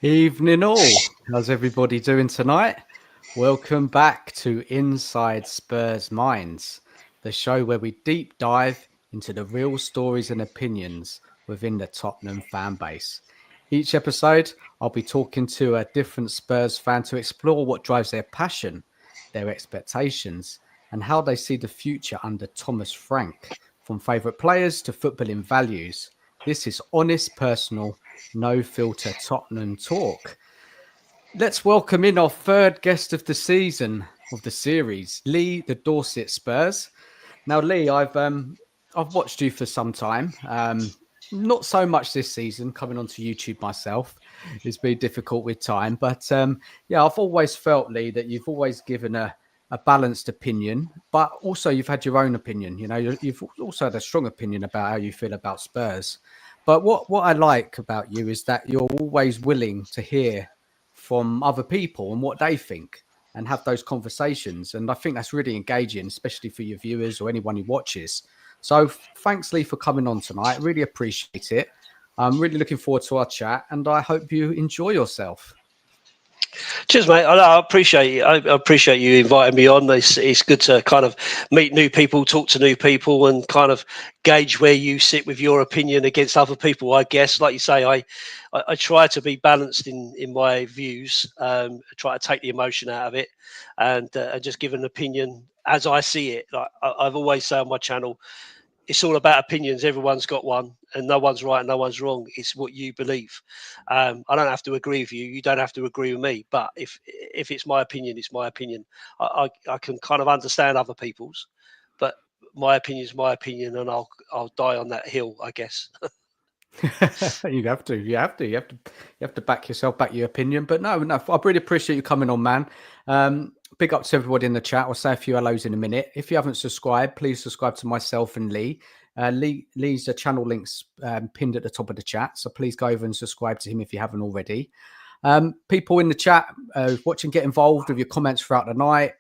Evening all. How's everybody doing tonight? Welcome back to Inside Spurs Minds, the show where we deep dive into the real stories and opinions within the Tottenham fan base. Each episode, I'll be talking to a different Spurs fan to explore what drives their passion, their expectations, and how they see the future under Thomas Frank, from favourite players to footballing values. This is honest, personal, no filter Tottenham talk. Let's welcome in our third guest of the season of the series, Lee, the Dorset Spurs. Now, Lee, I've watched you for some time. Not so much this season, coming onto YouTube myself. It's been difficult with time, but yeah, I've always felt, Lee, that you've always given a balanced opinion, but also you've had your own opinion. You know, you've also had a strong opinion about how you feel about Spurs. But what I like about you is that you're always willing to hear from other people and what they think and have those conversations. And I think that's really engaging, especially for your viewers or anyone who watches. So thanks, Lee, for coming on tonight. I really appreciate it. I'm really looking forward to our chat and I hope you enjoy yourself. Cheers, mate. I appreciate you. I appreciate you inviting me on. It's good to kind of meet new people, talk to new people, and kind of gauge where you sit with your opinion against other people. I guess, like you say, I try to be balanced in my views. Try to take the emotion out of it, and just give an opinion as I see it. Like I've always said on my channel, it's all about opinions. Everyone's got one, and no one's right, and no one's wrong. It's what you believe. I don't have to agree with you. You don't have to agree with me. But if it's my opinion, it's my opinion. I can kind of understand other people's, but my opinion is my opinion, and I'll die on that hill, I guess. You have to back yourself, back your opinion. But no, I really appreciate you coming on, man. Big up to everybody in the chat. I'll say a few hellos in a minute. If you haven't subscribed, please subscribe to myself and Lee. Lee's channel links pinned at the top of the chat, so please go over and subscribe to him if you haven't already. People in the chat watching, get involved with your comments throughout the night.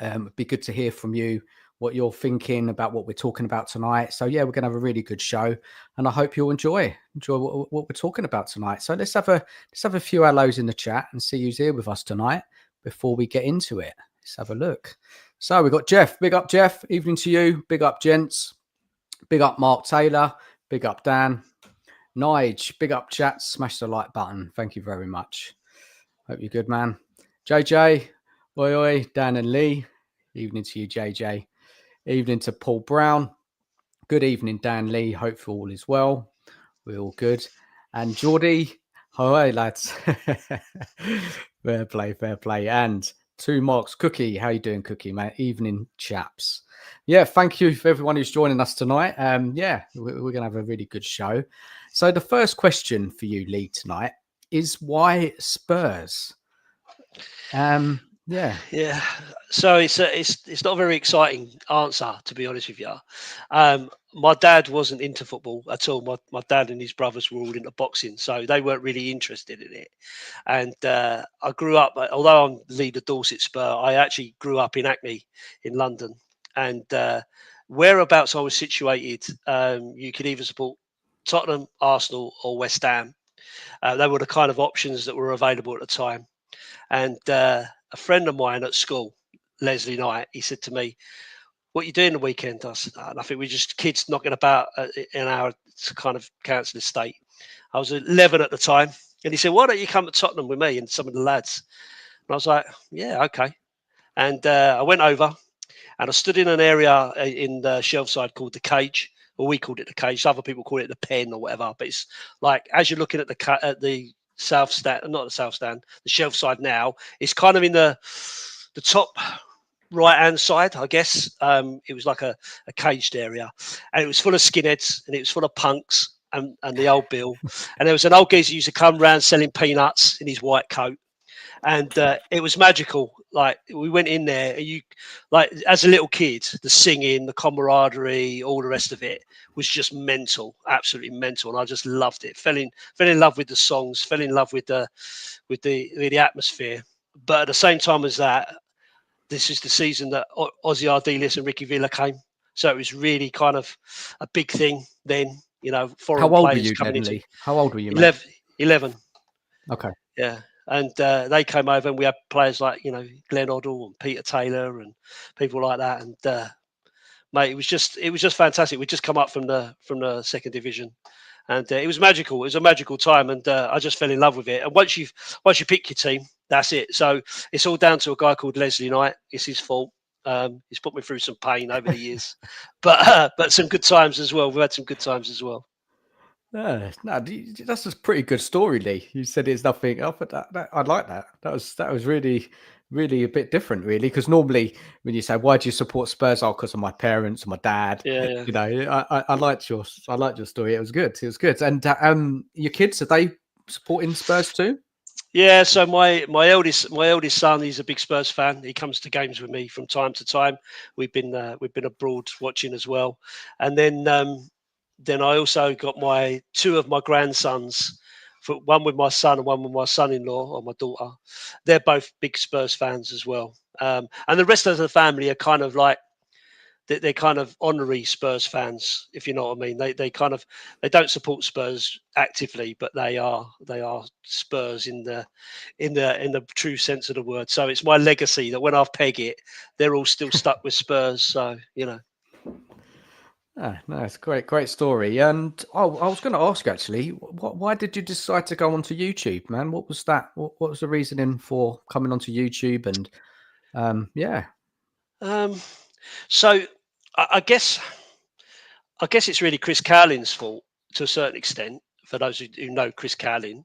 It'd be good to hear from you what you're thinking about what we're talking about tonight. So yeah, we're going to have a really good show, and I hope you'll enjoy what we're talking about tonight. So let's have a few hellos in the chat and see who's here with us tonight before we get into it. Let's have a look. So we've got Jeff. Big up, Jeff. Evening to you. Big up, gents. Big up, Mark Taylor. Big up, Dan. Nige. Big up, chat. Smash the like button. Thank you very much. Hope you're good, man. JJ. Oi, oi. Dan and Lee. Evening to you, JJ. Evening to Paul Brown. Good evening, Dan Lee. Hope all is well. We're all good. And Geordie. Hi, lads. Fair play. And two Marks. Cookie. How you doing, Cookie, mate? Evening, chaps. Yeah, thank you for everyone who's joining us tonight. Yeah, we're going to have a really good show. So the first question for you, Lee, tonight is why Spurs? Yeah. So it's not a very exciting answer, to be honest with you. My dad wasn't into football at all. My dad and his brothers were all into boxing, so they weren't really interested in it. And I grew up, although I'm Lee the Dorset Spur, I actually grew up in Hackney in London. And whereabouts I was situated, you could either support Tottenham, Arsenal, or West Ham. They were the kind of options that were available at the time. And a friend of mine at school, Leslie Knight, he said to me, "What are you doing the weekend?" I said, "Nothing. We're just kids knocking about in our kind of council estate." I was 11 at the time. And he said, "Why don't you come to Tottenham with me and some of the lads?" And I was like, "Yeah, okay." And I went over and I stood in an area in the Shelfside called the Cage. Or we called it the Cage. Other people call it the Pen or whatever. But it's like, as you're looking at the south stand, not the south stand, the shelf side now, it's kind of in the top right hand side, I guess. It was like a caged area, and it was full of skinheads and it was full of punks and the old Bill. And there was an old geezer who used to come round selling peanuts in his white coat. And it was magical. Like, we went in there, and you, like, as a little kid, the singing, the camaraderie, all the rest of it was just mental, absolutely mental. And I just loved it. Fell in love with the songs, fell in love with the atmosphere. But at the same time as that, this is the season that Ozzy Ardiles and Ricky Villa came. So it was really kind of a big thing then, you know, foreign players coming into. How old were you, 11. Okay. Yeah, and they came over, and we had players like Glenn Oddle and Peter Taylor and people like that. And mate, it was just fantastic. We just come up from the second division, and it was magical. It was a magical time, and I just fell in love with it. And once you pick your team, that's it. So it's all down to a guy called Leslie Knight. It's his fault. He's put me through some pain over the years, but some good times as well. We've had some good times as well. No, that's a pretty good story, Lee. You said it's nothing. But I like that. That was really, really a bit different, really. Because normally, when you say, "Why do you support Spurs?" Oh, because of my parents and my dad. Yeah, yeah. You know, I liked your story. It was good. It was good. And your kids, are they supporting Spurs too? Yeah, so my eldest son, he's a big Spurs fan. He comes to games with me from time to time. We've been abroad watching as well, and then I also got my two of my grandsons, for one with my son and one with my son-in-law or my daughter. They're both big Spurs fans as well, and the rest of the family are kind of like they're kind of honorary Spurs fans, if you know what I mean. They don't support Spurs actively, but they are Spurs in the true sense of the word. So it's my legacy that when I peg it, they're all still stuck with Spurs. So Ah, nice, great story. And I was going to ask actually, why did you decide to go onto YouTube, man? What was that? What was the reasoning for coming onto YouTube? And yeah. um, so I guess it's really Chris Cowling's fault to a certain extent. For those who know Chris Cowling,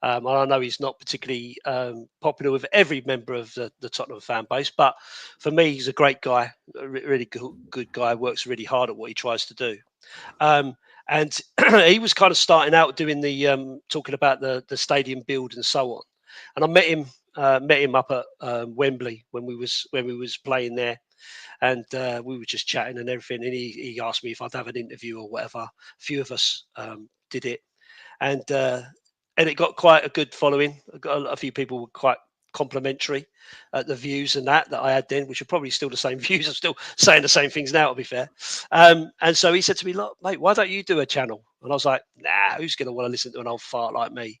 and I know he's not particularly popular with every member of the Tottenham fan base, but for me, he's a great guy, really good guy. Works really hard at what he tries to do, um, and he was kind of starting out doing the talking about the stadium build and so on. And I met him up at Wembley when we was playing there, and we were just chatting and everything. And he asked me if I'd have an interview or whatever. A few of us did it, and it got quite a good following. I got a few people were quite complimentary at the views and that I had then, which are probably still the same views. I'm still saying the same things now, to be fair. And so he said to me, "Look, mate, why don't you do a channel?" And I was like, "Nah, who's going to want to listen to an old fart like me?"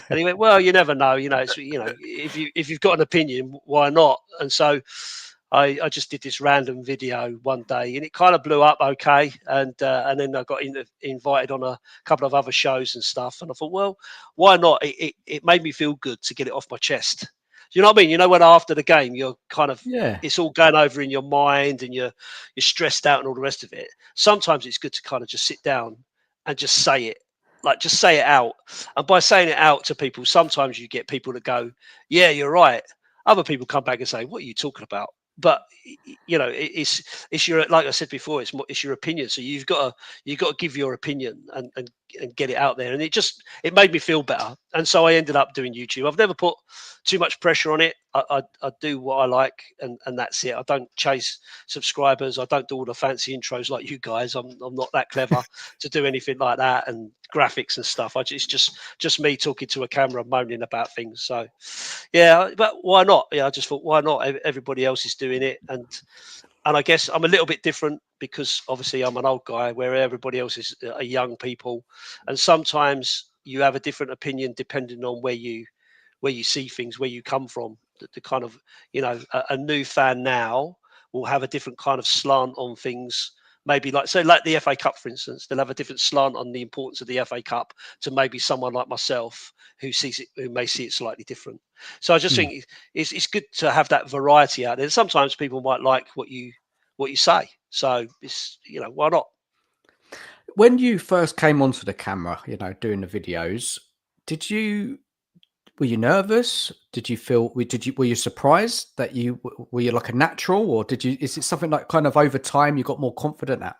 And he went, "Well, you never know. If you've got an opinion, why not?" And so I just did this random video one day, and it kind of blew up okay. And then I got invited on a couple of other shows and stuff. And I thought, well, why not? It made me feel good to get it off my chest. You know what I mean? When after the game, you're kind of Yeah. it's all going over in your mind, and you're stressed out and all the rest of it. Sometimes it's good to kind of just sit down and just say it. Like just say it out. And by saying it out to people, sometimes you get people that go, "Yeah, you're right." Other people come back and say, "What are you talking about?" But it's your, like I said before, it's your opinion. So you've got to give your opinion and get it out there. And it made me feel better. And so I ended up doing YouTube. I've never put too much pressure on it. I do what I like, and that's it. I don't chase subscribers. I don't do all the fancy intros like you guys. I'm not that clever to do anything like that, and graphics and stuff. It's just me talking to a camera, moaning about things. So yeah, but why not? Yeah, I just thought, why not? Everybody else is doing it, and I guess I'm a little bit different because obviously I'm an old guy, where everybody else is young people, and sometimes you have a different opinion depending on where you see things, where you come from. The kind of a new fan now will have a different kind of slant on things. Maybe like the FA Cup, for instance, they'll have a different slant on the importance of the FA Cup to maybe someone like myself who may see it slightly different. So I just Hmm. think it's good to have that variety out there. Sometimes people might like what you say, so it's why not? When you first came onto the camera, doing the videos, did you were you nervous? Did you feel? Were you surprised that were you like a natural, or did you? Is it something like kind of over time you got more confident at?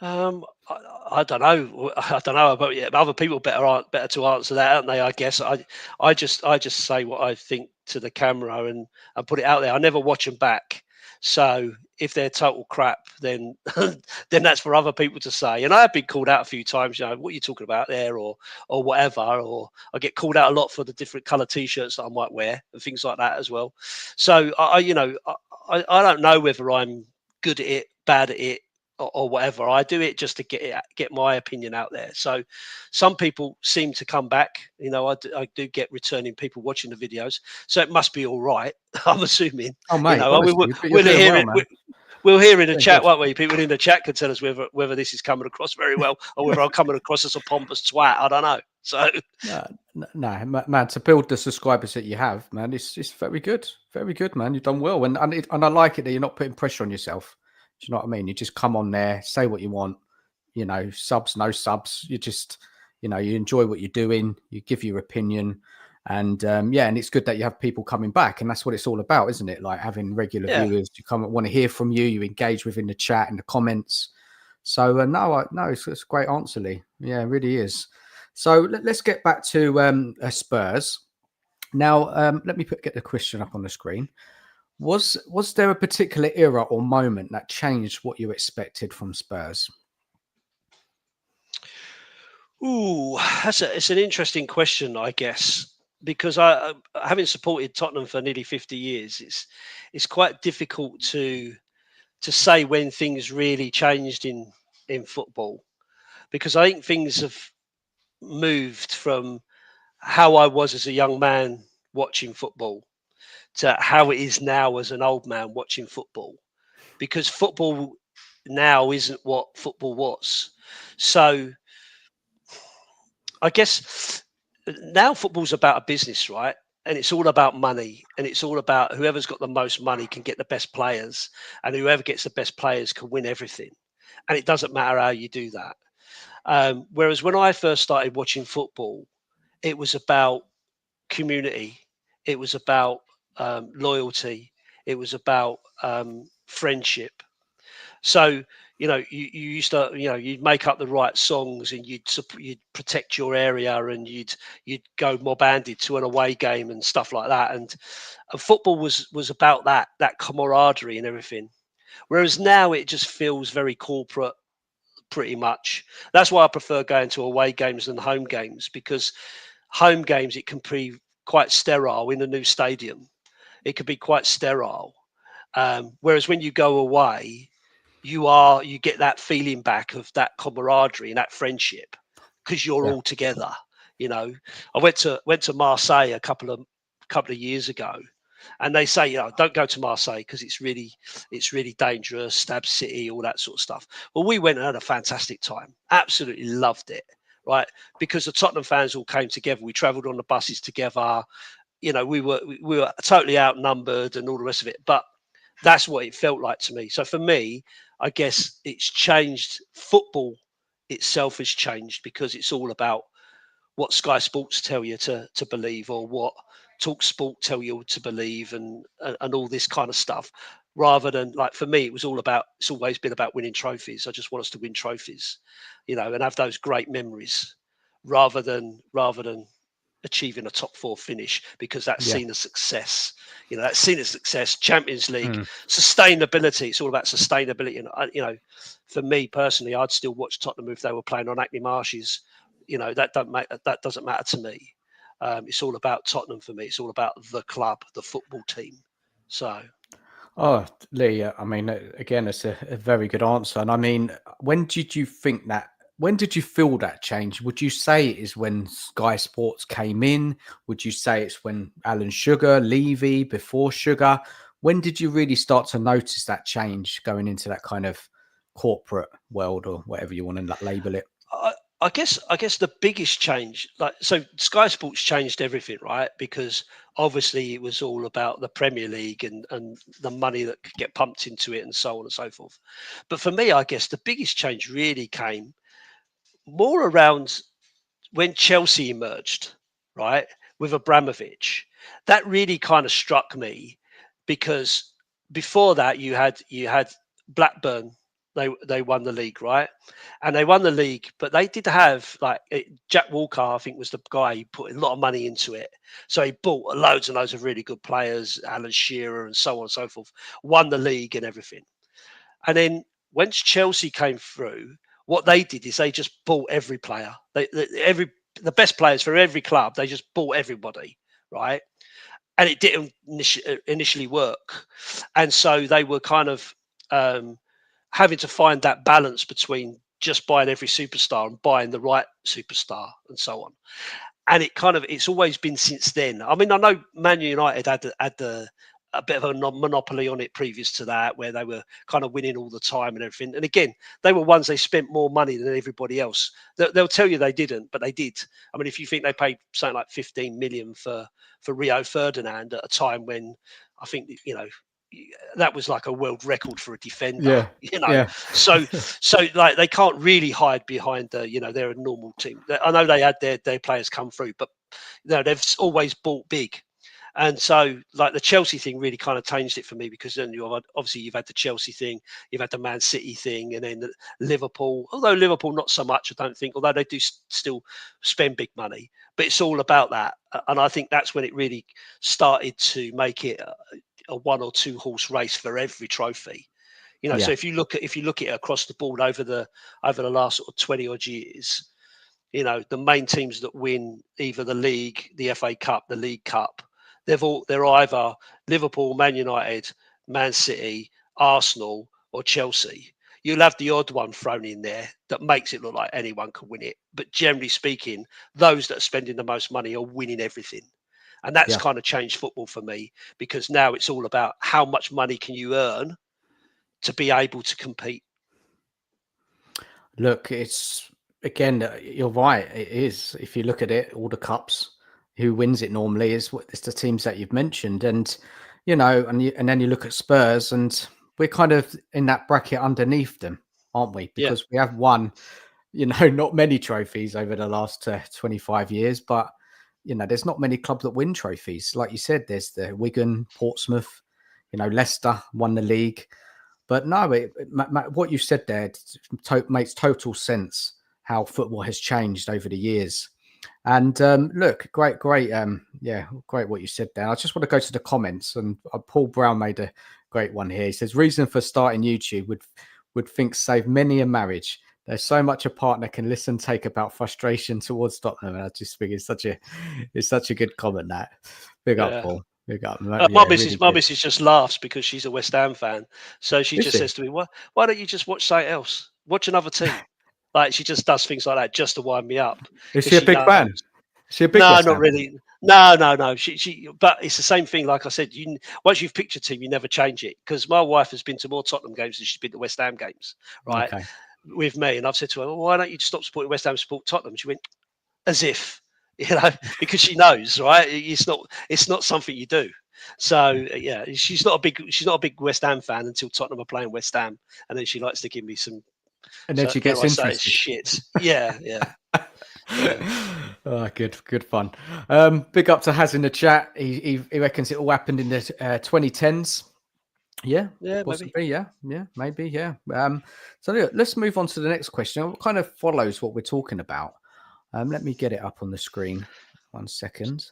I don't know. I don't know about, yeah, other people better to answer that, aren't they? I guess I just say what I think to the camera, and put it out there. I never watch them back. So if they're total crap, then then that's for other people to say. And I have been called out a few times. What are you talking about there, or whatever. Or I get called out a lot for the different color T-shirts that I might wear and things like that as well. So I don't know whether I'm good at it, bad at it. or whatever. I do it just to get my opinion out there. So some people seem to come back. I do get returning people watching the videos, so it must be all right. I'm assuming. Oh, mate, We honestly, you're we'll doing hear well, it. man. We'll hear in the Doing chat, good. won't we? People in the chat can tell us whether this is coming across very well or whether I'm coming across as a pompous twat. I don't know. So No, man. To build the subscribers that you have, man, it's very good, man. You've done well, and I like it that you're not putting pressure on yourself. Do you know what I mean? You just come on there, say what you want. Subs, no subs. You just, you enjoy what you're doing. You give your opinion, and and it's good that you have people coming back, and that's what it's all about, isn't it? Like having regular yeah. viewers. You want to hear from you. You engage within the chat and the comments. So no, it's a great answer, Lee. Yeah, it really is. So let's get back to Spurs. Now, let me get the question up on the screen. Was there a particular era or moment that changed what you expected from Spurs? Ooh, it's an interesting question, I guess, because I having supported Tottenham for nearly 50 years, it's quite difficult to say when things really changed in football, because I think things have moved from how I was as a young man watching football to how it is now as an old man watching football, because football now isn't what football was. So I guess now football's about a business, right? And it's all about money, and it's all about whoever's got the most money can get the best players, and whoever gets the best players can win everything. And it doesn't matter how you do that. Whereas when I first started watching football, it was about community, it was about loyalty, it was about friendship. So you used to you'd make up the right songs, and you'd protect your area, and you'd go mob-handed to an away game and stuff like that. And football was about that camaraderie and everything. Whereas now it just feels very corporate, pretty much. That's why I prefer going to away games than home games, because home games, it can be quite sterile in a new stadium. It could be quite sterile. Whereas when you go away, you get that feeling back of that camaraderie and that friendship, because you're Yeah. all together. I went to Marseille a couple of years ago, and they say, don't go to Marseille because it's really dangerous, stab city, all that sort of stuff. Well, we went and had a fantastic time, absolutely loved it, right? Because the Tottenham fans all came together. We travelled on the buses together. We were totally outnumbered and all the rest of it, but that's what it felt like to me. So for me, I guess it's changed. Football itself has changed, because it's all about what Sky Sports tell you to believe, or what Talk Sport tell you to believe, and all this kind of stuff. Rather than, like, for me, it's always been about winning trophies. I just want us to win trophies, and have those great memories, rather than achieving a top four finish, because that's Yeah. seen as success. That's seen as success. Champions League, Mm. sustainability. It's all about sustainability. And for me personally, I'd still watch Tottenham if they were playing on Hackney Marshes. That doesn't matter to me. It's all about Tottenham for me. It's all about the club, the football team. So Oh, Lee, I mean, again, it's a very good answer. And I mean, when did you think that? When did you feel that change? Would you say it is when Sky Sports came in? Would you say it's when Alan Sugar, Levy, before Sugar? When did you really start to notice that change going into that kind of corporate world, or whatever you want to label it? I guess the biggest change, so Sky Sports changed everything, right? Because obviously it was all about the Premier League, and the money that could get pumped into it, and so on and so forth. But for me, I guess the biggest change really came more around when Chelsea emerged, right, with Abramovich. That really kind of struck me, because before that you had Blackburn. They won the league, right? And they won the league, but they did have, Jack Walker, I think, was the guy who put a lot of money into it. So he bought loads and loads of really good players, Alan Shearer and so on and so forth, won the league and everything. And then once Chelsea came through, what they did is they just bought every player. The best players for every club. They just bought everybody, right? And it didn't initially work. And so they were kind of having to find that balance between just buying every superstar and buying the right superstar and so on. And it's always been since then. I mean, I know Man United had a bit of a monopoly on it previous to that, where they were kind of winning all the time and everything. And again, they were ones they spent more money than everybody else. They'll tell you they didn't, but they did. I mean, if you think they paid something like 15 million for Rio Ferdinand at a time when I think, that was like a world record for a defender, Yeah. Yeah. So like they can't really hide behind they're a normal team. I know they had their players come through, but they've always bought big. And so, like, the Chelsea thing really kind of changed it for me, because then you've had the Chelsea thing, you've had the Man City thing, and then the Liverpool. Although Liverpool not so much, I don't think. Although they do still spend big money, but it's all about that. And I think that's when it really started to make it a 1 or 2 horse race for every trophy. Yeah. So if you look at it across the board over the last sort of 20 odd years, the main teams that win either the league, the FA Cup, the League Cup, they're either Liverpool, Man United, Man City, Arsenal, or Chelsea. You'll have the odd one thrown in there that makes it look like anyone can win it. But generally speaking, those that are spending the most money are winning everything. And that's kind of changed football for me, because now it's all about how much money can you earn to be able to compete. Look, again, you're right. It is. If you look at it, all the cups, who wins it normally is it's the teams that you've mentioned, and and then you look at Spurs, and we're kind of in that bracket underneath them, aren't we? Because we have won, not many trophies over the last 25 years, but there's not many clubs that win trophies. Like you said, there's the Wigan, Portsmouth, Leicester won the league. But no, what you said there makes total sense, how football has changed over the years. And look, great, great what you said there. I just want to go to the comments, and Paul Brown made a great one here. He says, reason for starting YouTube would think save many a marriage. There's so much a partner can listen, take about frustration towards Tottenham. And I just think it's such a good comment. That big up, Paul. Big up. My missus just laughs because she's a West Ham fan. So she just says to me, why don't you just watch something else? Watch another team. Like, she just does things like that just to wind me up. Is she a big fan? Is she a big No, West not Ham? really. No. But it's the same thing. Like I said, once you've picked a team, you never change it. Because my wife has been to more Tottenham games than she's been to West Ham games, right? Okay. With me, and I've said to her, well, why don't you stop supporting West Ham, support Tottenham? She went, as if, because she knows, right? It's not something you do. So yeah, she's not a big West Ham fan until Tottenham are playing West Ham, and then she likes to give me some. And then she gets interested. Shit. Yeah. Oh, good fun. Big up to Haz in the chat. He reckons it all happened in the 2010s. Yeah, possibly. Maybe. Yeah. So let's move on to the next question. It kind of follows what we're talking about. Let me get it up on the screen. 1 second.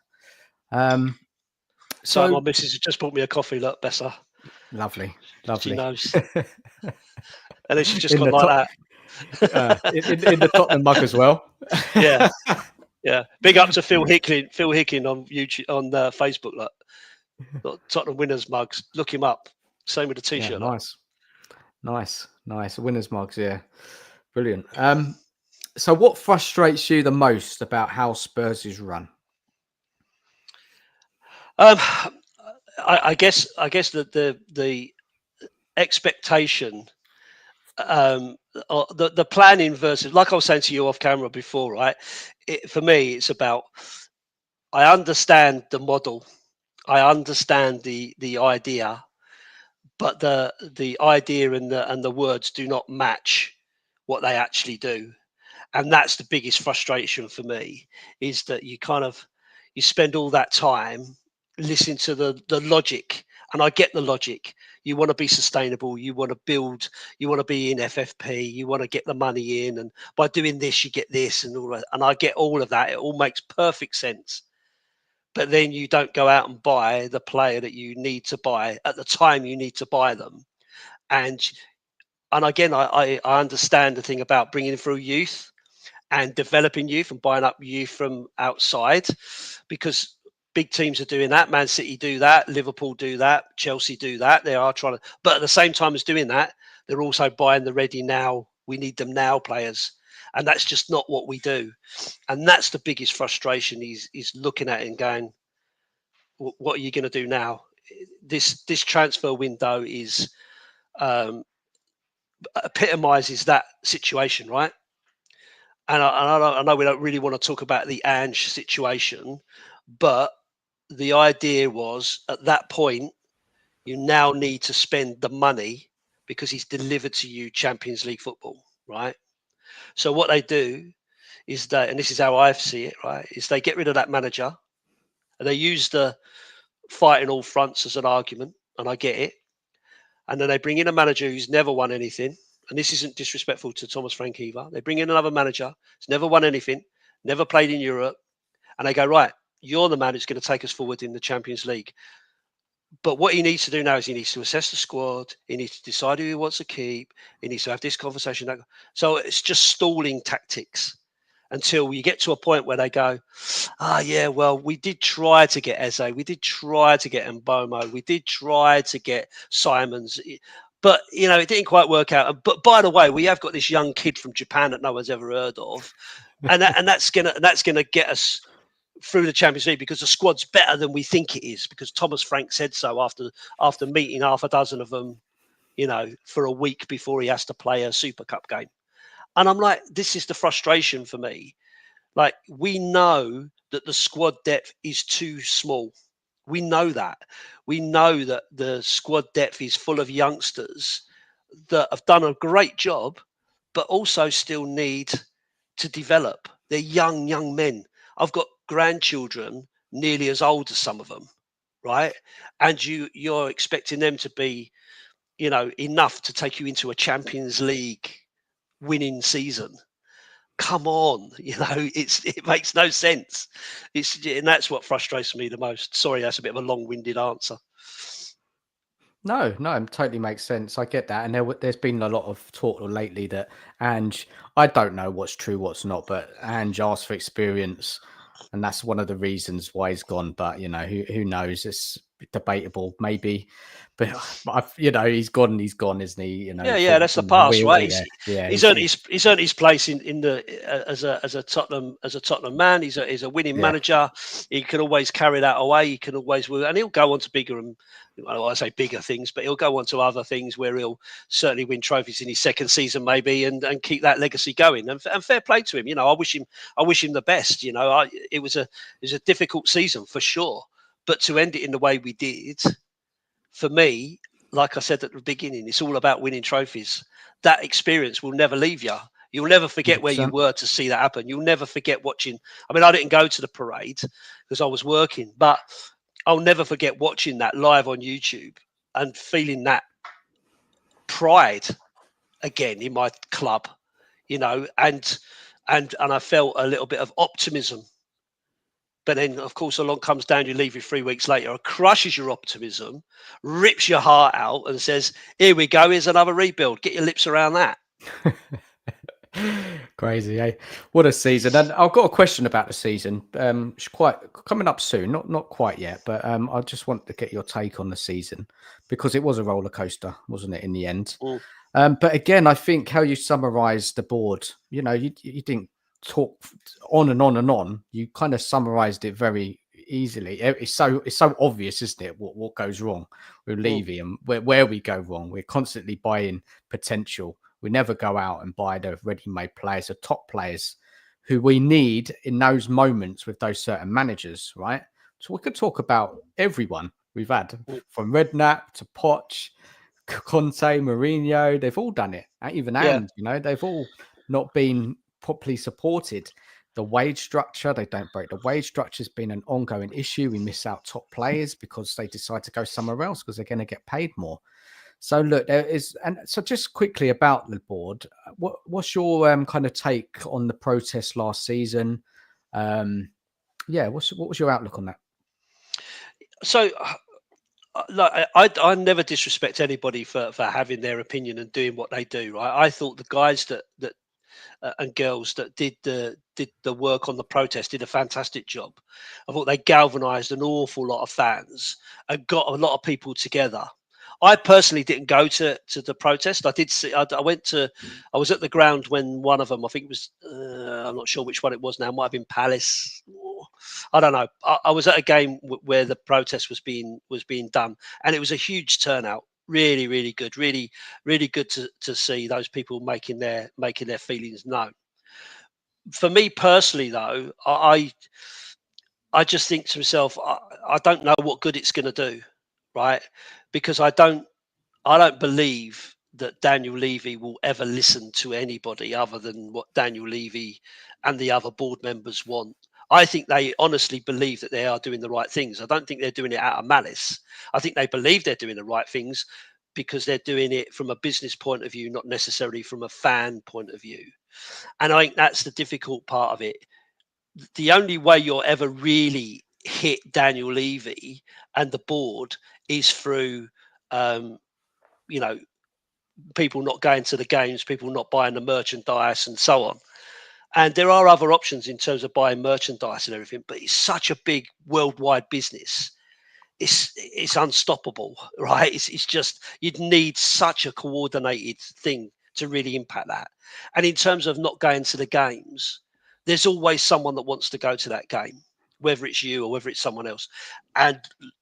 So my missus just bought me a coffee. Look, Bessa. Lovely. She knows. And then she's just gone like that. In the Tottenham mug as well. Yeah. Big up to Phil Hickin on YouTube, on Facebook. Look, Tottenham winners mugs. Look him up. Same with the t-shirt. Yeah, nice. Winners mugs. Yeah, brilliant. So what frustrates you the most about how Spurs is run? I guess that the expectation, the planning versus, like I was saying to you off camera before, right? For me, it's about, I understand the model, I understand the idea, but the idea and the words do not match what they actually do. And that's the biggest frustration for me, is that you spend all that time listening to the logic. And I get the logic. You want to be sustainable. You want to build. You want to be in FFP. You want to get the money in. And by doing this, you get this and all that. And I get all of that. It all makes perfect sense. But then you don't go out and buy the player that you need to buy at the time you need to buy them. And again, I understand the thing about bringing through youth and developing youth and buying up youth from outside, because big teams are doing that. Man City do that, Liverpool do that, Chelsea do that. They are trying to, but at the same time as doing that, they're also buying the ready now, we need them now players. And that's just not what we do. And that's the biggest frustration is looking at it and going, what are you going to do now? This transfer window is epitomizes that situation, right? And I know we don't really want to talk about the Ange situation, but the idea was at that point, you now need to spend the money because he's delivered to you Champions League football, right? So what they do is that, and this is how I see it, right, is they get rid of that manager and they use the fighting all fronts as an argument, and I get it. And then they bring in a manager who's never won anything. And this isn't disrespectful to Thomas Frank either. They bring in another manager who's never won anything, never played in Europe, and they go, right, you're the man who's going to take us forward in the Champions League. But what he needs to do now is he needs to assess the squad. He needs to decide who he wants to keep. He needs to have this conversation. So it's just stalling tactics until you get to a point where they go, yeah, well, we did try to get Eze. We did try to get Mbomo. We did try to get Simons. But, it didn't quite work out. But by the way, we have got this young kid from Japan that no one's ever heard of. And that's gonna get us through the Champions League because the squad's better than we think it is, because Thomas Frank said so after meeting half a dozen of them, for a week before he has to play a Super Cup game. And I'm like, this is the frustration for me. Like, we know that the squad depth is too small. We know that. We know that the squad depth is full of youngsters that have done a great job, but also still need to develop. They're young men. I've got grandchildren nearly as old as some of them, right? And you're expecting them to be, enough to take you into a Champions League winning season. Come on, it makes no sense. And that's what frustrates me the most. Sorry, that's a bit of a long-winded answer. No, it totally makes sense. I get that. And there's been a lot of talk lately that Ange, I don't know what's true, what's not, but Ange asked for experience. And that's one of the reasons why he's gone. But, who knows? It's debatable, maybe. But, he's gone, isn't he? Yeah, that's the past, right? He's earned his place in the as a Tottenham man. He's a winning manager. He can always carry that away. He can always, and he'll go on to bigger and, I say bigger things, but he'll go on to other things where he'll certainly win trophies in his second season, maybe, and keep that legacy going. And fair play to him. I wish him the best. It was a difficult season for sure, but to end it in the way we did, for me, like I said at the beginning, it's all about winning trophies. That experience will never leave you. You'll never forget 100%. Where you were to see that happen. You'll never forget watching. I mean, I didn't go to the parade because I was working, but I'll never forget watching that live on YouTube and feeling that pride again in my club, and I felt a little bit of optimism. But then, of course, along comes Daniel Levy 3 weeks later, crushes your optimism, rips your heart out and says, here we go, here's another rebuild. Get your lips around that. Crazy, eh? What a season. And I've got a question about the season. It's quite coming up soon, not quite yet, but I just want to get your take on the season because it was a roller coaster, wasn't it, in the end? But again, I think how you summarise the board, you didn't talk on and on and on. You kind of summarised it very easily. It's so obvious, isn't it? What goes wrong with Levy and where we go wrong. We're constantly buying potential. We never go out and buy the ready-made players, the top players who we need in those moments with those certain managers, right? So we could talk about everyone we've had, from Redknapp to Poch, Conte, Mourinho. They've all done it. Even and they've all not been properly supported. The wage structure, they don't break the wage structure, has been an ongoing issue. We miss out top players because they decide to go somewhere else because they're going to get paid more. So look, there is, and so just quickly about the board, what's your kind of take on the protest last season? What was your outlook on that? So, I never disrespect anybody for having their opinion and doing what they do. Right? I thought the guys that and girls that did the work on the protest did a fantastic job. I thought they galvanised an awful lot of fans and got a lot of people together. I personally didn't go to the protest. I did see. I was at the ground when one of them. I think it was. I'm not sure which one it was now. It might have been Palace. I don't know. I was at a game where the protest was being done, and it was a huge turnout. Really, really good. Really, really good to see those people making their feelings known. For me personally, though, I just think to myself, I don't know what good it's going to do, right? Because I don't believe that Daniel Levy will ever listen to anybody other than what Daniel Levy and the other board members want. I think they honestly believe that they are doing the right things. I don't think they're doing it out of malice. I think they believe they're doing the right things because they're doing it from a business point of view, not necessarily from a fan point of view. And I think that's the difficult part of it. The only way you'll ever really hit Daniel Levy and the board is through, you know, people not going to the games, people not buying the merchandise, and so on. And there are other options in terms of buying merchandise and everything, but it's such a big worldwide business. It's unstoppable, right? It's just you'd need such a coordinated thing to really impact that. And in terms of not going to the games, there's always someone that wants to go to that game, whether it's you or whether it's someone else. And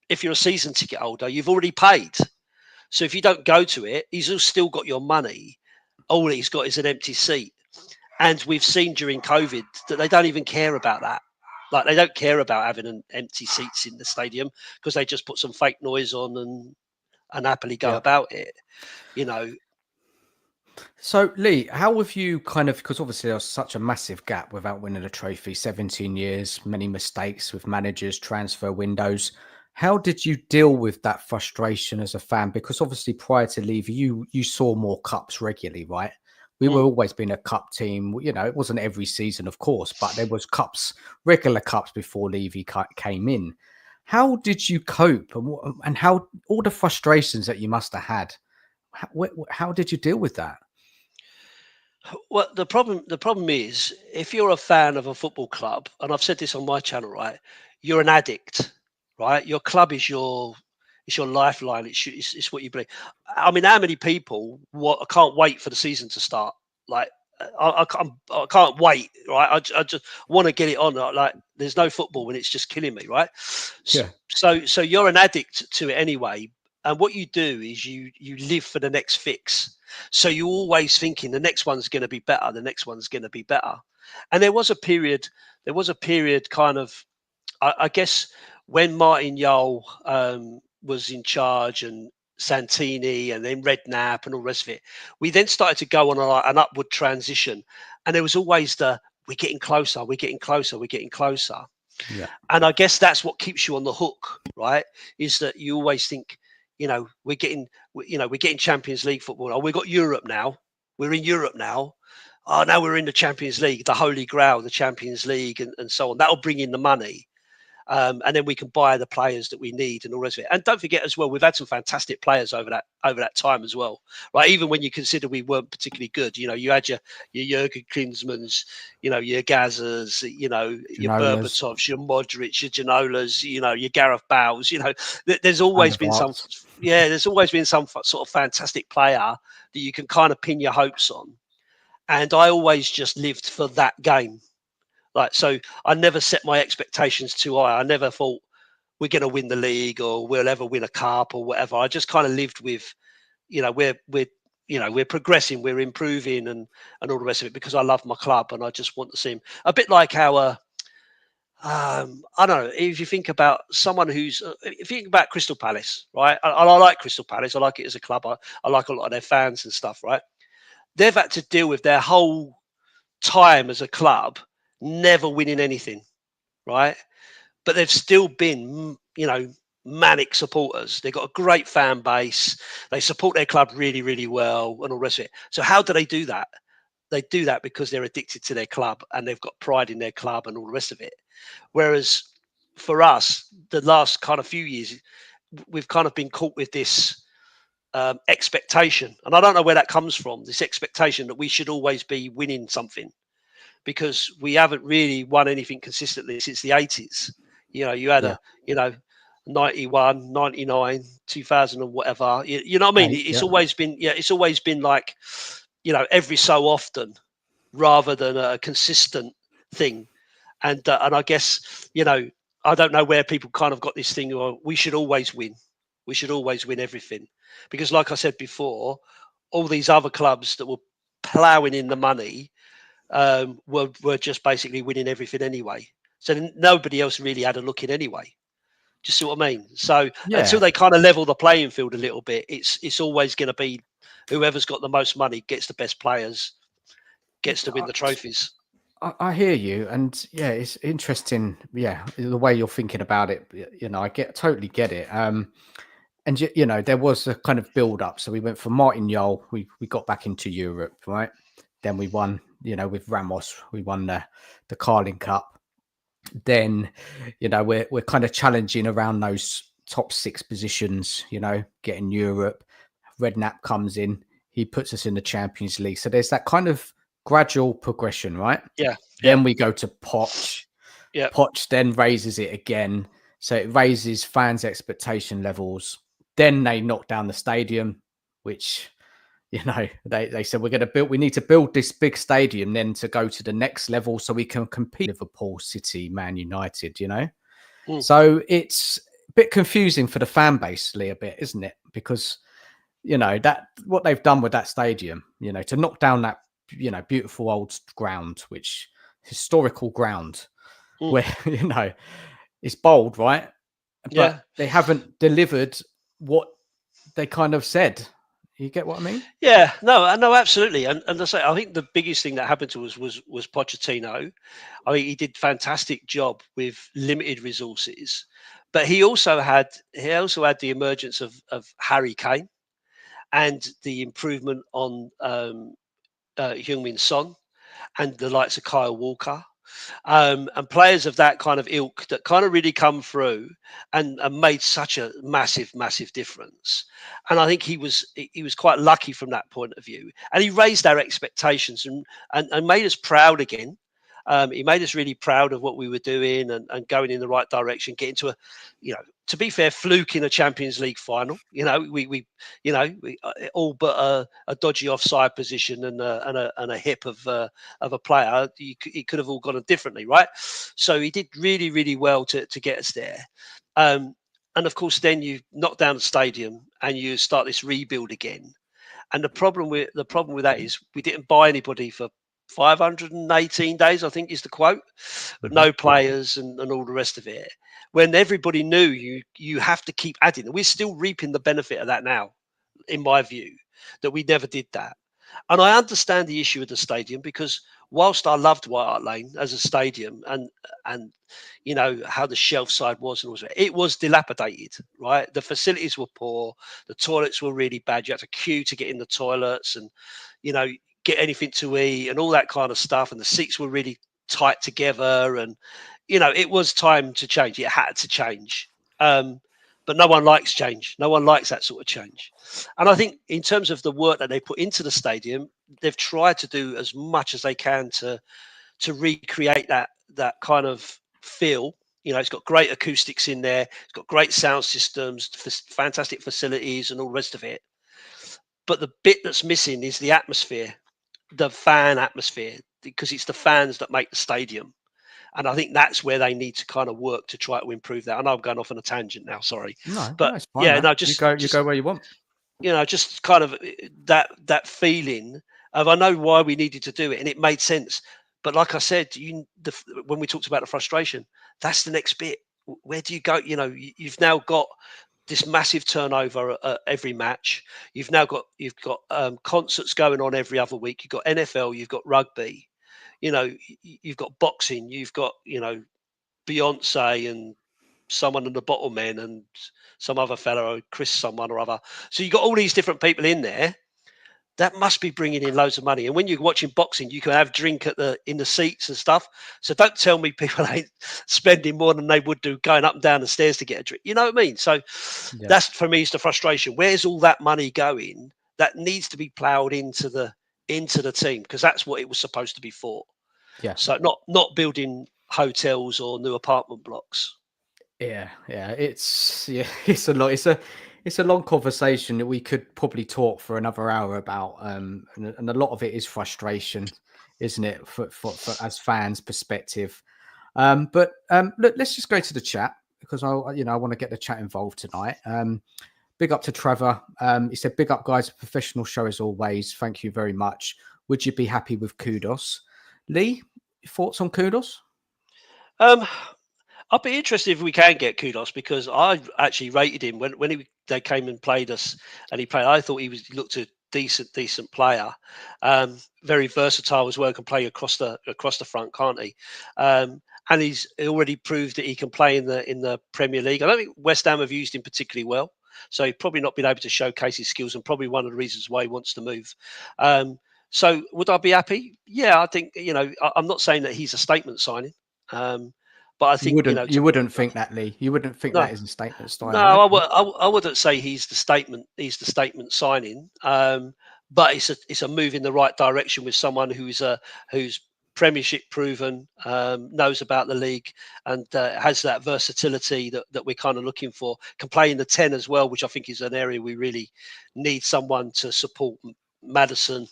if you're a season ticket holder, you've already paid. So if you don't go to it, he's still got your money. All he's got is an empty seat. And we've seen during COVID that they don't even care about that. Like they don't care about having an empty seats in the stadium because they just put some fake noise on and happily go Yeah. about it. You know. So, Lee, how have you kind of, because obviously there was such a massive gap without winning a trophy, 17 years, many mistakes with managers, transfer windows. How did you deal with that frustration as a fan? Because obviously prior to Levy, you saw more cups regularly, right? We were always been a cup team. You know, it wasn't every season, of course, but there was cups, regular cups before Levy came in. How did you cope, and how all the frustrations that you must have had? How did you deal with that? Well, the problem is if you're a fan of a football club, and I've said this on my channel, right? You're an addict, right? Your club is your lifeline. It's what you believe. I mean, how many people can't wait for the season to start? Like, I can't wait, right? I just want to get it on. Like, there's no football when it's just killing me, right? Yeah. So you're an addict to it anyway. And what you do is you live for the next fix. So you're always thinking the next one's going to be better. The next one's going to be better. And there was a period. Kind of, I guess, when Martin Yole was in charge and Santini and then Redknapp and all the rest of it, we then started to go on an upward transition. And there was always we're getting closer, we're getting closer, we're getting closer. Yeah. And I guess that's what keeps you on the hook, right? Is that you always think, we're getting Champions League football. Oh, we've got Europe now. We're in Europe now. Oh, now we're in the Champions League, the Holy Grail, the Champions League, and so on. That'll bring in the money. And then we can buy the players that we need and all the rest of it. And don't forget as well, we've had some fantastic players over that time as well, right? Even when you consider we weren't particularly good, you had your Jurgen Klinsmans, your Gazas, your Ginolas Berbatovs, your Modric, your Ginolas, your Gareth Bales. There's always and been some, Varts. there's always been some sort of fantastic player that you can kind of pin your hopes on. And I always just lived for that game. Like, so I never set my expectations too high. I never thought we're going to win the league or we'll ever win a cup or whatever. I just kind of lived with, we're progressing, we're improving and all the rest of it because I love my club and I just want to see him. A bit like our, I don't know, if you think about someone if you think about Crystal Palace, right? I like Crystal Palace. I like it as a club. I like a lot of their fans and stuff, right? They've had to deal with their whole time as a club never winning anything, right? But they've still been, manic supporters. They've got a great fan base. They support their club really, really well and all the rest of it. So how do they do that? They do that because they're addicted to their club and they've got pride in their club and all the rest of it. Whereas for us, the last kind of few years, we've kind of been caught with this expectation. And I don't know where that comes from, this expectation that we should always be winning something, because we haven't really won anything consistently since the 80s. You had Yeah. 91, 99, 2000 and whatever. You know what I mean? It's Yeah. always been, it's always been like, every so often rather than a consistent thing. And I guess, I don't know where people kind of got this thing, or we should always win. We should always win everything. Because like I said before, all these other clubs that were ploughing in the money were just basically winning everything anyway. So nobody else really had a look in anyway. Do you see what I mean? So until Yeah. they kind of level the playing field a little bit, it's always going to be whoever's got the most money gets the best players, gets to win the trophies. I hear you, and yeah, it's interesting. Yeah, the way you're thinking about it, I totally get it. And there was a kind of build up. So we went from Martin Yole, we got back into Europe, right? Then we won, with Ramos, we won the Carling Cup. Then, we're kind of challenging around those top 6 positions, getting Europe. Redknapp comes in, he puts us in the Champions League. So there's that kind of gradual progression, right? Yeah, yeah, Then we go to Poch. yeah. Poch then raises it again. So it raises fans' expectation levels. Then they knock down the stadium, which, they said we need to build this big stadium then to go to the next level so we can compete with Liverpool, City, Man United, Mm. So it's a bit confusing for the fan base, Lee, a bit, isn't it? Because, that what they've done with that stadium, to knock down that, beautiful old ground, which historical ground Mm. where, it's bold, right? But Yeah, they haven't delivered what they kind of said. You get what I mean? yeah. No, absolutely. And I say, I think the biggest thing that happened to us was Pochettino. I mean, he did fantastic job with limited resources, but he also had the emergence of Harry Kane and the improvement on Heung-min Son and the likes of Kyle Walker. And players of that kind of ilk that kind of really come through and made such a massive, massive difference. And I think he was quite lucky from that point of view. And he raised our expectations and made us proud again. He made us really proud of what we were doing and going in the right direction, getting to to be fair, fluke in a Champions League final. We all but a dodgy offside position and a hip of a player. It could have all gone differently, right? So he did really, really well to get us there. And of course, then you knock down the stadium and you start this rebuild again. And the problem with that is we didn't buy anybody for 518 days, I think is the quote, but Mhm. no players and all the rest of it. When everybody knew you have to keep adding, and we're still reaping the benefit of that now, in my view, that we never did that. And I understand the issue of the stadium because whilst I loved White Hart Lane as a stadium and how the shelf side was and all that, it was dilapidated, right? The facilities were poor, the toilets were really bad. You had to queue to get in the toilets and you know get anything to eat and all that kind of stuff. And the seats were really tight together, and it was time to change. It had to change. But no one likes change. No one likes that sort of change. And I think in terms of the work that they put into the stadium, they've tried to do as much as they can to recreate that kind of feel. It's got great acoustics in there. It's got great sound systems, fantastic facilities, and all the rest of it. But the bit that's missing is the atmosphere, the fan atmosphere, because it's the fans that make the stadium. And I think that's where they need to kind of work to try to improve that. I know I'm going off on a tangent now, sorry, No, but no, it's fine, yeah, man. no, You go where you want. just kind of that feeling of I know why we needed to do it, and it made sense. But like I said, when we talked about the frustration, that's the next bit. Where do you go? You've now got this massive turnover at every match. You've got concerts going on every other week. You've got NFL. You've got rugby. You've got boxing. You've got Beyonce and someone in the Bottle Men and some other fellow, Chris, someone or other. So you've got all these different people in there. That must be bringing in loads of money. And when you're watching boxing, you can have drink in the seats and stuff. So don't tell me people ain't spending more than they would do going up and down the stairs to get a drink. You know what I mean? So Yeah, that's for me is the frustration. Where's all that money going? That needs to be ploughed into the team because that's what it was supposed to be for. yeah. So not building hotels or new apartment blocks. Yeah, it's a lot. It's a long conversation that we could probably talk for another hour about. And a lot of it is frustration, isn't it, for as fans' perspective. But look, let's just go to the chat because I want to get the chat involved tonight. Big up to Trevor. He said, "Big up, guys. Professional show as always. Thank you very much. Would you be happy with kudos?" Lee, thoughts on kudos? Um, I'd be interested if we can get kudos because I actually rated him when they came and played us and he played. I thought he looked a decent player, very versatile as well. Can play across the front, can't he? And he's already proved that he can play in the Premier League. I don't think West Ham have used him particularly well, so he's probably not been able to showcase his skills, and probably one of the reasons why he wants to move. So would I be happy? Yeah, I think I'm not saying that he's a statement signing. Um, but I You think wouldn't you wouldn't think that, Lee. You wouldn't think no, that is a statement no, signing. Okay. I wouldn't say he's the statement. He's the statement signing. But it's a move in the right direction with someone who's Premiership proven, knows about the league, and has that versatility that we're kind of looking for. Can play in the 10 as well, which I think is an area we really need someone to support Madison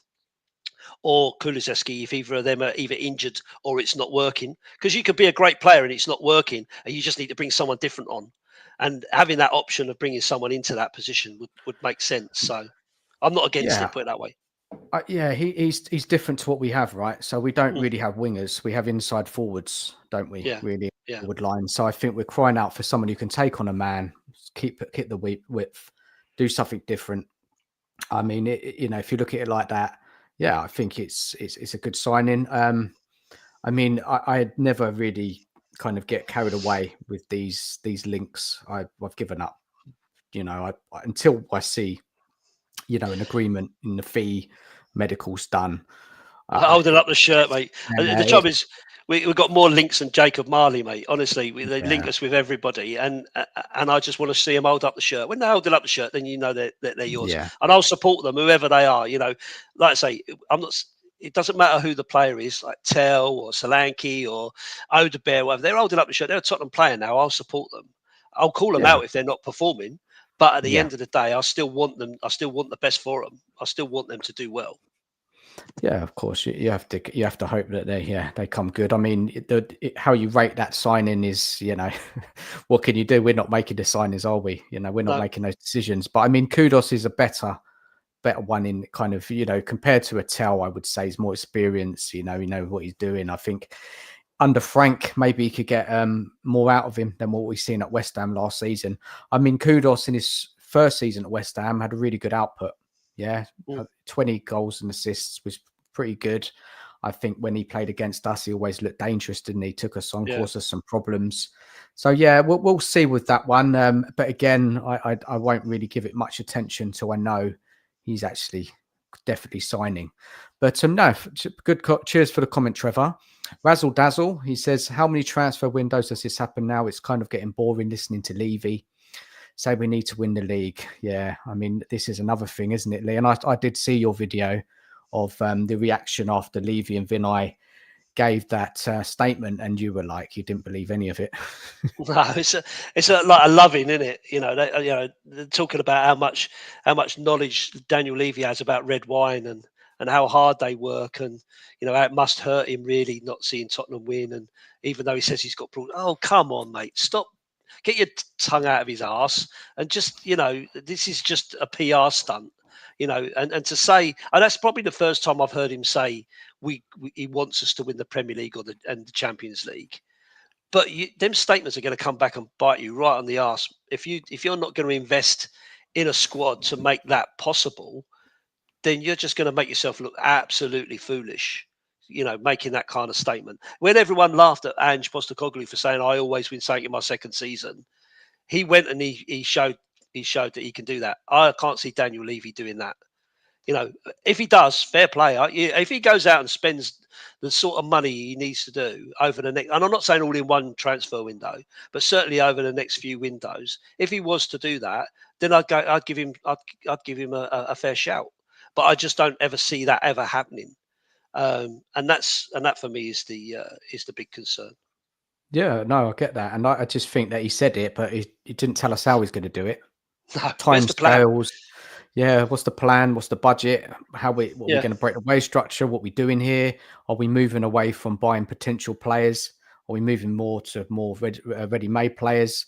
or Kulusevski if either of them are either injured or it's not working. Because you could be a great player and it's not working, and you just need to bring someone different on. And having that option of bringing someone into that position would make sense. So I'm not against Yeah. it, put it that way. Yeah, he's different to what we have, right? So we don't Mm, really have wingers. We have inside forwards, don't we? yeah, Really, yeah. forward line. So I think we're crying out for someone who can take on a man, keep the width, do something different. I mean, if you look at it like that, yeah, I think it's a good signing. I mean, I'd never really kind of get carried away with these links. I've given up. Until I see an agreement in the fee, medical's done. Holding up the shirt, mate. The Yeah, trouble is, we've got more links than Jacob Marley, mate. Honestly, they link yeah, us with everybody, and I just want to see them hold up the shirt. When they're holding up the shirt, then you know that they're yours, yeah, and I'll support them, whoever they are. Like I say, I'm not. It doesn't matter who the player is, like Tell or Solanke or Odebear, whatever. They're holding up the shirt. They're a Tottenham player now. I'll support them. I'll call them yeah, out if they're not performing. But at the yeah, end of the day, I still want them. I still want the best for them. I still want them to do well. yeah. Of course, you have to hope that they come good. I mean, how you rate that signing is, what can you do? We're not making the signings, are we? We're not No, making those decisions. But I mean, Kudos is a better one in kind of, compared to a Tell, I would say he's more experienced. You know what he's doing. I think under Frank, maybe he could get more out of him than what we've seen at West Ham last season. I mean, Kudos in his first season at West Ham had a really good output. Yeah, mm, 20 goals and assists was pretty good. I think when he played against us, he always looked dangerous, didn't he? Took us on, yeah. caused us some problems. So yeah, we'll see with that one. But again, I won't really give it much attention till I know he's actually definitely signing. But no, good. Cheers for the comment, Trevor. Razzle Dazzle, he says, how many transfer windows does this happen now? It's kind of getting boring listening to Levy say we need to win the league. Yeah, I mean, this is another thing, isn't it, Lee? And I did see your video of the reaction after Levy and Vinay gave that statement, and you were like, you didn't believe any of it. No, it's a like a loving, isn't it? They're talking about how much knowledge Daniel Levy has about red wine and how hard they work, and how it must hurt him really not seeing Tottenham win. And even though he says he's got oh come on, mate, stop, get your tongue out of his ass, and just this is just a PR stunt. And to say, and that's probably the first time I've heard him say he wants us to win the Premier League and the Champions League. But them statements are going to come back and bite you right on the ass if you're not going to invest in a squad to make that possible. Then you're just going to make yourself look absolutely foolish. Making that kind of statement when everyone laughed at Ange Postecoglou for saying I always win something in my second season. He went and he showed that he can do that. I can't see Daniel Levy doing that. If he does, fair play. If he goes out and spends the sort of money he needs to do over the next, and I'm not saying all in one transfer window, but certainly over the next few windows, if he was to do that, then I'd give him a fair shout. But I just don't ever see that ever happening, and that for me is the big concern. Yeah, no, I get that. And I just think that he said it, but he didn't tell us how he's going to do it. No, where's the plan? Timescales. Yeah, what's the plan? What's the budget? What are we Yeah, going to break the wage structure? What we doing here? Are we moving away from buying potential players? Are we moving more to more ready-made players,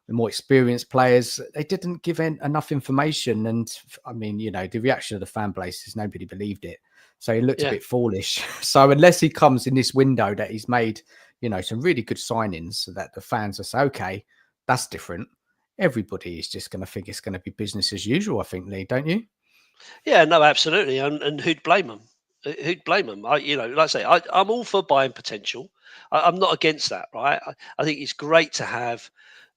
more experienced players? They didn't give enough information, and I mean, the reaction of the fan base is nobody believed it. So he looked a yeah. bit foolish. So unless he comes in this window that he's made, some really good signings, so that the fans will say, okay, that's different. Everybody is just going to think it's going to be business as usual. I think, Lee, don't you? Yeah, no, absolutely. And who'd blame them? Who'd blame them? Like I say, I'm all for buying potential. I'm not against that, right? I think it's great to have,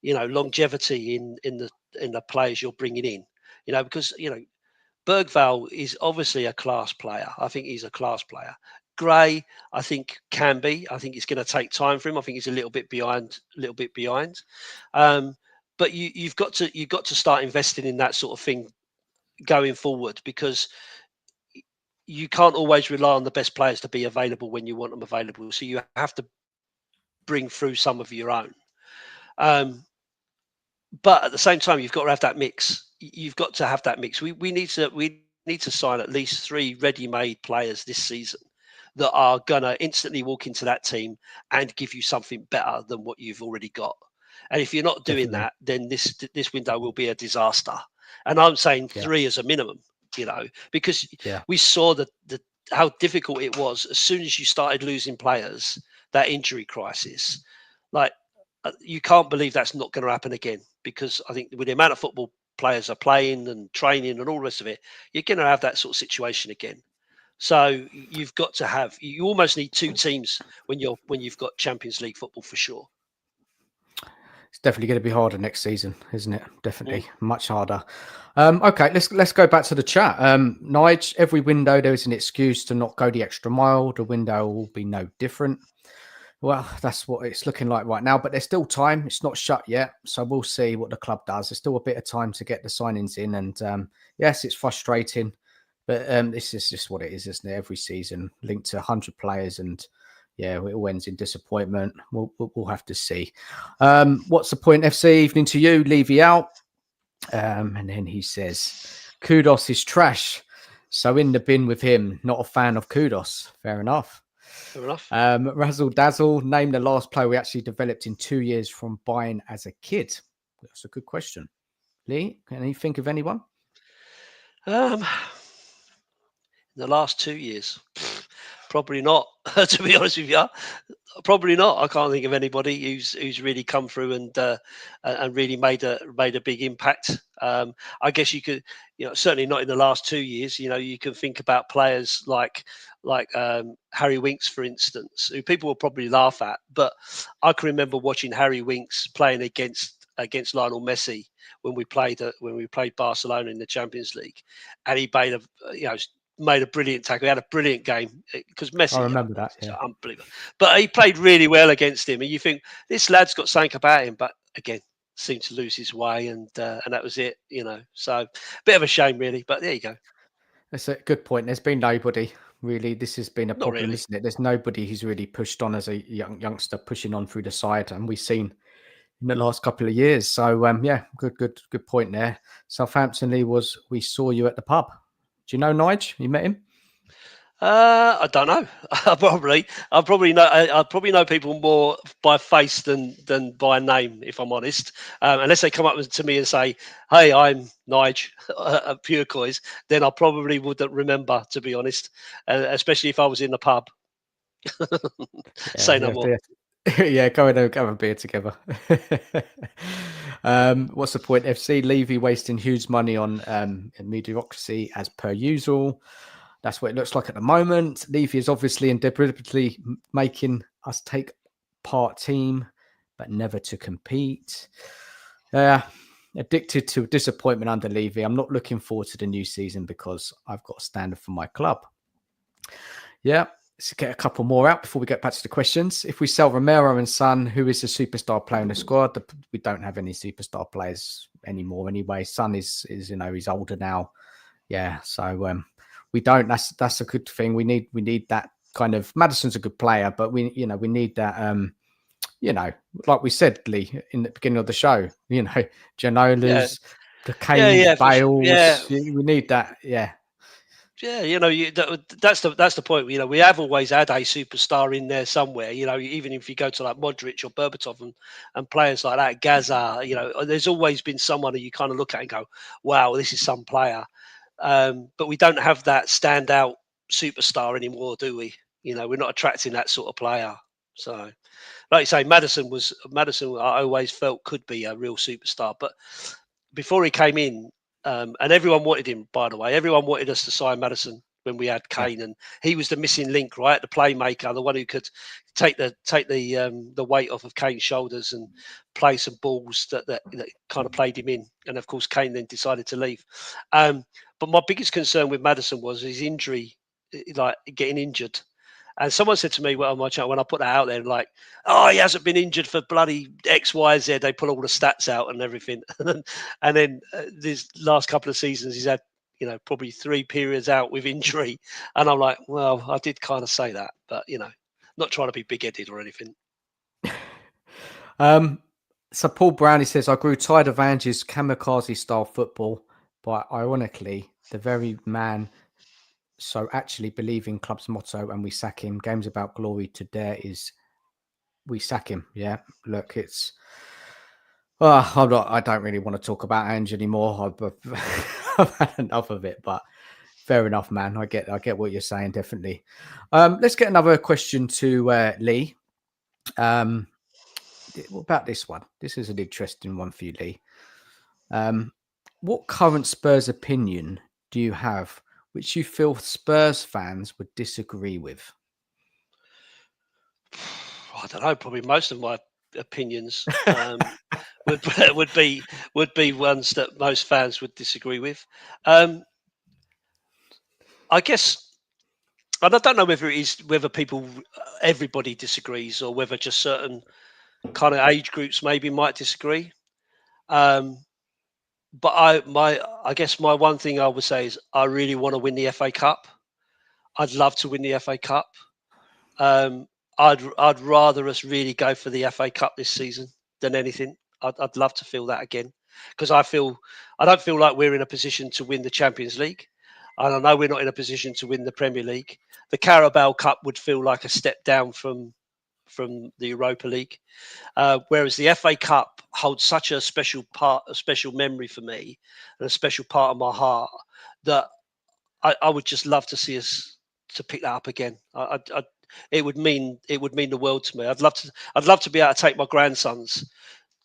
longevity in the players you're bringing in. Because Bergvall is obviously a class player. I think he's a class player. Gray, I think can be. I think it's going to take time for him. I think he's a little bit behind. A little bit behind. But you've got to start investing in that sort of thing going forward, because you can't always rely on the best players to be available when you want them available. So you have to bring through some of your own. Um, but at the same time, you've got to have that mix. You've got to have that mix. We need to sign at least 3 ready-made players this season that are gonna instantly walk into that team and give you something better than what you've already got. And if you're not doing Definitely. that, then this window will be a disaster. And I'm saying Yeah. 3 as a minimum, because Yeah. we saw the how difficult it was as soon as you started losing players, that injury crisis. Like, you can't believe that's not going to happen again, because I think with the amount of football players are playing and training and all the rest of it, you're going to have that sort of situation again. So you almost need 2 teams when you've got Champions League football for sure. It's definitely going to be harder next season, isn't it? Mm. Definitely much harder. Okay, let's go back to the chat. Nige, every window there is an excuse to not go the extra mile. The window will be no different. Well, that's what it's looking like right now, but there's still time. It's not shut yet, so we'll see what the club does. There's still a bit of time to get the signings in, and yes, it's frustrating, but this is just what it is, isn't it? Every season linked to 100 players, and yeah, it all ends in disappointment. We'll have to see. What's the point, FC? Evening to you, Levy out. And then he says, Kudos is trash. So in the bin with him, not a fan of Kudos. Fair enough. Fair enough. Razzle Dazzle, name the last player we actually developed in 2 years from buying as a kid. That's a good question. Lee, can you think of anyone? Um, in the last 2 years, probably not. To be honest with you, probably not. I can't think of anybody who's really come through and really made a big impact. I guess you could, certainly not in the last 2 years. You can think about players like Harry Winks, for instance, who people will probably laugh at, but I can remember watching Harry Winks playing against Lionel Messi when we played Barcelona in the Champions League, and he made a brilliant tackle. He had a brilliant game because I Messi, remember that. it's Yeah. unbelievable. But he played really well against him, and you think this lad's got something about him, but again, seemed to lose his way, and that was it. So bit of a shame, really. But there you go. That's a good point. There's been nobody really. This has been a Not problem, really. isn't it? There's nobody who's really pushed on as a youngster pushing on through the side, and we've seen in the last couple of years. So yeah, good point there. Southampton Lee we saw you at the pub. Do you know Nige? You met him? I don't know. I probably know people more by face than by name, if I'm honest. Unless they come up to me and say, "Hey, I'm Nige at Purecoys," then I probably wouldn't remember, to be honest. Especially if I was in the pub. Yeah, Say no yeah, more. yeah. Go and have a beer together. What's the point? FC Levy wasting huge money on mediocrity as per usual. That's what it looks like at the moment. Levy is obviously and deliberately making us take part team, but never to compete. Addicted to disappointment under Levy. I'm not looking forward to the new season because I've got a standard for my club. Yeah, let's get a couple more out before we get back to the questions. If we sell Romero and Son, who is the superstar player in the squad? We don't have any superstar players anymore anyway. Son is he's older now. Yeah, so we don't. That's a good thing. We need that kind of. Madison's a good player, but we need that you know, like we said, Lee, in the beginning of the show, you know, Yeah, Janolas, the yeah, Kanes, yeah, yeah. Bales, we need that. Yeah. Yeah, that's the point. We have always had a superstar in there somewhere. Even if you go to like Modric or Berbatov and players like that, Gaza. There's always been someone that you kind of look at and go, "Wow, this is some player." But we don't have that standout superstar anymore, do we? We're not attracting that sort of player. So, like you say, Madison. I always felt could be a real superstar, but before he came in, and everyone wanted him. By the way, everyone wanted us to sign Madison when we had Yeah. Kane, and he was the missing link, right? The playmaker, the one who could take the weight off of Kane's shoulders and play some balls that kind of played him in. And of course, Kane then decided to leave. But my biggest concern with Madison was his injury, like getting injured. And someone said to me, well, on my channel, when I put that out there, like, oh, he hasn't been injured for bloody X, Y, Z. They pull all the stats out and everything. And then these last couple of seasons, he's had, probably 3 periods out with injury. And I'm like, well, I did kind of say that, but, not trying to be big headed or anything. So Paul Brownie says, I grew tired of Angie's kamikaze style football, but ironically, the very man so actually believe in club's motto and we sack him. Games about glory to dare is we sack him. Yeah. Look, it's I don't really want to talk about Ange anymore. I've had enough of it, but fair enough, man. I get what you're saying, definitely. Let's get another question to Lee. What about this one? This is an interesting one for you, Lee. What current Spurs opinion do you have which you feel Spurs fans would disagree with? I don't know. Probably most of my opinions would be ones that most fans would disagree with. I guess. And I don't know whether everybody disagrees or whether just certain kind of age groups maybe might disagree. But I guess my one thing I would say is I really want to win the FA Cup. I'd love to win the FA Cup. I'd rather us really go for the FA Cup this season than anything. I'd love to feel that again because I don't feel like we're in a position to win the Champions League. And I know we're not in a position to win the Premier League. The Carabao Cup would feel like a step down from the Europa League, whereas the FA Cup holds such a special memory for me, and a special part of my heart that I would just love to see us to pick that up again. It would mean the world to me. I'd love to be able to take my grandsons,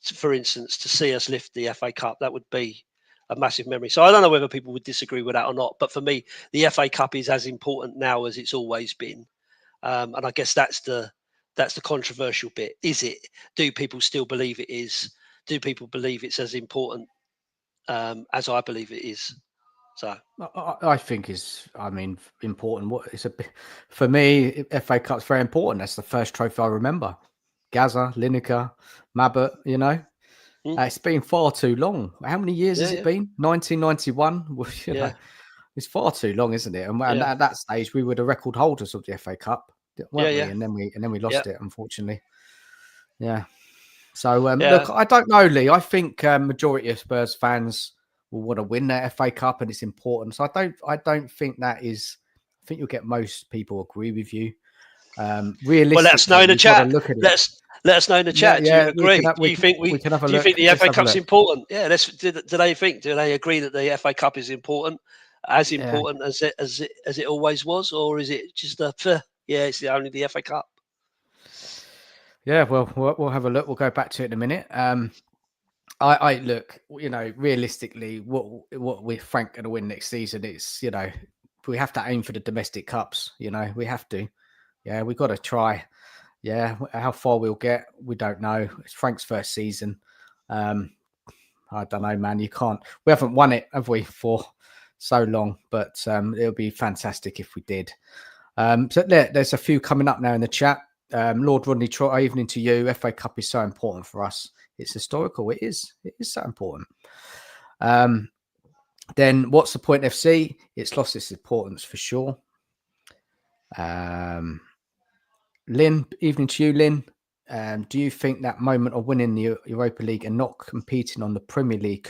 for instance, to see us lift the FA Cup. That would be a massive memory. So I don't know whether people would disagree with that or not. But for me, the FA Cup is as important now as it's always been. And I guess that's the controversial bit. Is it? Do people still believe it is? Do people believe it's as important as I believe it is? So I think important. For me, FA Cup's very important. That's the first trophy I remember. Gaza, Lineker, Mabut, it's been far too long. How many years has it been? 1991. Well, it's far too long, isn't it? And at that stage, we were the record holders of the FA Cup, weren't we? And then we lost it, unfortunately. Yeah. So look, I don't know, Lee. I think majority of Spurs fans will want to win their FA Cup, and it's important. So I don't think that is. I think you'll get most people agree with you. Realistically, well, let us know in the chat. Look at let us know in the chat. Do you agree? Do you think the FA Cup's important? Yeah. Do they think? Do they agree that the FA Cup is important? As important as it always was, or is it just it's only the FA Cup? Yeah, well, we'll have a look. We'll go back to it in a minute. I look, realistically, what we're Frank going to win next season is, we have to aim for the domestic cups. We have to. Yeah, we've got to try. Yeah, how far we'll get, we don't know. It's Frank's first season. I don't know, man. We haven't won it, have we, for so long? But it'll be fantastic if we did. So there's a few coming up now in the chat. Lord Rodney Trotter, evening to you. FA Cup is so important for us. It's historical. It is so important. Then what's the point, FC? It's lost its importance for sure. Lynn, evening to you, Lynn. Do you think that moment of winning the Europa League and not competing on the Premier League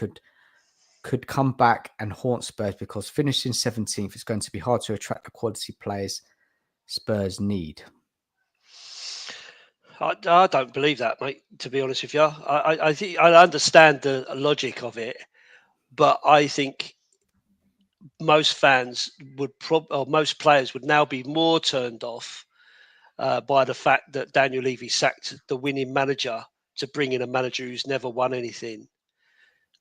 could come back and haunt Spurs, because finishing 17th is going to be hard to attract the quality players Spurs need? I don't believe that, mate. To be honest with you, I think I understand the logic of it, but I think most fans would or most players would now be more turned off by the fact that Daniel Levy sacked the winning manager to bring in a manager who's never won anything,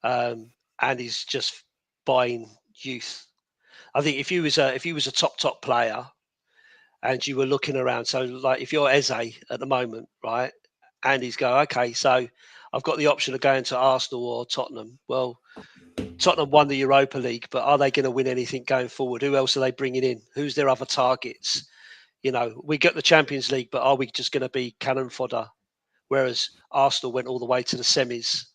and is just buying youth. I think if you was a top player and you were looking around, so like if you're Eze at the moment, right, and he's going, okay, so I've got the option of going to Arsenal or Tottenham. Well, Tottenham won the Europa League, but are they going to win anything going forward? Who else are they bringing in? Who's their other targets? You know, we get the Champions League, but are we just going to be cannon fodder? Whereas Arsenal went all the way to the semis.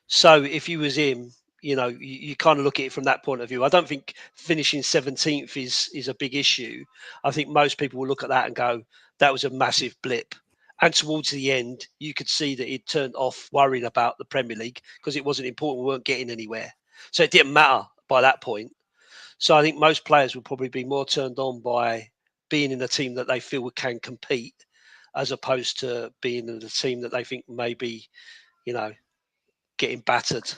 So if you was him, you know, you kind of look at it from that point of view. I don't think finishing 17th is a big issue. I think most people will look at that and go, that was a massive blip. And towards the end, you could see that it turned off worrying about the Premier League because it wasn't important. We weren't getting anywhere. So it didn't matter by that point. So I think most players will probably be more turned on by being in a team that they feel can compete, as opposed to being in a team that they think maybe, you know, getting battered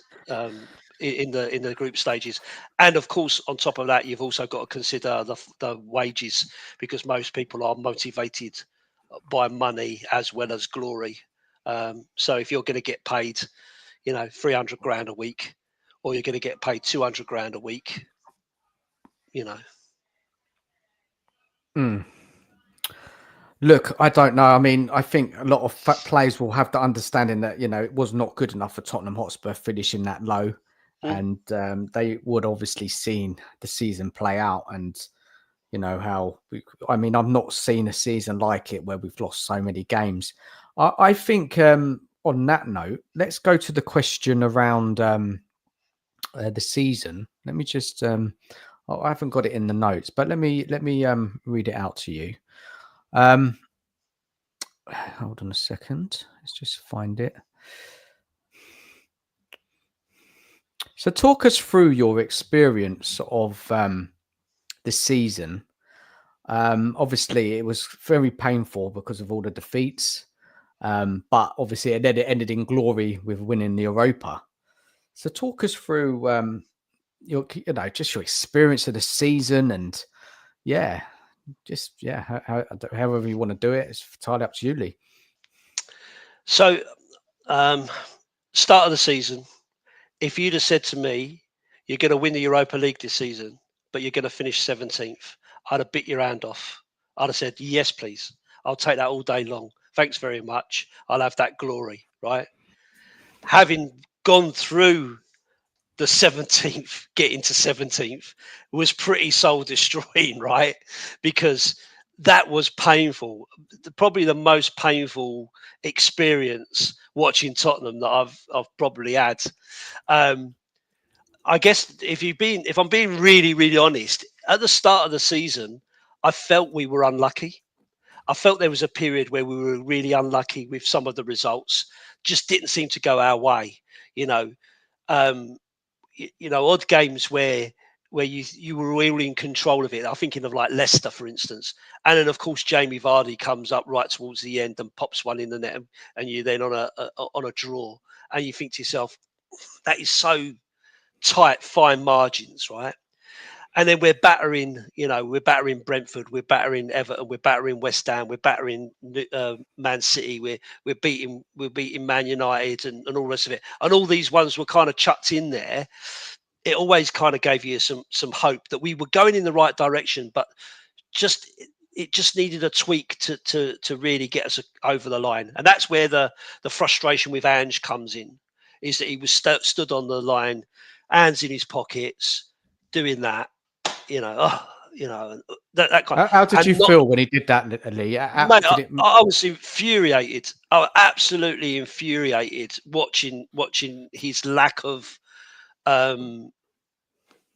in the group stages. And of course, on top of that, you've also got to consider the wages, because most people are motivated by money as well as glory. So if you're going to get paid, you know, 300 grand a week, or you're going to get paid 200 grand a week, you know. Look, I don't know. I mean, I think a lot of players will have the understanding that, you know, it was not good enough for Tottenham Hotspur finishing that low. Mm. And they would obviously seen the season play out, and, you know, how I mean, I've not seen a season like it where we've lost so many games. I think on that note, let's go to the question around the season. Let me just I haven't got it in the notes, but let me read it out to you. Hold on a second. Let's just find it. So talk us through your experience of the season. Obviously, it was very painful because of all the defeats, but obviously it ended in glory with winning the Europa. So talk us through your, you know, just your experience of the season, and yeah, just however you want to do it. It's entirely up to you, Lee. So, start of the season, if you'd have said to me, you're going to win the Europa League this season, but you're going to finish 17th, I'd have bit your hand off. I'd have said, yes, please. I'll take that all day long. Thanks very much. I'll have that glory, right? Having gone through the 17th, getting to 17th was pretty soul destroying, right? Because that was painful. Probably the most painful experience watching Tottenham that I've probably had. I guess if I'm being really, really honest, at the start of the season, I felt we were unlucky. I felt there was a period where we were really unlucky with some of the results. Just didn't seem to go our way. You know, um, odd games where you were really in control of it. I'm thinking of like Leicester, for instance, and then of course Jamie Vardy comes up right towards the end and pops one in the net, and you're then on a draw, and you think to yourself, that is so tight, fine margins, right? And then we're battering Brentford, we're battering Everton, we're battering West Ham, we're battering Man City, we're beating Man United and all the rest of it. And all these ones were kind of chucked in there. It always kind of gave you some hope that we were going in the right direction, but it just needed a tweak to really get us over the line. And that's where the frustration with Ange comes in, is that he was stood on the line, hands in his pockets, doing that, that kind. How did you feel when he did that, Lee? Mate, I was infuriated. I was absolutely infuriated watching his lack of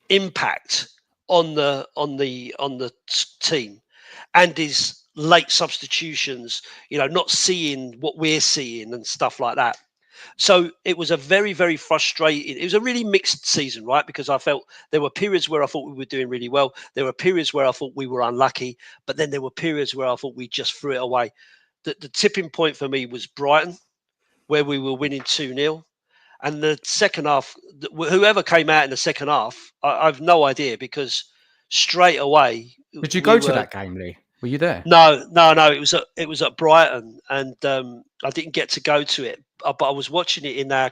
impact on the team, and his late substitutions, not seeing what we're seeing and stuff like that. So it was a very, very frustrating. It was a really mixed season, right? Because I felt there were periods where I thought we were doing really well. There were periods where I thought we were unlucky, but then there were periods where I thought we just threw it away. The tipping point for me was Brighton, where we were winning 2-0. And the second half, whoever came out in the second half, I've no idea, because straight away Did you we go to were. that game, Lee? Were you there? No, no, no. It was at Brighton, and I didn't get to go to it, but I was watching it in our.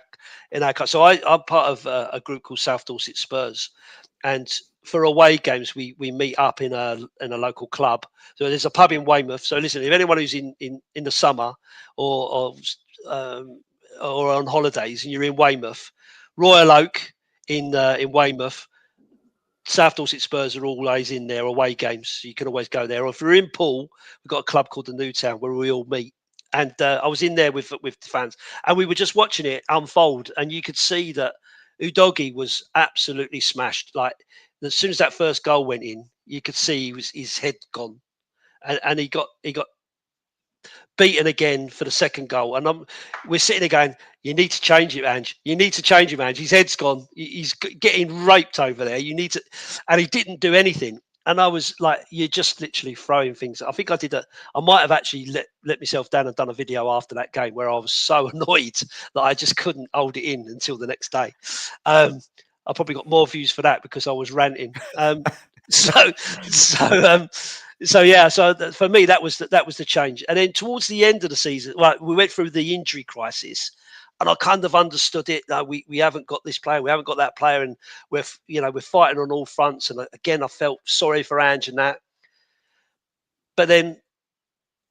So I'm part of a group called South Dorset Spurs, and for away games we meet up in a local club. So there's a pub in Weymouth. So listen, if anyone who's in the summer or on holidays and you're in Weymouth, Royal Oak in Weymouth. South Dorset Spurs are always in their away games, so you can always go there. Or if we're in Poole, we've got a club called the Newtown where we all meet. And I was in there with the fans, and we were just watching it unfold, and you could see that Udogie was absolutely smashed. Like, as soon as that first goal went in, you could see his head gone, and he got beaten again for the second goal. And we're sitting there going, you need to change it, Ange. You need to change him, Ange. His head's gone. He's getting raped over there. You need to. And he didn't do anything. And I was like, you're just literally throwing things. I think I might have actually let myself down and done a video after that game where I was so annoyed that I just couldn't hold it in until the next day. I probably got more views for that because I was ranting. So yeah. So for me, that was the change. And then towards the end of the season, we went through the injury crisis, and I kind of understood it. We haven't got this player, we haven't got that player, and we're fighting on all fronts. And again, I felt sorry for Ange and that. But then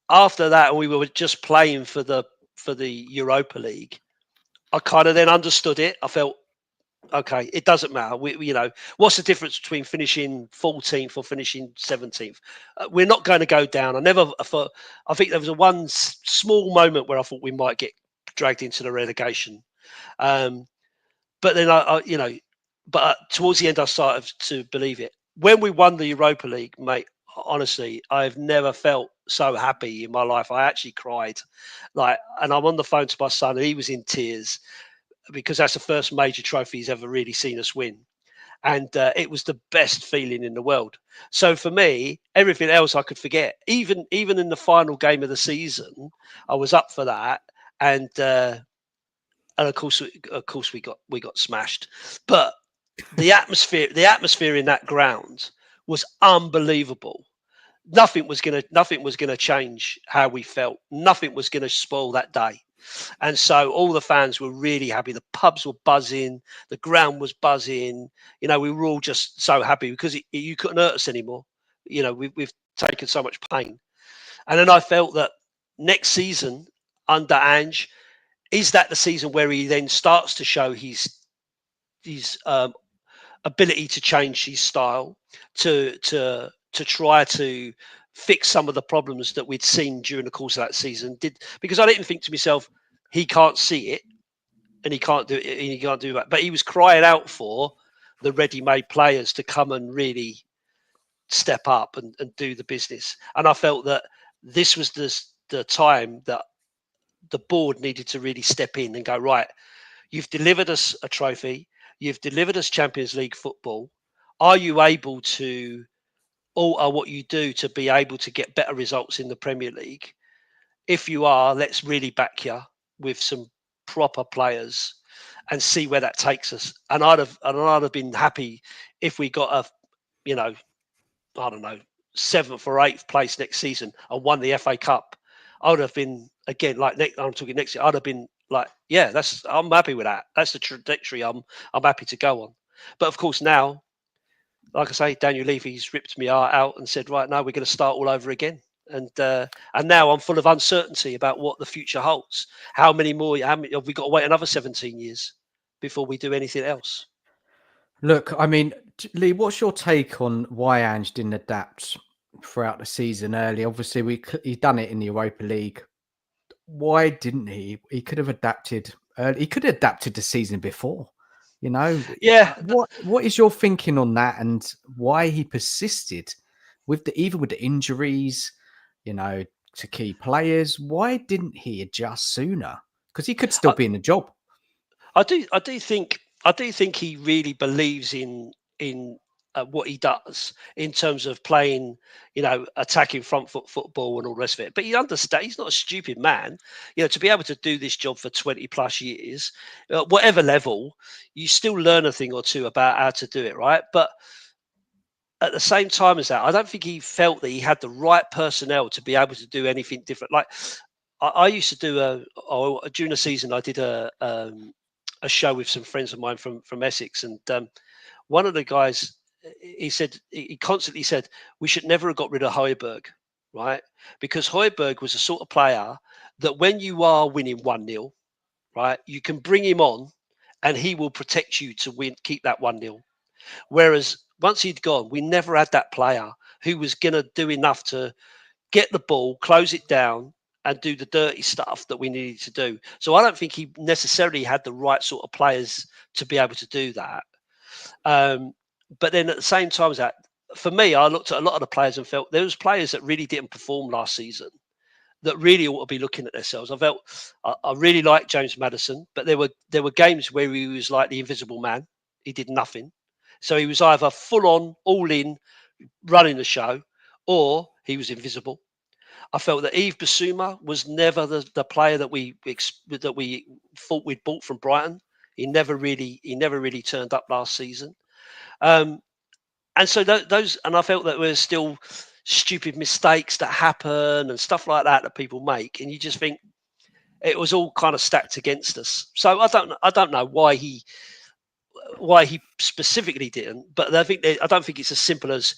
after that, we were just playing for the Europa League. I kind of then understood it. I felt, okay, it doesn't matter. What's the difference between finishing 14th or finishing 17th? We're not going to go down. I think there was one small moment where I thought we might get dragged into the relegation. But then but towards the end, I started to believe it. When we won the Europa League, mate, honestly, I've never felt so happy in my life. I actually cried, and I'm on the phone to my son, and he was in tears, because that's the first major trophy he's ever really seen us win. And it was the best feeling in the world. So for me, everything else I could forget. Even in the final game of the season, I was up for that. And of course we got smashed. But the atmosphere in that ground was unbelievable. Nothing was gonna change how we felt. Nothing was gonna spoil that day. And so all the fans were really happy. The pubs were buzzing. The ground was buzzing. We were all just so happy because you couldn't hurt us anymore. We've taken so much pain. And then I felt that next season under Ange, is that the season where he then starts to show his ability to change his style, to try to fix some of the problems that we'd seen during the course of that season. Because I didn't think to myself, he can't see it and he can't do it, and he can't do that. But he was crying out for the ready-made players to come and really step up and do the business. And I felt that this was the time that the board needed to really step in and go, right, you've delivered us a trophy, you've delivered us Champions League football. Are you able to alter what you do to be able to get better results in the Premier League? If you are, let's really back you with some proper players and see where that takes us. And I'd have been happy if we got I don't know, 7th or 8th place next season and won the FA Cup. I would have been, again, I'm talking next year, I'd have been like, yeah, I'm happy with that. That's the trajectory I'm happy to go on. But of course now, like I say, Daniel Levy's ripped me out and said, right, now we're going to start all over again. And now I'm full of uncertainty about what the future holds. How many have we got to wait another 17 years before we do anything else? Look, I mean, Lee, what's your take on why Ange didn't adapt throughout the season early? Obviously, he done it in the Europa League. Why didn't he? He could have adapted early. He could have adapted the season before. Yeah. What is your thinking on that, and why he persisted even with the injuries? you know, to key players. Why didn't he adjust sooner? Because he could still be in the job. I do think he really believes in what he does in terms of playing, attacking front foot football and all the rest of it. But he understands he's not a stupid man. To be able to do this job for 20 plus years, whatever level, you still learn a thing or two about how to do it, right? But at the same time as that, I don't think he felt that he had the right personnel to be able to do anything different. Like I used to do during the season, I did a show with some friends of mine from Essex, and one of the guys, he constantly said we should never have got rid of Højbjerg, right? Because Højbjerg was the sort of player that when you are winning 1-0, right, you can bring him on and he will protect you to win, keep that 1-0. Whereas once he'd gone, we never had that player who was going to do enough to get the ball, close it down, and do the dirty stuff that we needed to do. So I don't think he necessarily had the right sort of players to be able to do that. But then at the same time as that, for me, I looked at a lot of the players and felt there was players that really didn't perform last season that really ought to be looking at themselves. I really liked James Maddison, but there were games where he was like the invisible man. He did nothing. So he was either full on, all in, running the show, or he was invisible. I felt that Yves Bissouma was never the player that we thought we'd bought from Brighton. He never really turned up last season. And so those, and I felt that there were still stupid mistakes that happen and stuff like that people make, and you just think it was all kind of stacked against us. So I don't know why he specifically didn't, but I don't think it's as simple as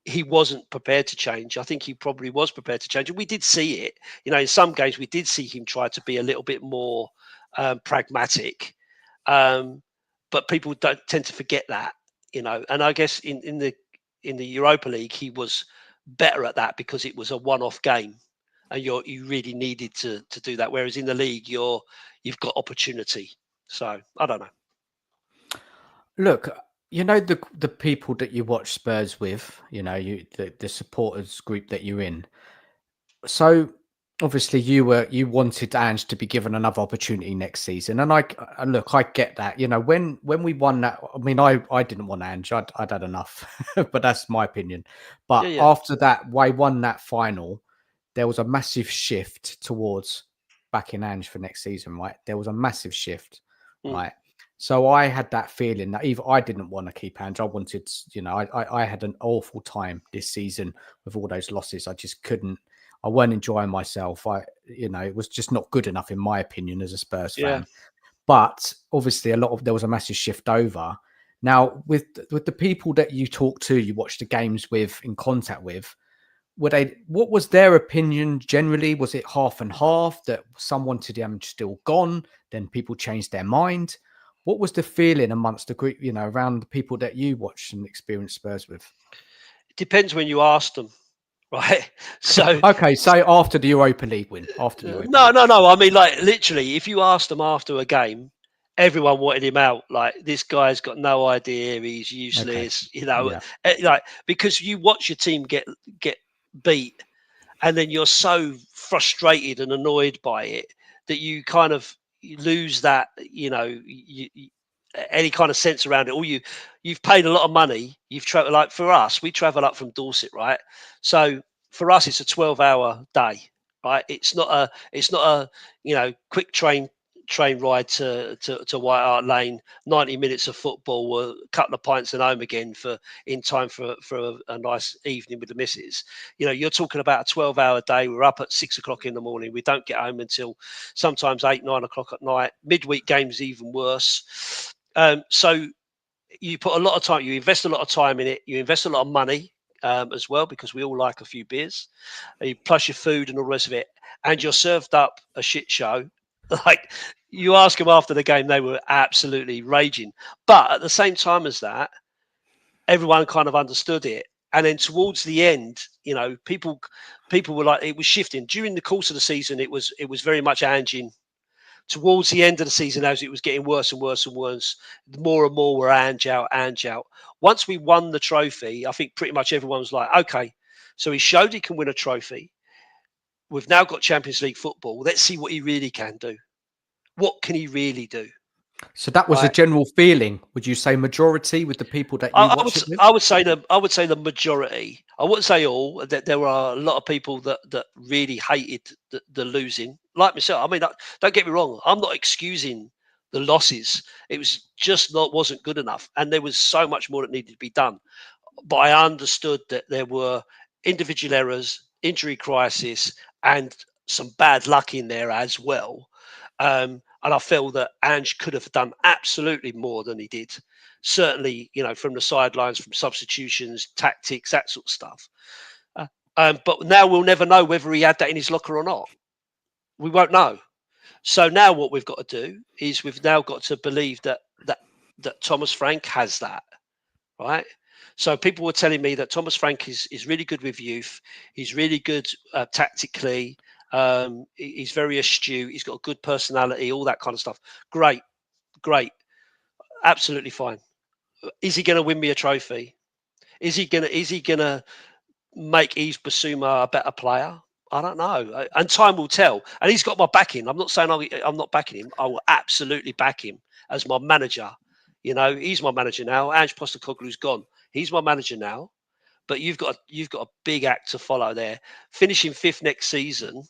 he wasn't prepared to change. I think he probably was prepared to change, and we did see it. In some games we did see him try to be a little bit more pragmatic, but people don't tend to forget that. And I guess in the Europa League he was better at that because it was a one-off game, and you really needed to do that. Whereas in the league you've got opportunity. So I don't know. Look, the people that you watch Spurs with, the supporters group that you're in. So obviously you wanted Ange to be given another opportunity next season, and look, I get that. When we won that, I mean, I didn't want Ange. I'd had enough, but that's my opinion. But Yeah. after that, we won that final. There was a massive shift towards backing Ange for next season, right? There was a massive shift, right? So I had that feeling that either I didn't want to keep Ange. I wanted, I had an awful time this season with all those losses. I just couldn't. I weren't enjoying myself. It was just not good enough in my opinion as a Spurs fan. Yeah. But obviously, there was a massive shift over. Now, with the people that you talk to, you watch the games with, in contact with, what was their opinion generally? Was it half and half, that some wanted him still gone, then people changed their mind? What was the feeling amongst the group, around the people that you watched and experienced Spurs with? It depends when you ask them. Right. So okay, so after the Europa League win, no. I mean, like literally, if you asked them after a game, everyone wanted him out. Like, this guy's got no idea, he's useless. Yeah. Like, because you watch your team get beat, and then you're so frustrated and annoyed by it that you kind of lose that, any kind of sense around it. Or you've paid a lot of money. You've traveled, like for us, we travel up from Dorset, right? So for us, it's a 12-hour day, right? It's not a quick train ride to White Hart Lane, 90 minutes of football, a couple of pints and home again in time for a nice evening with the missus. You're talking about a 12-hour day. We're up at 6 o'clock in the morning. We don't get home until sometimes 8, 9 o'clock at night. Midweek games even worse. So you put a lot of time, you invest a lot of time in it, you invest a lot of money as well, because we all like a few beers, plus your food and all the rest of it, and you're served up a shit show. Like, you ask them after the game, they were absolutely raging. But at the same time as that, everyone kind of understood it. And then towards the end, people were like, it was shifting. During the course of the season, it was very much Ange. Towards the end of the season, as it was getting worse and worse and worse, more and more were Ange out. Once we won the trophy, I think pretty much everyone was like, okay, so he showed he can win a trophy. We've now got Champions League football. Let's see what he really can do. What can he really do? So that was a Right. general feeling. Would you say majority with the people that you watch it with? I would say the majority. I wouldn't say all. That there are a lot of people that really hated the losing, like myself. I mean, don't get me wrong. I'm not excusing the losses. It was just wasn't good enough, and there was so much more that needed to be done. But I understood that there were individual errors, injury crisis, and some bad luck in there as well. And I feel that Ange could have done absolutely more than he did. Certainly, from the sidelines, from substitutions, tactics, that sort of stuff. But now we'll never know whether he had that in his locker or not. We won't know. So now what we've got to do is we've now got to believe that Thomas Frank has that, right? So people were telling me that Thomas Frank is really good with youth. He's really good tactically. He's very astute. He's got a good personality, all that kind of stuff. Great, absolutely fine. Is he going to win me a trophy? Is he gonna make Yves Bissouma a better player? I don't know, and time will tell. And he's got my backing. I'm not saying I'm not backing him. I will absolutely back him as my manager. He's my manager now. Ange Postecoglou's gone. He's my manager now. But you've got a big act to follow there. Finishing fifth next season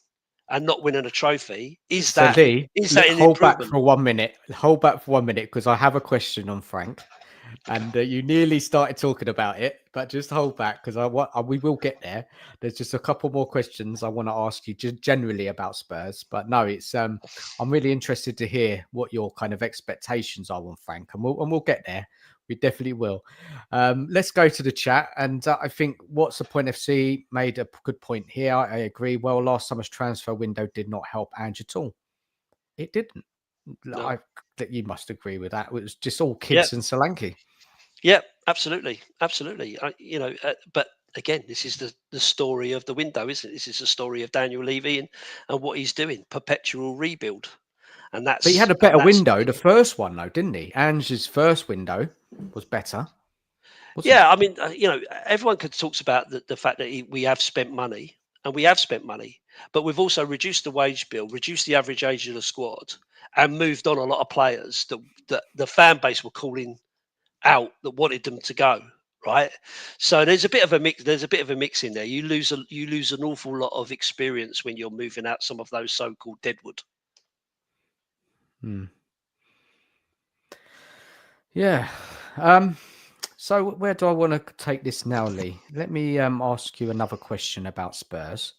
and not winning a trophy So Lee, is that an hold back improvement? for 1 minute. Hold back for 1 minute because I have a question on Frank, and you nearly started talking about it, but just hold back because we will get there. There's just a couple more questions I want to ask you just generally about Spurs, but no, it's I'm really interested to hear what your kind of expectations are on Frank, and we'll get there. We definitely will. Let's go to the chat, and I think What's the Point FC made a good point here. I agree. Well, last summer's transfer window did not help Ange at all. It didn't. No. That you must agree with that. It was just all Yeah. kids and Solanke. Yeah, absolutely. But again, this is the story of the window, isn't it? This is the story of Daniel Levy and what he's doing, perpetual rebuild. And But he had a better that's window, the first one though, didn't he? Ange's first window was better, wasn't yeah. it? I mean, everyone talks about the fact that we have spent money, and we have spent money, but we've also reduced the wage bill, reduced the average age of the squad, and moved on a lot of players that the fan base were calling out that wanted them to go, right? So there's a bit of a mix. There's a bit of a mix in there. You lose an awful lot of experience when you're moving out some of those so-called deadwood. Hmm. Yeah. So where do I want to take this now, Lee? Let me ask you another question about Spurs.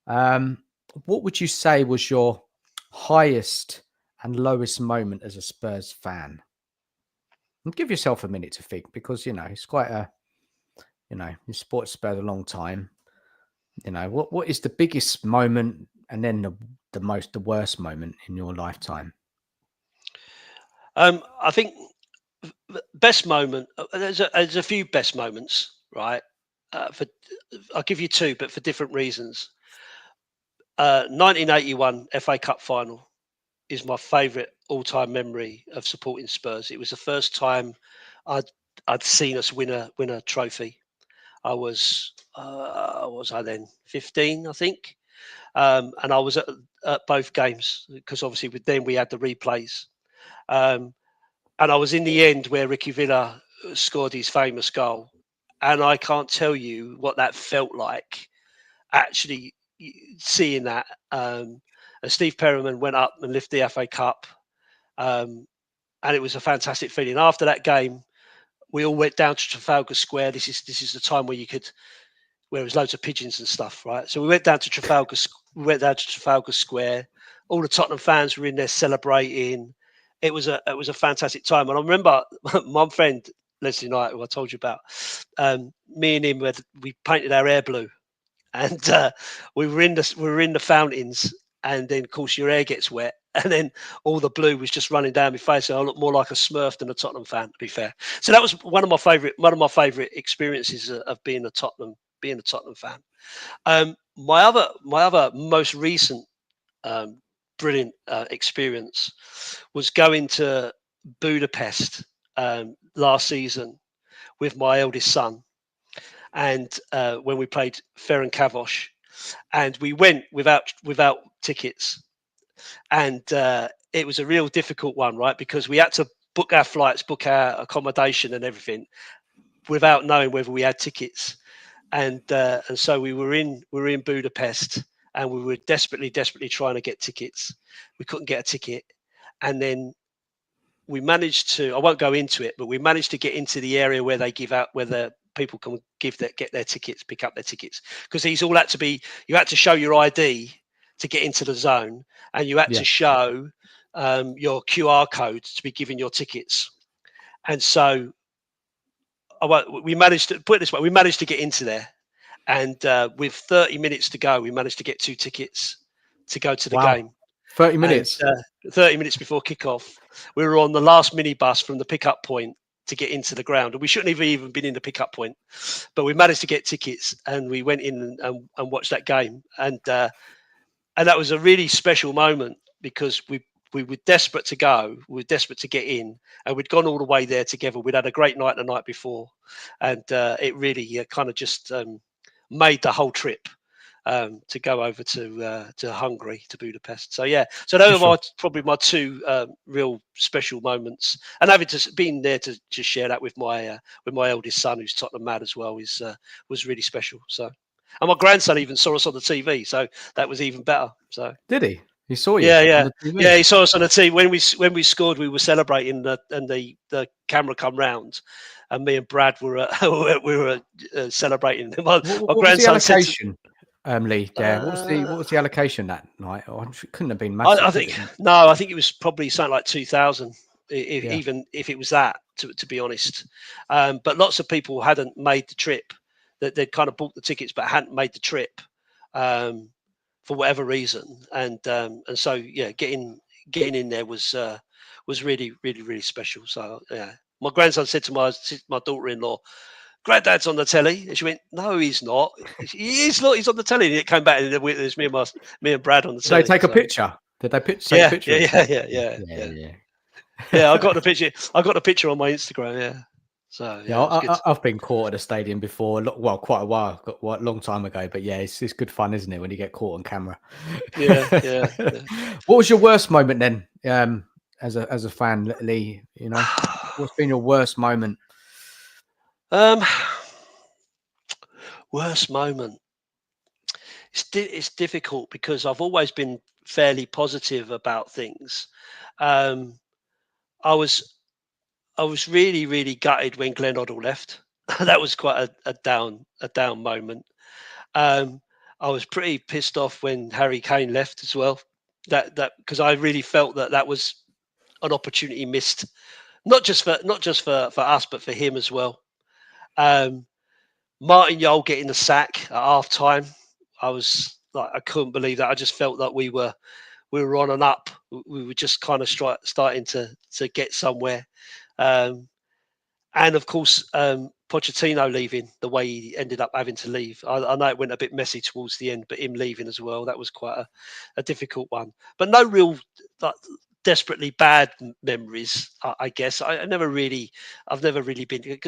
Um, what would you say was your highest and lowest moment as a Spurs fan? And give yourself a minute to think because it's quite a you support Spurs a long time. What is the biggest moment and then the worst moment in your lifetime? I think best moment. There's a few best moments, right? For I'll give you two, but for different reasons. 1981 FA Cup final is my favourite all-time memory of supporting Spurs. It was the first time I'd I'd seen us win a trophy. I was I then 15, I think, and I was at both games because obviously then we had the replays, um, and I was in the end where Ricky Villa scored his famous goal, and I can't tell you what that felt like actually seeing that. And Steve Perryman went up and lifted the FA Cup, um, and it was a fantastic feeling. After that game, we all went down to Trafalgar Square. This is the time where there was loads of pigeons and stuff, right? So we went down to Trafalgar Square. All the Tottenham fans were in there celebrating. It was a fantastic time, and I remember my friend Leslie Knight, who I told you about. Me and him, we painted our hair blue, and we were in the fountains, and then of course your hair gets wet, and then all the blue was just running down my face, and I looked more like a Smurf than a Tottenham fan, to be fair. So that was one of my favorite experiences of being a Tottenham fan. My other most recent um, brilliant experience was going to Budapest last season with my eldest son, and when we played Ferencváros. and we went without tickets, and it was a real difficult one, right? Because we had to book our flights, book our accommodation, and everything without knowing whether we had tickets, and so we were in Budapest, and we were desperately trying to get tickets. We couldn't get a ticket, and then we managed to. I won't go into it, but we managed to get into the area where they give out, where the people can get their tickets, pick up their tickets, because these all had to be. You had to show your ID to get into the zone, and you had Yeah. to show your QR code to be given your tickets. And so we managed to put it this way: we managed to get into there, and with 30 minutes to go, we managed to get 2 tickets to go to the Wow. game. 30 And minutes. 30 minutes before kickoff, we were on the last minibus from the pickup point to get into the ground, and we shouldn't have even been in the pickup point, but we managed to get tickets, and we went in and watched that game, and that was a really special moment because we were desperate to go, we were desperate to get in, and we'd gone all the way there together. We'd had a great night the night before, and it really kind of just made the whole trip to go over to Hungary, to Budapest. So yeah, so those are probably my 2 real special moments, and having to been there to just share that with my eldest son, who's Tottenham mad as well, was really special. So, and my grandson even saw us on the TV, so that was even better. So Did he? He saw you yeah, on the TV? yeah, he saw us on the TV when we scored. We were celebrating, and the camera come round, and me and Brad were we were celebrating. My What was the grandson said to, allocation, Lee? There. What was the allocation that night? Oh, it couldn't have been I massive. think no, I think it was probably something like 2,000, Yeah. even if it was that. To be honest, but lots of people hadn't made the trip. That they'd kind of bought the tickets but hadn't made the trip for whatever reason, and so yeah, getting in there was really special. So yeah, my grandson said to my daughter-in-law, "Granddad's on the telly," and she went, "No, he's not. He is not. He's on the telly." And it came back, and there's me and Brad on the Did they telly. take a So picture? Did they take a yeah, picture yeah, of yeah, you? yeah. Yeah. Yeah, I got the picture. I got the picture on my Instagram. Yeah. So Yeah, yeah, it was good. I've been caught at a stadium before. Well, quite a while, a long time ago. But yeah, it's good fun, isn't it, when you get caught on camera? Yeah, yeah, yeah. What was your worst moment then, as a fan, Lee? You know, what's been your worst moment? Um, worst moment. It's difficult because I've always been fairly positive about things. Um, I was really gutted when Glenn Hoddle left. That was quite a down moment. Um, I was pretty pissed off when Harry Kane left as well. That because I really felt that was an opportunity missed, not just for us, but for him as well. Um, Martin Yole getting the sack at half time. I was like, I couldn't believe that. I just felt that we were on and up. We were just kind of starting to get somewhere. Um, and of course, Pochettino leaving the way he ended up having to leave. I know it went a bit messy towards the end, but him leaving as well, that was quite a difficult one. But no real like, desperately bad memories, I guess. I've never really been,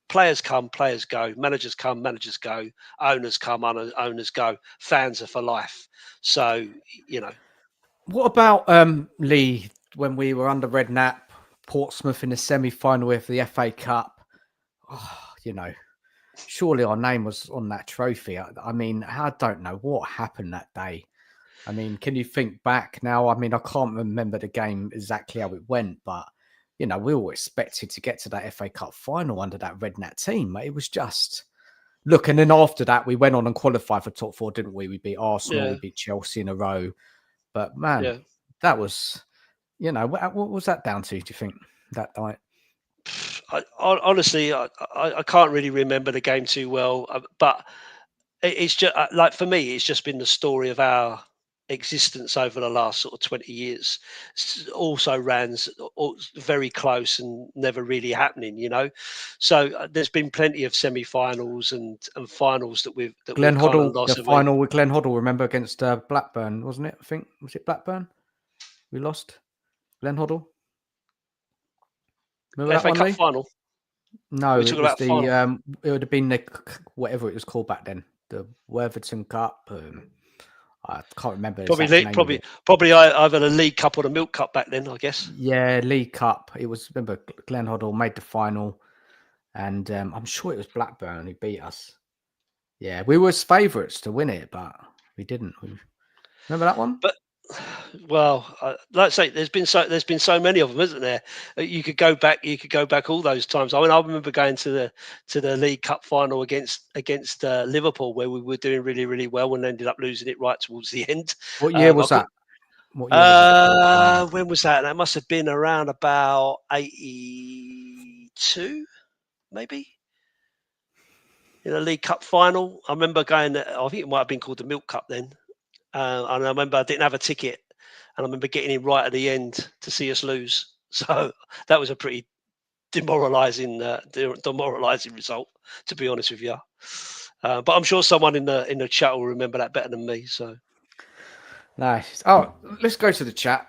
players come, players go, managers come, managers go, owners come, owners go, fans are for life. So, you know. What about Lee, when we were under Redknapp, Portsmouth in the semi-final of the FA Cup? Oh, surely our name was on that trophy. I mean, I don't know what happened that day. I mean, can you think back now? I mean, I can't remember the game exactly how it went, but we all expected to get to that FA Cup final under that Redknapp team. It was just look, and then after that, we went on and qualified for top 4, didn't we? We beat Arsenal, Yeah, we beat Chelsea in a row. But man, yeah. that was, what was that down to? Do you think that night? Honestly, I can't really remember the game too well, but it's just like for me, it's just been the story of our existence over the last sort of 20 years. Also ran very close and never really happening. So there's been plenty of semi-finals and finals that we've Glenn kind of Hoddle, the lost. final with Glenn Hoddle, remember, against Blackburn, wasn't it? I think, was it Blackburn? We lost Glenn Hoddle. Remember that FA one, Cup Lee? final. No, We're it talking was about final. it would have been the whatever it was called back then. the Worthington Cup. I can't remember the Probably, exact name of it. probably either the League Cup or the Milk Cup back then, I guess. Yeah, League Cup. It was, remember, Glenn Hoddle made the final, and I'm sure it was Blackburn who beat us. Yeah, we were favourites to win it, but we didn't. Remember that one? But well, like I say, there's been so many of them, isn't there? You could go back all those times. I mean, I remember going to the League Cup final against Liverpool, where we were doing really, really well and ended up losing it right towards the end. What year was that? What year was it? When was that? That must have been around about 82, maybe. In a League Cup final, I remember going. I think it might have been called the Milk Cup then. And I remember I didn't have a ticket, and I remember getting in right at the end to see us lose. So that was a pretty demoralising result, to be honest with you. But I'm sure someone in the chat will remember that better than me. So nice. Oh, let's go to the chat.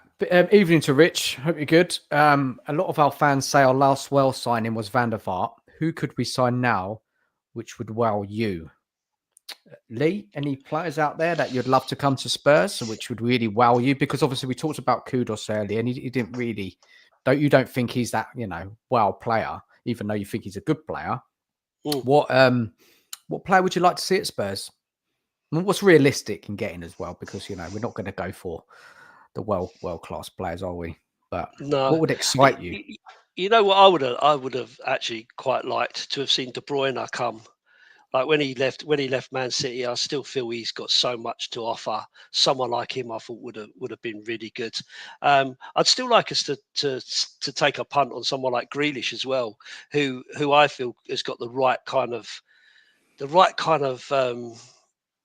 Evening to Rich. Hope you're good. A lot of our fans say our last well signing was Van der Vaart. Who could we sign now, which would wow you? Lee, any players out there that you'd love to come to Spurs, which would really wow you? Because obviously we talked about Kudos earlier, and he didn't really. Don't think he's that wow player, even though you think he's a good player. What player would you like to see at Spurs? And what's realistic in getting as well? Because we're not going to go for the world class players, are we? But no, what would excite you? You know what I would have actually quite liked to have seen De Bruyne come. Like when he left Man City, I still feel he's got so much to offer. Someone like him, I thought would have been really good. I'd still like us to take a punt on someone like Grealish as well, who I feel has got the right kind of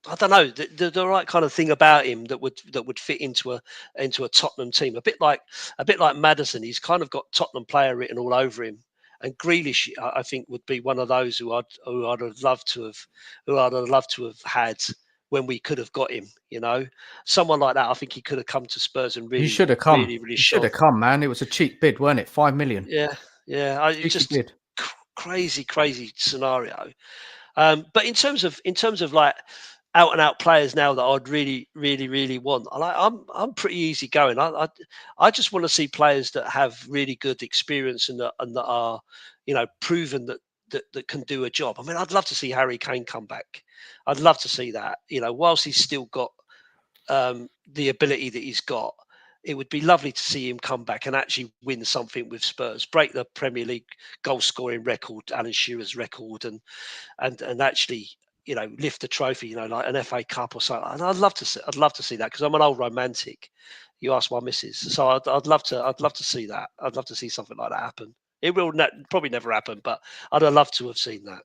I don't know the right kind of thing about him that would fit into a Tottenham team. A bit like Maddison. He's kind of got Tottenham player written all over him. And Grealish, I think, would be one of those who I'd have loved to have had when we could have got him. Someone like that. I think he could have come to Spurs and He really, should have come. really, really He should shone. have come, man. It was a cheap bid, weren't it? 5 million. Yeah. Cheeky Just bid. crazy scenario. But in terms of like out and out players now that I'd really, really, really want, I'm pretty easy going. I just want to see players that have really good experience and that are, proven that can do a job. I mean, I'd love to see Harry Kane come back. I'd love to see that. Whilst he's still got the ability that he's got, it would be lovely to see him come back and actually win something with Spurs, break the Premier League goal scoring record, Alan Shearer's record, and actually lift the trophy, like an FA Cup or something. And I'd love to see that because I'm an old romantic. You ask my missus, so I'd love to see that. I'd love to see something like that happen. It will probably never happen, but I'd love to have seen that.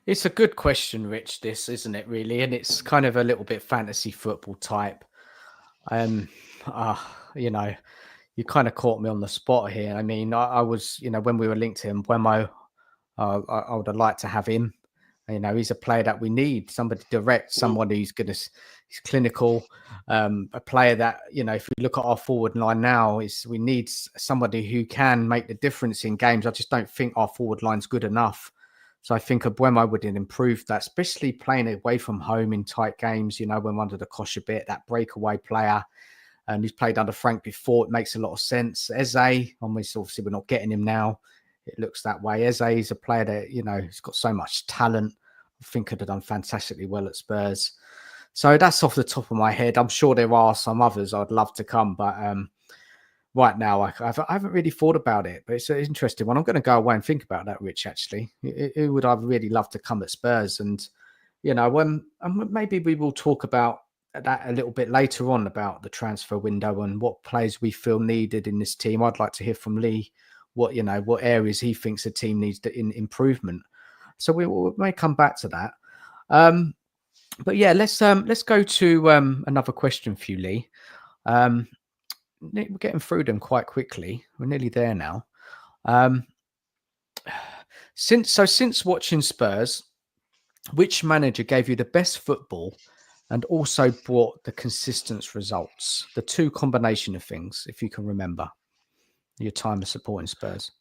It's a good question, Rich, this, isn't it, really? And it's kind of a little bit fantasy football type. You kind of caught me on the spot here. I mean, I was, when we were linked to him, Wemo, I would have liked to have him. He's a player that we need, somebody direct, someone who's he's clinical, a player that, if we look at our forward line now, we need somebody who can make the difference in games. I just don't think our forward line's good enough. So I think Abuemo would improve that, especially playing away from home in tight games, when we're under the cosh a bit, that breakaway player. And he's played under Frank before. It makes a lot of sense. Eze, obviously we're not getting him now. It looks that way. Eze is a player that, he's got so much talent. I think could have done fantastically well at Spurs. So that's off the top of my head. I'm sure there are some others I'd love to come, but right now I haven't really thought about it. But it's an interesting one. I'm going to go away and think about that, Rich, actually. Who would I really love to come at Spurs? And, maybe we will talk about that a little bit later on about the transfer window and what players we feel needed in this team. I'd like to hear from Lee what areas he thinks the team needs in improvement. So we may come back to that. But yeah, let's go to another question for you, Lee. We're getting through them quite quickly. We're nearly there now. Since watching Spurs, which manager gave you the best football and also brought the consistent results? The two combination of things, if you can remember your time of supporting Spurs.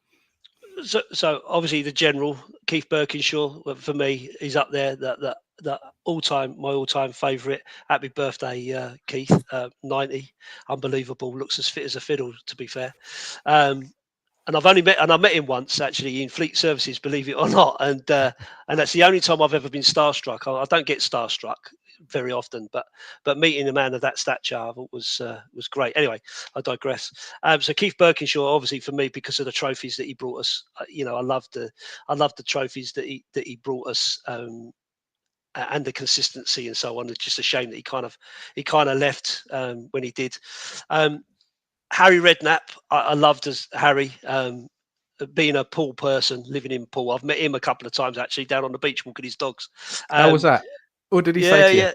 So obviously the general Keith Birkinshaw for me is up there. That my all-time favourite. Happy birthday, Keith! 90, unbelievable. Looks as fit as a fiddle, to be fair. And I met him once actually in Fleet Services, believe it or not, and that's the only time I've ever been starstruck. I don't get starstruck very often, but meeting a man of that stature I thought was great. Anyway, I digress. So Keith Birkinshaw, obviously for me, because of the trophies that he brought us. I loved the trophies that he brought us. And the consistency and so on. It's just a shame that he kind of left when he did. Harry Redknapp, I loved as Harry. Being a Poole person, living in Poole, I've met him a couple of times actually down on the beach walking his dogs. How was that? What did he say Yeah, to you? yeah.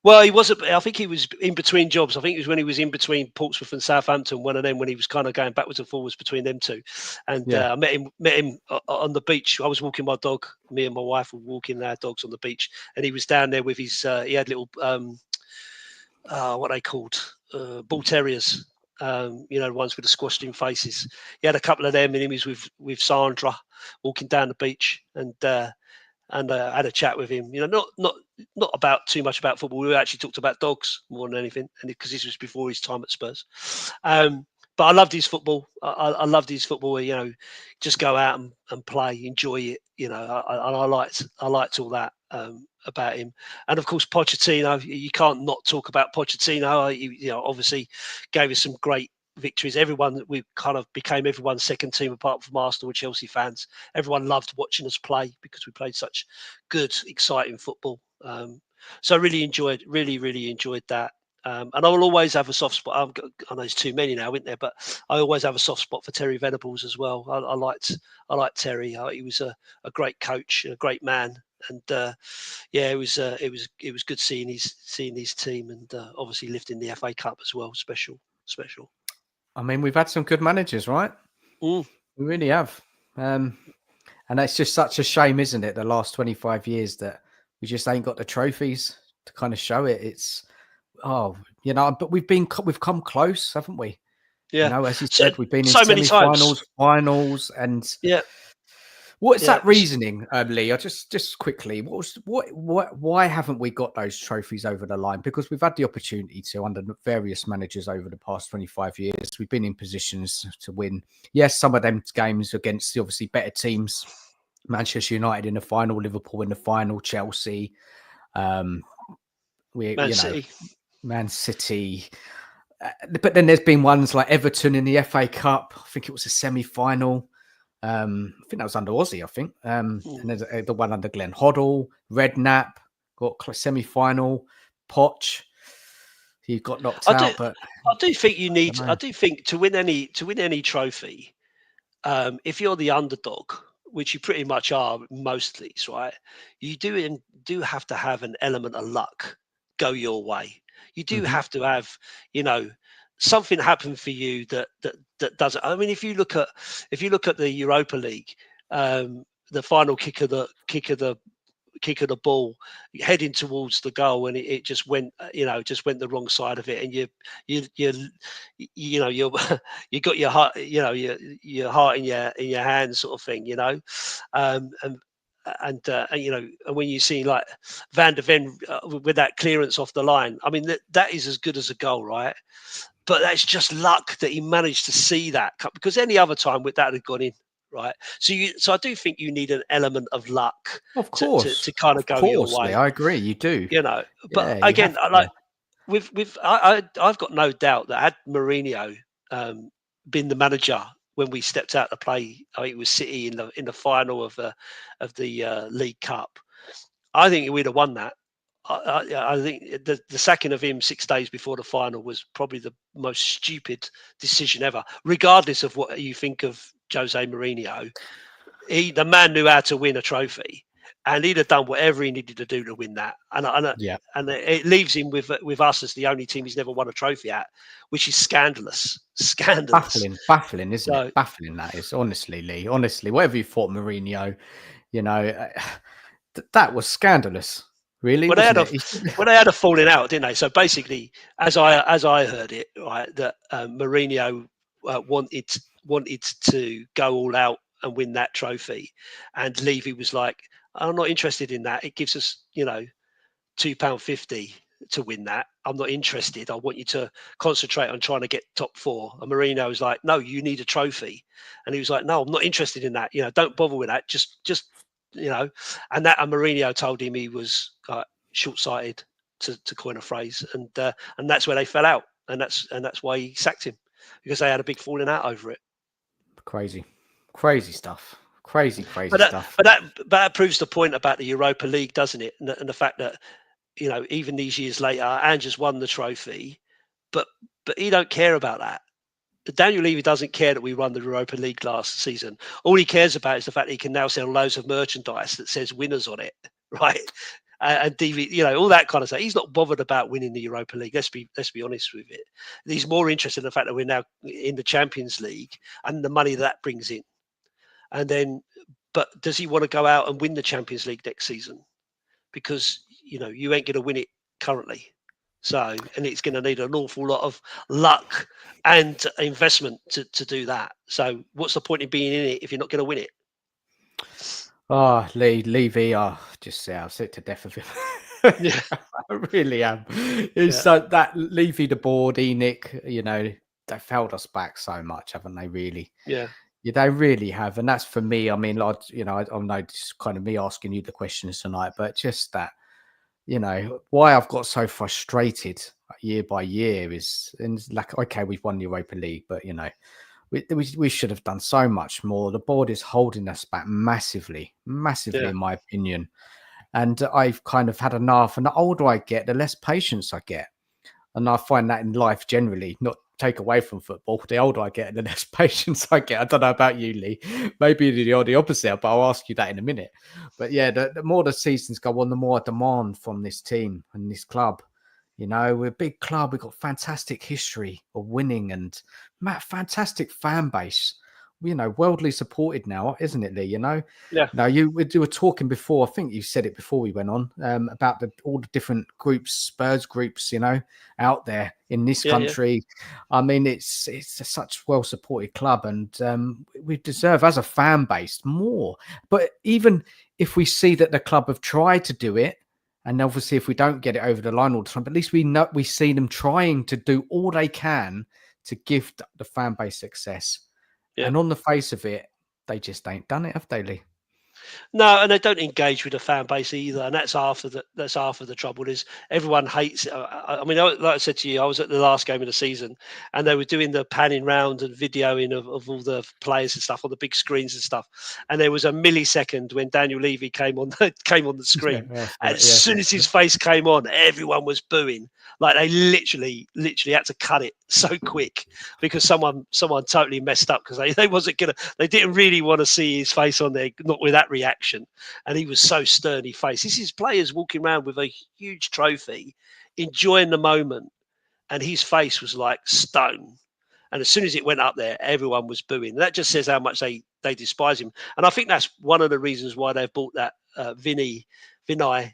Well, he wasn't. I think he was in between jobs. I think it was when he was in between Portsmouth and Southampton. One of them when he was kind of going backwards and forwards between them two. And Yeah. I met him on the beach. I was walking my dog. Me and my wife were walking our dogs on the beach, and he was down there with his. He had little what they called bull terriers. Ones with the squashed in faces. He had a couple of them, and he was with Sandra walking down the beach, and had a chat with him. Not about too much about football. We actually talked about dogs more than anything, and because this was before his time at Spurs. But I loved his football. I loved his football. Just go out and play, enjoy it. I liked all that about him. And of course, Pochettino. You can't not talk about Pochettino. He obviously gave us some great victories. We kind of became everyone's second team apart from Arsenal and Chelsea fans. Everyone loved watching us play because we played such good, exciting football. So I really enjoyed that. And I will always have a soft spot. I know there's too many now, isn't there? But I always have a soft spot for Terry Venables as well. I liked Terry. He was a great coach, a great man, and it was good seeing his team, and obviously lifting the FA Cup as well. Special. I mean, we've had some good managers, right? We really have. And it's just such a shame, isn't it? The last 25 years that we just ain't got the trophies to kind of show it. But we've come close, haven't we? Yeah. As you said, we've been in so many semi-finals, times. finals, and Yeah. what's that reasoning, Lee? Just quickly, why haven't we got those trophies over the line? Because we've had the opportunity to under various managers over the past 25 years. We've been in positions to win. Yes, some of them games against the obviously better teams. Manchester United in the final, Liverpool in the final, Chelsea. Man City. But then there's been ones like Everton in the FA Cup. I think it was a semi-final. I think that was under Aussie, I think. And there's the one under Glenn Hoddle, Redknapp, got semi-final, Poch. He got knocked out. But I do think you need. I do think to win any trophy, if you're the underdog, which you pretty much are most leagues, right? You do have to have an element of luck go your way. You do have to have, something happen for you that doesn't. I mean, if you look at the Europa League, the final kick of the ball heading towards the goal, and it just went the wrong side of it, and you got your heart your heart in your hands, sort of thing, and when you see like Van der Ven with that clearance off the line, I mean that is as good as a goal, right? But that's just luck that he managed to see that, because any other time that had gone in. Right, so I do think you need an element of luck, of course, to kind of go your way. I agree, you do. But again, I've got no doubt that had Mourinho been the manager when we stepped out to play, I think it was City in the final of the League Cup, I think we'd have won that. I think the sacking of him 6 days before the final was probably the most stupid decision ever, regardless of what you think of Jose Mourinho. The man knew how to win a trophy, and he'd have done whatever he needed to do to win that. And it leaves him with us as the only team he's never won a trophy at, which is scandalous. Baffling, isn't it? Baffling, that is, honestly, Lee. Honestly, whatever you thought Mourinho, that was scandalous. Really? Well, they had a falling out, didn't they? So basically, as I heard it, right, that Mourinho wanted to go all out and win that trophy. And Levy was like, I'm not interested in that. It gives us, £2.50 to win that. I'm not interested. I want you to concentrate on trying to get top four. And Mourinho was like, no, you need a trophy. And he was like, no, I'm not interested in that. Don't bother with that. Just, and Mourinho told him he was short-sighted, to coin a phrase. And that's where they fell out. And that's why he sacked him, because they had a big falling out over it. Crazy stuff. Crazy But stuff. that proves the point about the Europa League, doesn't it? And the fact that, even these years later, Andrew's won the trophy, but he don't care about that. Daniel Levy doesn't care that we won the Europa League last season. All he cares about is the fact that he can now sell loads of merchandise that says winners on it, right? And DVD, all that kind of stuff. He's not bothered about winning the Europa League. Let's be honest with it. He's more interested in the fact that we're now in the Champions League and the money that brings in. And then, but does he want to go out and win the Champions League next season? Because you ain't going to win it currently. So, and it's going to need an awful lot of luck and investment to do that. So, what's the point in being in it if you're not going to win it? Oh, Levy, I'm sick to death of him. Yeah. I really am. It's so that Levy, the board, Enoch, they held us back so much, haven't they? Really? Yeah. Yeah, they really have. And that's for me. I mean, I know it's kind of me asking you the questions tonight, but just that, why I've got so frustrated year by year is, and like, okay, we've won the Europa League, but we should have done so much more. The board is holding us back massively, in my opinion. And I've kind of had enough. And the older I get, the less patience I get. And I find that in life generally, not take away from football. The older I get, the less patience I get. I don't know about you, Lee. Maybe the opposite, but I'll ask you that in a minute. But yeah, the more the seasons go on, the more I demand from this team and this club. We're a big club. We've got fantastic history of winning and fantastic fan base. Worldly supported now, isn't it, Lee? Yeah. Now you were talking before. I think you said it before we went on about all the different groups, Spurs groups, out there in this country. Yeah. I mean, it's such well supported club, and we deserve as a fan base more. But even if we see that the club have tried to do it, and obviously if we don't get it over the line all the time, but at least we see them trying to do all they can to give the fan base success. Yeah. And on the face of it, they just ain't done it, have they, Lee? No, and they don't engage with the fan base either, and that's half of the trouble. Is everyone hates it. I mean, like I said to you, I was at the last game of the season, and they were doing the panning round and videoing of all the players and stuff on the big screens and stuff. And there was a millisecond when Daniel Levy came on the screen, and as soon as his face came on, everyone was booing. Like they literally had to cut it so quick because someone totally messed up because they didn't really want to see his face on there, not with that reaction. And he was so sternly faced. This is players walking around with a huge trophy, enjoying the moment, and his face was like stone. And as soon as it went up there, everyone was booing. And that just says how much they despise him. And I think that's one of the reasons why they've bought that Vinay. I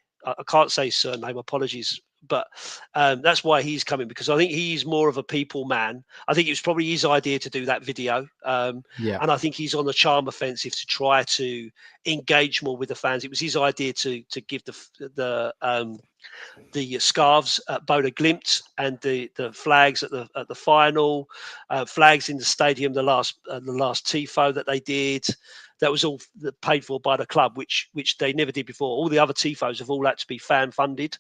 can't say his surname, apologies. But that's why he's coming, because I think he's more of a people man. I think it was probably his idea to do that video. And I think he's on the charm offensive to try to engage more with the fans. It was his idea to give the scarves at Boda Glimt and the flags at the final, flags in the stadium, the last tifo that they did. That was all paid for by the club, which they never did before. All the other tifos have all had to be fan funded.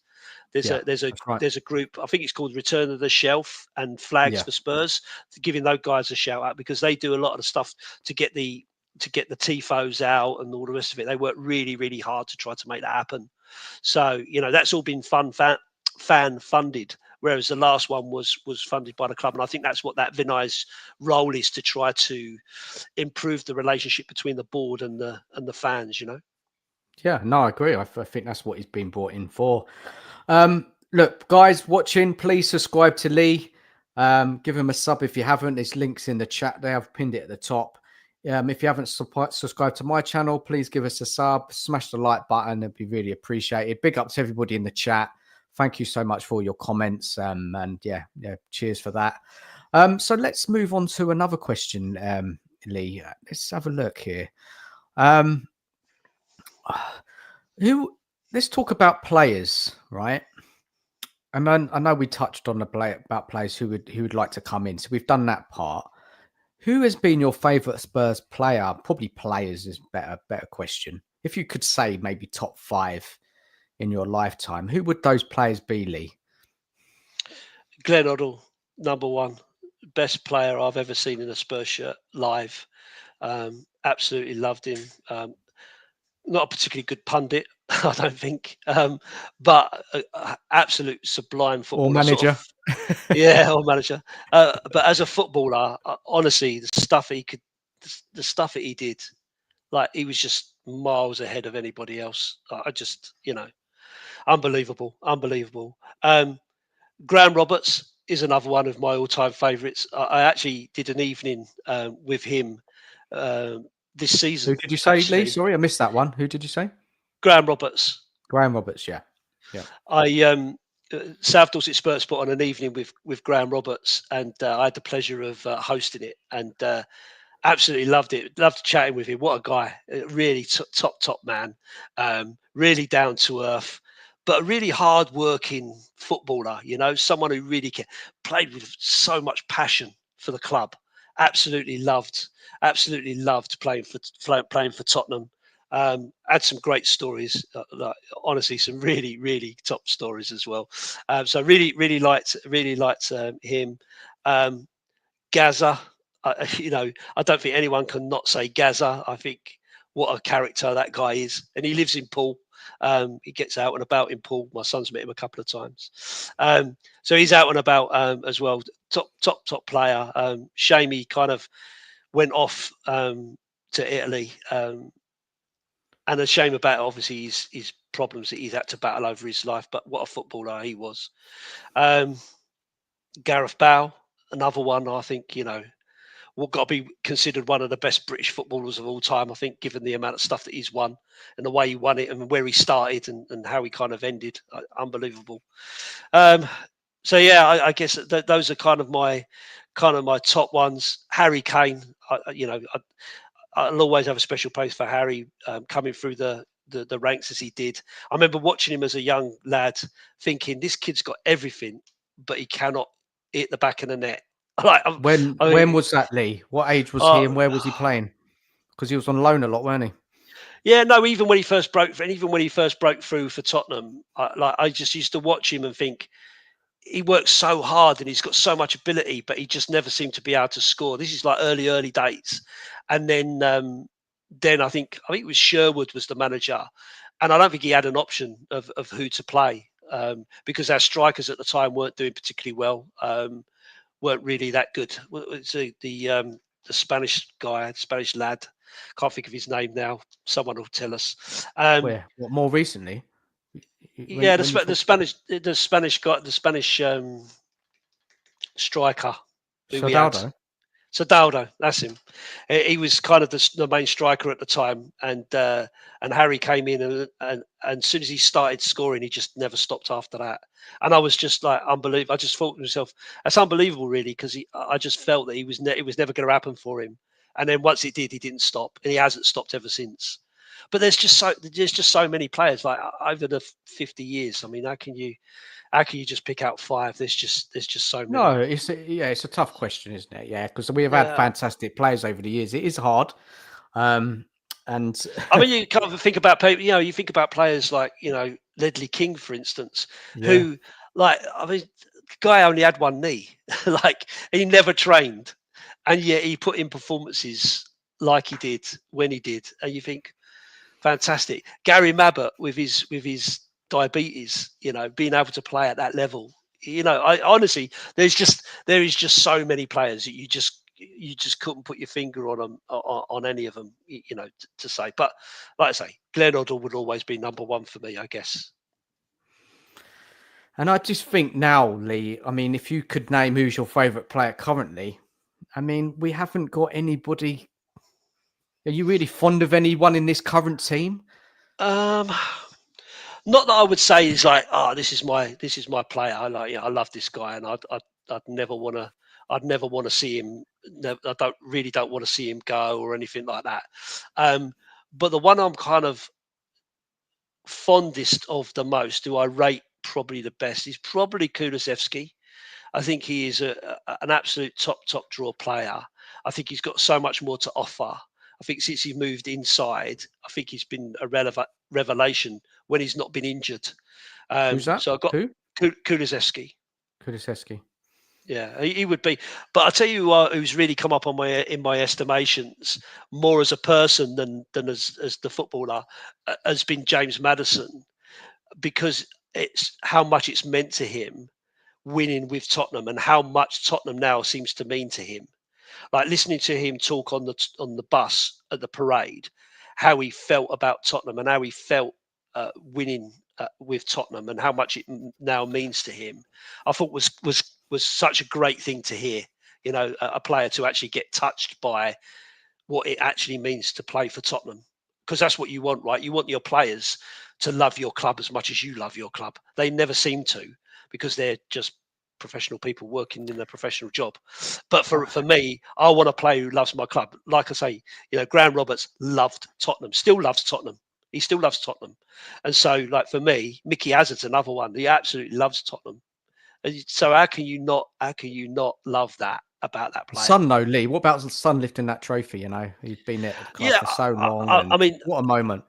There's a group, I think it's called Return of the Shelf and Flags for Spurs, giving those guys a shout out because they do a lot of the stuff to get the tifos out and all the rest of it. They work really, really hard to try to make that happen. So that's all been fan funded, whereas the last one was funded by the club. And I think that's what that Vinay's role is, to try to improve the relationship between the board and the fans. Yeah, no, I agree. I think that's what he's been brought in for. Look, guys watching, please subscribe to Lee. Give him a sub if you haven't. There's links in the chat there. I've pinned it at the top. If you haven't subscribed to my channel, please give us a sub. Smash the like button. It'd be really appreciated. Big up to everybody in the chat. Thank you so much for your comments. And yeah, cheers for that. So let's move on to another question. Lee. Let's have a look here. Um, who? Let's talk about players, right? And then I know we touched on about players who would like to come in, so we've done that part. Who has been your favourite Spurs player? Probably players is better question. If you could say maybe top 5 in your lifetime, who would those players be, Lee? Glenn Hoddle, number one, best player I've ever seen in a Spurs shirt live. Absolutely loved him. Not a particularly good pundit, I don't think, but absolute sublime Or footballer. Sort manager? of, yeah, or manager. But as a footballer, honestly, the stuff that he did, like he was just miles ahead of anybody else. I just, unbelievable, unbelievable. Graham Roberts is another one of my all-time favourites. I actually did an evening with him this Who season. did you say, Lee? Actually, Sorry, I missed that one. Who did you say? Graham Roberts. Graham Roberts. Yeah, yeah. I South Dorset Spurs put on an evening with Graham Roberts, and I had the pleasure of hosting it, and absolutely loved it. Loved chatting with him. What a guy! Really top man. Really down to earth, but a really hard working footballer. Someone who really played with so much passion for the club. Absolutely loved playing for Tottenham. Had some great stories, honestly, some really top stories as well. So really liked him. Gaza, I don't think anyone can not say Gaza. I think what a character that guy is, and he lives in Poole. He gets out and about in Poole. My son's met him a couple of times, so he's out and about as well. Top player. Shame he kind of went off to Italy, and a shame about obviously his problems that he's had to battle over his life. But what a footballer he was. Gareth Bale, another one. I think what got to be considered one of the best British footballers of all time. I think, given the amount of stuff that he's won and the way he won it and where he started and how he kind of ended, unbelievable. So yeah, I guess those are kind of my top ones. Harry Kane, I'll always have a special place for Harry, coming through the ranks as he did. I remember watching him as a young lad, thinking this kid's got everything, but he cannot hit the back of the net. Like, When was that, Lee? What age was he, uh, and where was he playing? Because he was on loan a lot, weren't he? yeah, no. Even when he first broke, and even when he first broke through for Tottenham, I just used to watch him and think he works so hard and he's got so much ability, but he just never seemed to be able to score. This is like early days, and then I think it was Sherwood was the manager, and I don't think he had an option of who to play, because our strikers at the time weren't doing particularly well, weren't really that good. It's the Spanish guy, the Spanish lad. Can't think of his name now. Someone will tell us. Where? What, more recently? Yeah, When you the talk Spanish guy, the Spanish striker who we had. Soldado? Soldado, that's him. He was kind of the main striker at the time, and Harry came in, and as soon as he started scoring, he just never stopped after that. And I was just like, unbelievable. I just thought to myself, that's unbelievable, really, because I just felt that it was never going to happen for him. And then once it did, he didn't stop, and he hasn't stopped ever since. But there's just so many players like over the 50 years. I mean, how can you just pick out 5? There's just so many. No, it's a tough question, isn't it? Yeah, because we have had Yeah. fantastic players over the years. It is hard, and I mean, you kind of think about people. You think about players like Ledley King, for instance, yeah. who, like, I mean, the guy only had one knee, like he never trained, and yet he put in performances like he did when he did, and you think, fantastic. Gary Mabbott with his diabetes, being able to play at that level. I honestly, there is just so many players that you just couldn't put your finger on them on any of them, to say. But like I say, Glenn Hoddle would always be number one for me, I guess. And I just think now, Lee, I mean, if you could name who's your favourite player currently, I mean, we haven't got anybody. Are you really fond of anyone in this current team? Um, Not that I would say is like, this is my player. I love this guy, and I'd never want to see him I don't want to see him go or anything like that. But the one I'm kind of fondest of the most, who I rate probably the best, is probably Kulusevski. I think he is an absolute top draw player. I think he's got so much more to offer. I think since he moved inside, I think he's been a revelation when he's not been injured. Who's that? So I've got Who? Kulusevski. Kulusevski. Yeah, he would be. But I'll tell you who's really come up in my estimations more as a person than as the footballer has been James Maddison, because it's how much it's meant to him winning with Tottenham and how much Tottenham now seems to mean to him. Like listening to him talk on the bus at the parade, how he felt about Tottenham and how he felt winning with Tottenham and how much it now means to him, I thought was such a great thing to hear. You know, a player to actually get touched by what it actually means to play for Tottenham, because that's what you want, right? You want your players to love your club as much as you love your club. They never seem to, because they're just professional people working in a professional job. But for me, I want a player who loves my club. Like I say, you know, Graham Roberts loved Tottenham, still loves Tottenham. He still loves Tottenham. And so, like for me, Mickey Hazard's another one. He absolutely loves Tottenham. And so how can you not love that about that player? Son, though, Lee. What about the son lifting that trophy? You know, he's been at the club for so long. I mean, what a moment.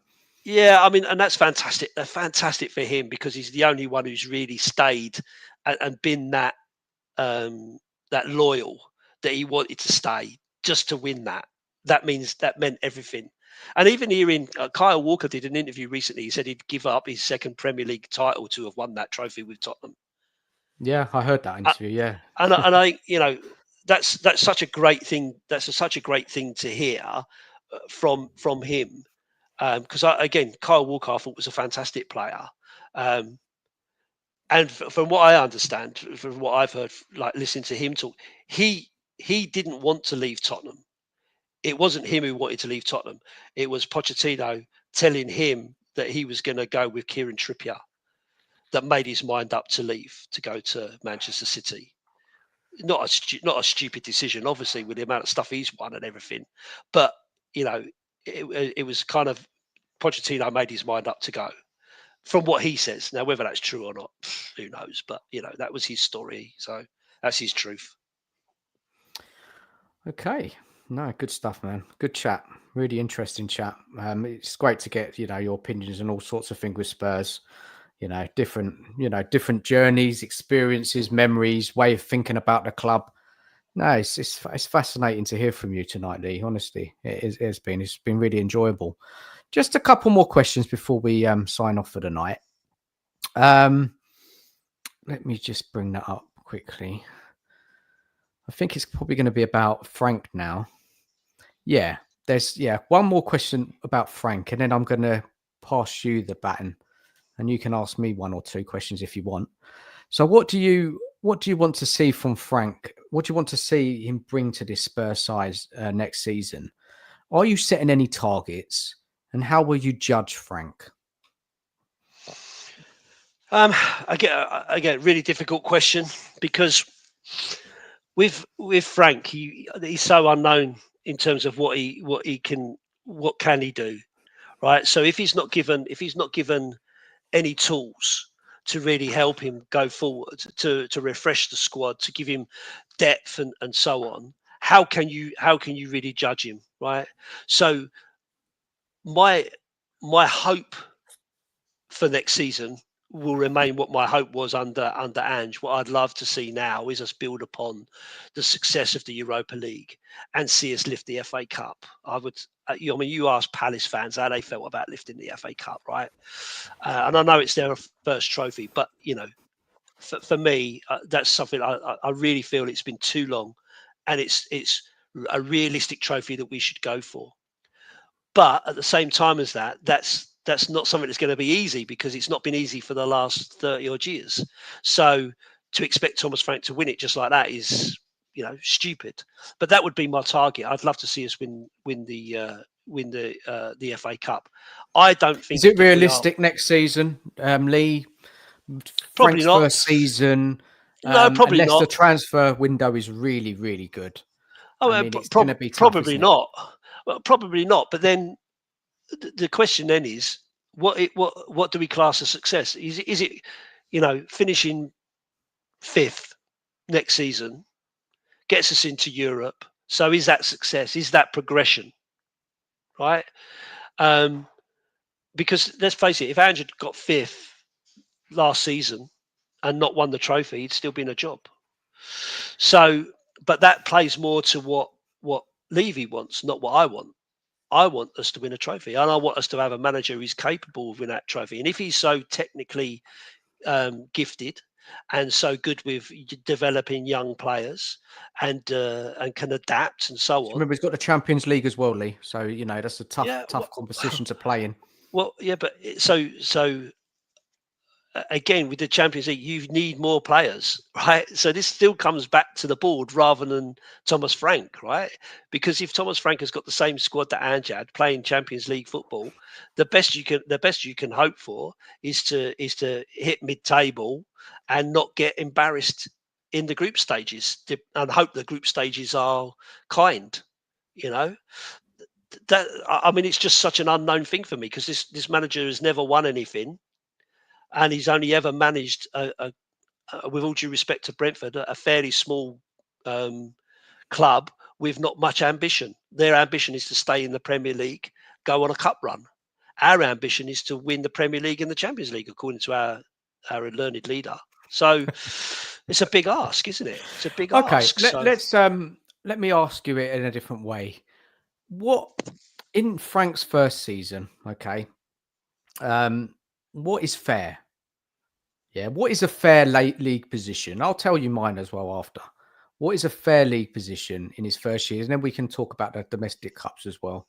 Yeah, I mean, and that's fantastic. Fantastic for him, because he's the only one who's really stayed and been that that loyal, that he wanted to stay just to win that. That meant everything. And even hearing Kyle Walker did an interview recently, he said he'd give up his second Premier League title to have won that trophy with Tottenham. Yeah, I heard that interview. Yeah, and I, you know, that's such a great thing. That's such a great thing to hear from him. Because again, Kyle Walker I thought was a fantastic player, and from what I understand, from what I've heard, like listening to him talk, he didn't want to leave Tottenham. It wasn't him who wanted to leave Tottenham. It was Pochettino telling him that he was going to go with Kieran Trippier that made his mind up to leave, to go to Manchester City. Not a stupid decision, obviously, with the amount of stuff he's won and everything, but you know, it was kind of Pochettino made his mind up to go, from what he says. Now, whether that's true or not, who knows? But you know, that was his story, so that's his truth. Okay. No, good stuff, man. Good chat. Really interesting chat. It's great to get, you know, your opinions and all sorts of things with Spurs. Different journeys, experiences, memories, way of thinking about the club. No, it's fascinating to hear from you tonight, Lee. Honestly, it's been really enjoyable. Just a couple more questions before we sign off for the night. Let me just bring that up quickly. I think it's probably going to be about Frank now. Yeah, there's one more question about Frank, and then I'm going to pass you the baton, and you can ask me one or two questions if you want. So, what do you want to see from Frank? What do you want to see him bring to this Spurs side next season? Are you setting any targets, and how will you judge Frank? Again, really difficult question, because with Frank, he's so unknown in terms of what can he do, right? So if he's not given any tools to really help him go forward, to refresh the squad, to give him depth and so on, how can you really judge him, right? So my hope for next season will remain what my hope was under Ange. What I'd love to see now is us build upon the success of the Europa League and see us lift the FA Cup. I mean, you asked Palace fans how they felt about lifting the FA Cup, right? And I know it's their first trophy, but you know, for me, that's something I really feel it's been too long, and it's a realistic trophy that we should go for. But at the same time as that's not something that's going to be easy, because it's not been easy for the last 30 odd years. So to expect Thomas Frank to win it just like that is, you know, stupid. But that would be my target. I'd love to see us win the FA Cup. I don't think. Is it realistic next season, Lee? Probably Frank's not. first season. No, probably unless not. the transfer window is really, really good. Oh, I mean, it's going to be tough, probably isn't it? not. Well, probably not. But then the question then is, what do we class as success? Is it, finishing fifth next season gets us into Europe? So is that success? Is that progression? Right? Because let's face it, if Andrew got fifth last season and not won the trophy, he'd still be in a job. So, but that plays more to what Levy wants, not what I want. I want us to win a trophy, and I want us to have a manager who's capable of winning that trophy. And if he's so technically gifted and so good with developing young players and can adapt and so on, Remember, he's got the Champions League as well, Lee. So that's a yeah, tough competition to play in. well, yeah, but so again with the Champions League, you need more players, right? So this still comes back to the board rather than Thomas Frank, right? Because if Thomas Frank has got the same squad that Ange had playing Champions League football, the best you can hope for is to hit mid-table and not get embarrassed in the group stages, and hope the group stages are kind, you know. That, I mean, it's just such an unknown thing for me because this manager has never won anything, and he's only ever managed with all due respect to Brentford, a fairly small club with not much ambition. Their ambition is to stay in the Premier League, go on a cup run. Our ambition is to win the Premier League and the Champions League, according to our learned leader. So it's a big ask, isn't it? It's a big Okay, ask. So let me ask you it in a different way. What in Frank's first season? Okay, what is fair? Yeah, what is a fair late league position? I'll tell you mine as well after. What is a fair league position in his first year? And then we can talk about the domestic cups as well.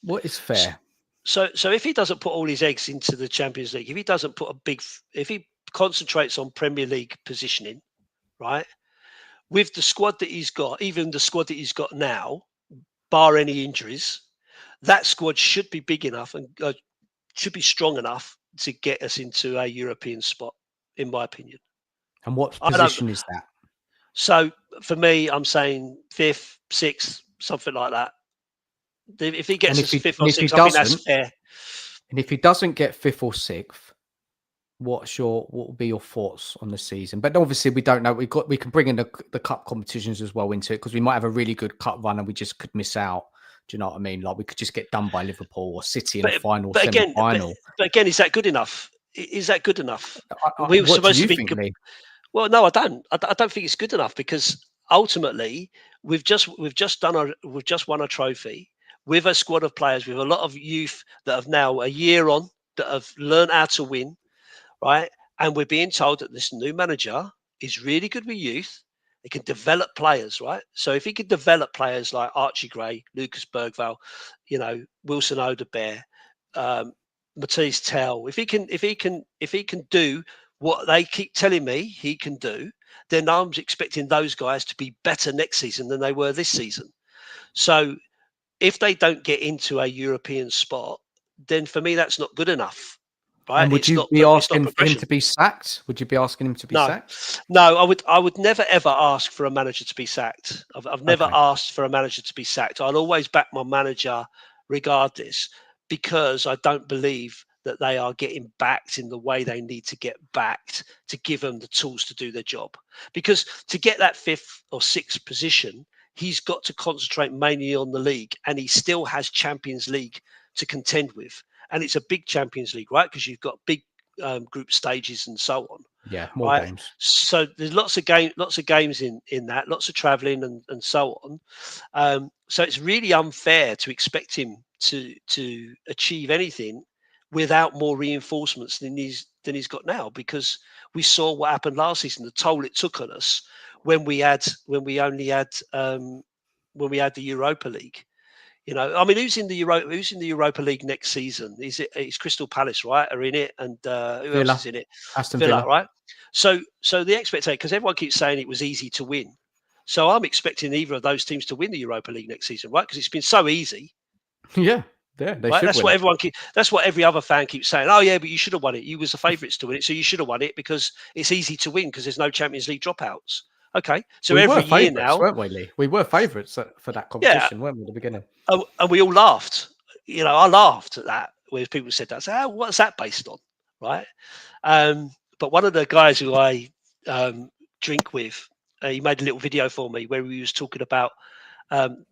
What is fair? So if he doesn't put all his eggs into the Champions League, if he doesn't put if he concentrates on Premier League positioning, right, with the squad that he's got, even the squad that he's got now, bar any injuries, that squad should be big enough and should be strong enough to get us into a European spot, in my opinion. And what position is that? So for me, I'm saying fifth, sixth, something like that. If he gets us fifth or sixth, I think that's fair. And if he doesn't get fifth or sixth, what will be your thoughts on the season? But obviously, we don't know. We can bring in the cup competitions as well into it, because we might have a really good cup run and we just could miss out. Do you know what I mean? Like, we could just get done by Liverpool or City in the final, semi-final. But again, is that good enough? Is that good enough? We were supposed to be. Well, no, I don't. I don't think it's good enough, because ultimately we've just won a trophy with a squad of players, with a lot of youth that have now a year on, that have learned how to win, right? And we're being told that this new manager is really good with youth. He can develop players, right? So if he can develop players like Archie Gray, Lucas Bergvall, Wilson Odebear, Matisse Tell, if he can do what they keep telling me he can do, then I'm expecting those guys to be better next season than they were this season. So if they don't get into a European spot, then for me that's not good enough. Right? And would you be asking for him to be sacked? Would you be asking him to be sacked? No, I would never ever ask for a manager to be sacked. I've never asked for a manager to be sacked. I'll always back my manager regardless, because I don't believe that they are getting backed in the way they need to get backed to give them the tools to do their job. Because to get that fifth or sixth position, he's got to concentrate mainly on the league, and he still has Champions League to contend with. And it's a big Champions League, right? Because you've got big group stages and so on. Yeah, more games. So there's lots of games in that, lots of travelling and so on. So it's really unfair to expect him to achieve anything without more reinforcements than he's got now, because we saw what happened last season, the toll it took on us when we had the Europa League. I mean, who's in the Europa League next season? It's Crystal Palace, right? Are in it, and who else is in it? Aston Villa, right? So the expectation, because everyone keeps saying it was easy to win, so I'm expecting either of those teams to win the Europa League next season, right? Because it's been so easy. Yeah, they right? should. That's what every other fan keeps saying. Oh yeah, but you should have won it. You was the favourites to win it, so you should have won it because it's easy to win because there's no Champions League dropouts. Okay, so We were every year favourites, now, weren't we, Lee? We were favourites for that yeah, competition, weren't we, at the beginning? and we all laughed. I laughed at that when people said that. So, what's that based on, right? But one of the guys who I drink with, he made a little video for me where he was talking about um,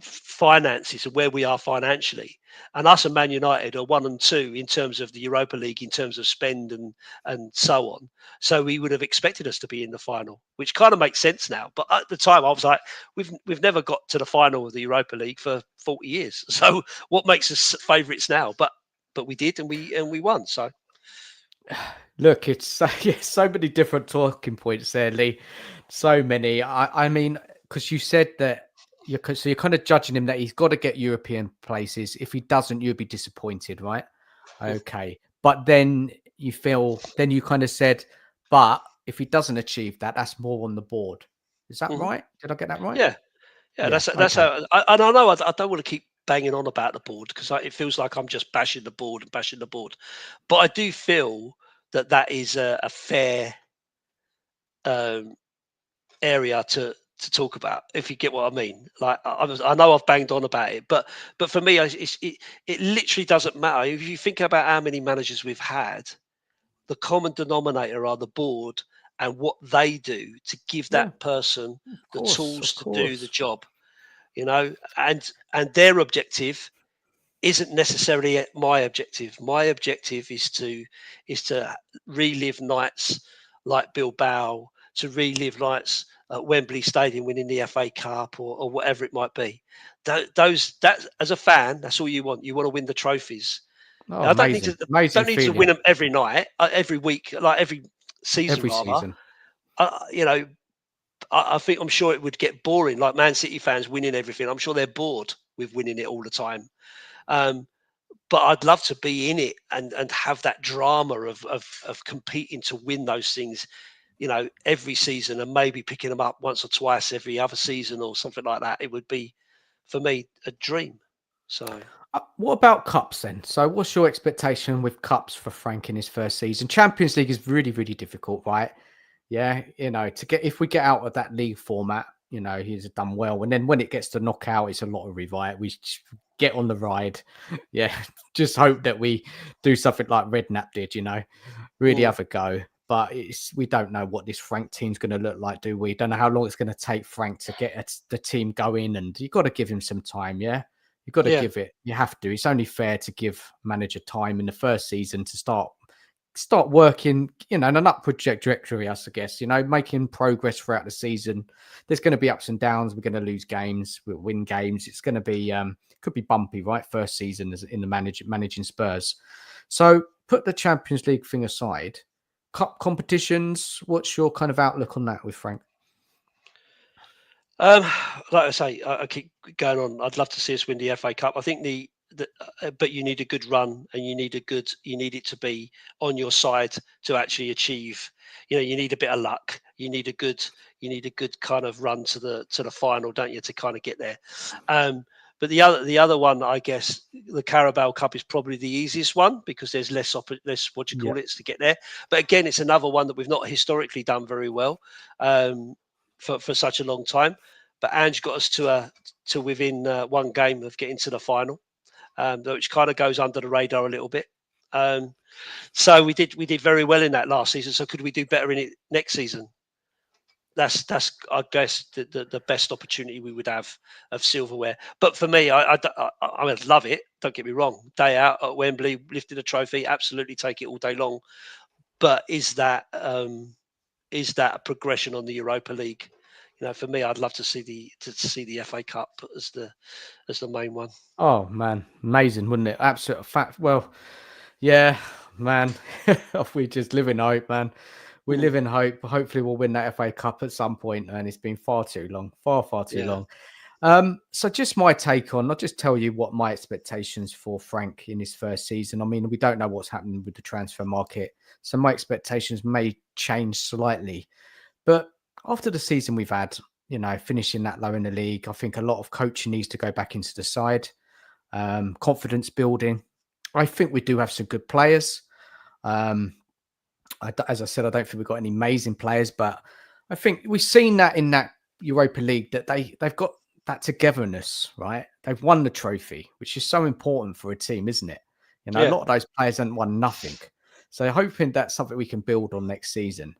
finances and where we are financially. And us and Man United are 1 and 2 in terms of the Europa League, in terms of spend and so on. So we would have expected us to be in the final, which kind of makes sense now. But at the time, I was like, we've never got to the final of the Europa League for 40 years. So what makes us favourites now? But we did, and we won. So Look, it's so, yeah, so many different talking points there, Lee. So many. I mean, because you said that so you're kind of judging him that he's got to get European places. If he doesn't, you'll be disappointed, right? Okay. But then then you kind of said, but if he doesn't achieve that, that's more on the board. Is that mhm. right? Did I get that right? Yeah, yeah, Yeah. that's Okay. how. And I know I don't want to keep banging on about the board because it feels like I'm just bashing the board and bashing the board. But I do feel that that is a fair um, area to talk about, if you get what I mean. Like I know I've banged on about it, but for me, it literally doesn't matter if you think about how many managers we've had. The common denominator are the board and what they do to give Yeah. that person Of the course. tools Of to do the course. job. And their objective isn't necessarily my objective. My objective is to relive nights like Bilbao, to relive nights at Wembley Stadium winning the FA Cup or whatever it might be. That as a fan, that's all you want. You want to win the trophies. Oh, I amazing. Amazing don't need to win feeling them every night, every week, like every season every rather. season. You know, I think I'm sure it would get boring. Like Man City fans winning everything, I'm sure they're bored with winning it all the time. Um, but I'd love to be in it and have that drama of competing to win those things, every season and maybe picking them up once or twice every other season or something like that. It would be for me a dream. So What about cups then? So, what's your expectation with cups for Frank in his first season? Champions League is really, really difficult, right? Yeah, to get if we get out of that league format, he's done well. And then when it gets to knockout, it's a lottery, right? We just get on the ride. Yeah, just hope that we do something like Redknapp did, really mm, have a go. But we don't know what this Frank team's going to look like, do we? Don't know how long it's going to take Frank to get the team going, and you've got to give him some time, yeah. You've got to yeah, give it. You have to. It's only fair to give manager time in the first season to start working, in an upward trajectory, I guess, making progress throughout the season. There's going to be ups and downs. We're going to lose games, we'll win games. It's going to be, could be bumpy, right? First season as in the managing Spurs. So put the Champions League thing aside. Cup competitions, what's your kind of outlook on that with Frank? Um, like I say, I keep going on. I'd love to see us win the FA Cup. I think but you need a good run, and you need it to be on your side to actually achieve. You need a bit of luck. You need a good kind of run to the final, don't you, to kind of get there. But the other one, I guess, the Carabao Cup is probably the easiest one because there's less what you Yeah. call it to get there. But again, it's another one that we've not historically done very well. For such a long time. But Ange got us to within one game of getting to the final, which kind of goes under the radar a little bit. So we did very well in that last season. So could we do better in it next season? That's I guess the best opportunity we would have of silverware. But for me, I would love it. Don't get me wrong. Day out at Wembley, lifting a trophy, absolutely take it all day long. But is that a progression on the Europa League? For me, I'd love to see the FA Cup as the main one. Oh man, amazing, wouldn't it? Absolute fact. Well, yeah, man. We just live in hope, man. We Mm, live in hope. Hopefully, we'll win that FA Cup at some point, and it's been far too long, far, far too yeah. long. So just my take on, I'll just tell you what my expectations for Frank in his first season. I mean, we don't know what's happening with the transfer market, so my expectations may change slightly. But after the season we've had, finishing that low in the league, I think a lot of coaching needs to go back into the side. Confidence building. I think we do have some good players. Um, as I said, I don't think we've got any amazing players, but I think we've seen that in that Europa League that they've got that togetherness, right? They've won the trophy, which is so important for a team, isn't it? You know, a Yeah. lot of those players haven't won nothing. So hoping that's something we can build on next season.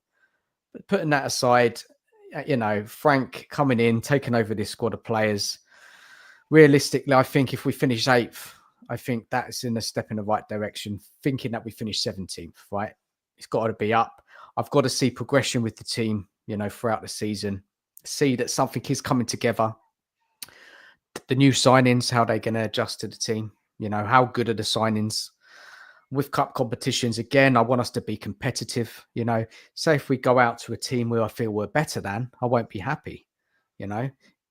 But putting that aside, you know, Frank coming in, taking over this squad of players. Realistically, I think if we finish 8th, I think that's in a step in the right direction. Thinking that we finish 17th, right? It's got to be up. I've got to see progression with the team, you know, throughout the season. See that something is coming together. The new signings, how they're going to adjust to the team. You know, how good are the signings? With cup competitions, again, I want us to be competitive. You know, say if we go out to a team where I feel we're better than, I won't be happy. You know,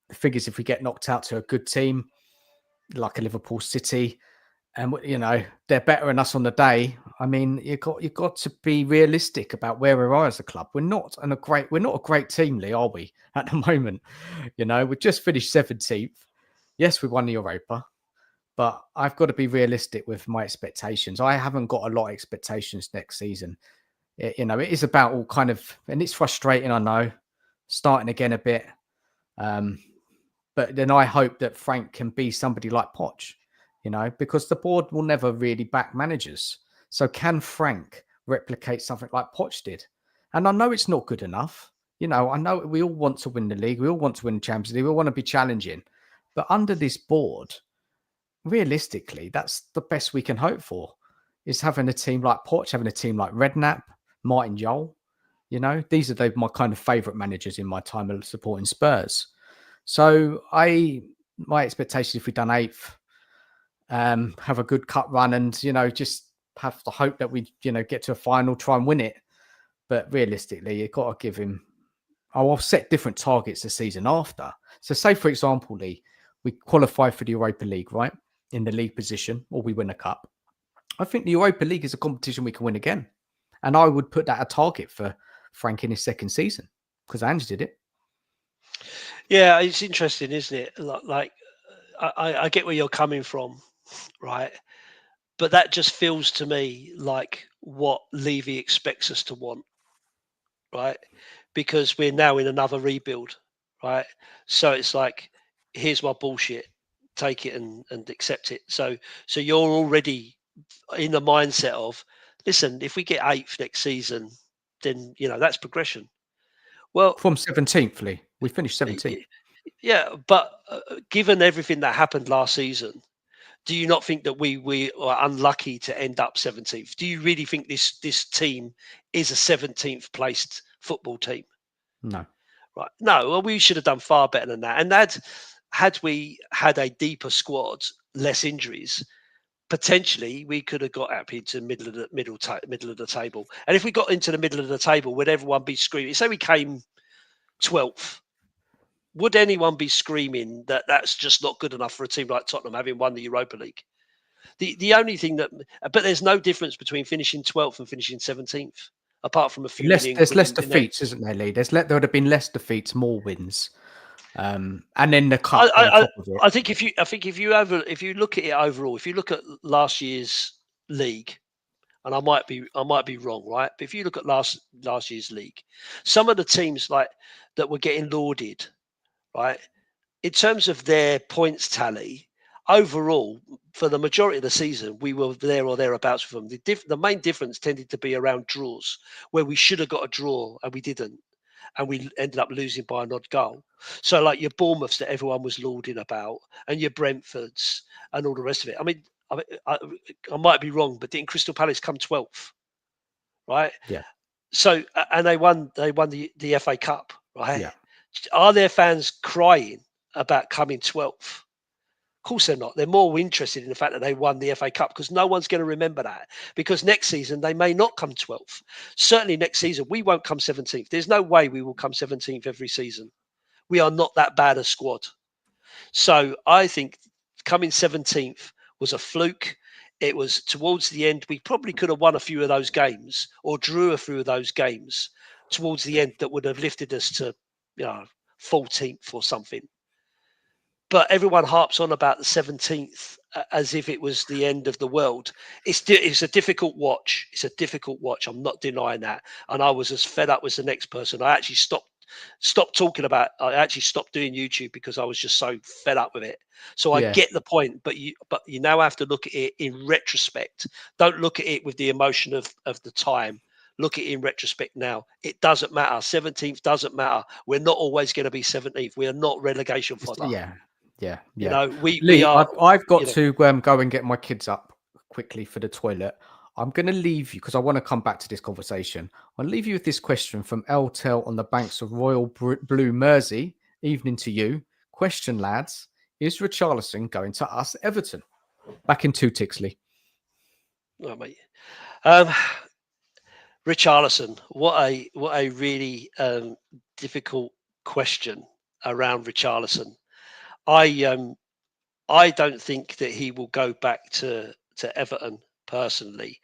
the figures if we get knocked out to a good team like a Liverpool City, and you know they're better than us on the day. I mean, you've got to be realistic about where we are as a club. We're not a great team, Lee, are we? At the moment, you know, we just finished 17th. Yes, we won the Europa, but I've got to be realistic with my expectations. I haven't got a lot of expectations next season. You know, it is about all kind of, and it's frustrating, I know, starting again a bit. But then I hope that Frank can be somebody like Poch, you know, because the board will never really back managers. So can Frank replicate something like Poch did? And I know it's not good enough. You know, I know we all want to win the league. We all want to win the Champions League. We all want to be challenging. But under this board, realistically, that's the best we can hope for, is having a team like Poch, having a team like Redknapp, Martin Jol. You know, these are my kind of favourite managers in my time of supporting Spurs. So my expectation, if we've done 8th, have a good cup run and, you know, just have the hope that we, you know, get to a final, try and win it. But realistically, you've got to give him, I'll set different targets the season after. So say, for example, Lee, we qualify for the Europa League, right? In the league position, or we win a cup. I think the Europa League is a competition we can win again. And I would put that a target for Frank in his second season, because Ange did it. Yeah, it's interesting, isn't it? Like I get where you're coming from, right? But that just feels to me like what Levy expects us to want, right? Because we're now in another rebuild, right? So it's like, here's my bullshit, take it and accept it. So you're already in the mindset of, listen, if we get 8th next season, then you know that's progression. Well, From 17th, Lee. We finished 17th. yeah, but given everything that happened last season, do you not think that we are unlucky to end up 17th? Do you really think this team is a 17th placed football team? No. Right? No, well, we should have done far better than that. And that, had we had a deeper squad, less injuries, potentially we could have got up into middle of the table. And if we got into the middle of the table, would everyone be screaming? Say we came 12th. Would anyone be screaming that that's just not good enough for a team like Tottenham having won the Europa League? The only thing that, but there's no difference between finishing 12th and finishing 17th, apart from a few There's less in there. defeats, isn't there, Lee? There would have been less defeats, more wins, and then the I, cup on I, I top of it. I think if you look at it overall, if you look at last year's league, and I might be wrong, right? But if you look at last year's league, some of the teams like that were getting lauded, right? In terms of their points tally, overall, for the majority of the season, we were there or thereabouts with them. The main difference tended to be around draws, where we should have got a draw and we didn't. And we ended up losing by an odd goal. So, like your Bournemouths that everyone was lauding about, and your Brentfords and all the rest of it. I might be wrong, but didn't Crystal Palace come 12th? Right. Yeah, So, and they won the FA Cup, right? yeah. Are their fans crying about coming 12th? Of course they're not. They're more interested in the fact that they won the FA Cup, because no one's going to remember that, because next season they may not come 12th. Certainly next season we won't come 17th. There's no way we will come 17th every season. We are not that bad a squad. So I think coming 17th was a fluke. It was towards the end. We probably could have won a few of those games or drew a few of those games towards the end that would have lifted us to, 14th or something. But everyone harps on about the 17th as if it was the end of the world. It's a difficult watch. It's a difficult watch. I'm not denying that. And I was as fed up as the next person. I actually stopped stopped talking about. I actually stopped doing YouTube because I was just so fed up with it. So I Yeah. get the point, but you now have to look at it in retrospect. Don't look at it with the emotion of the time. Look at it in retrospect now. It doesn't matter. 17th doesn't matter. We're not always going to be 17th. We are not relegation fodder. Yeah. Yeah. You Yeah. know, we Lee, are. I've got You know, to go and get my kids up quickly for the toilet. I'm going to leave you because I want to come back to this conversation. I'll leave you with this question from Tel on the banks of Royal Blue Mersey. Evening to you. Question, lads. Is Richarlison going to us, Everton? Back in 2 ticks, Lee. oh, mate. Richarlison, what a really difficult question around Richarlison. I don't think that he will go back to Everton personally,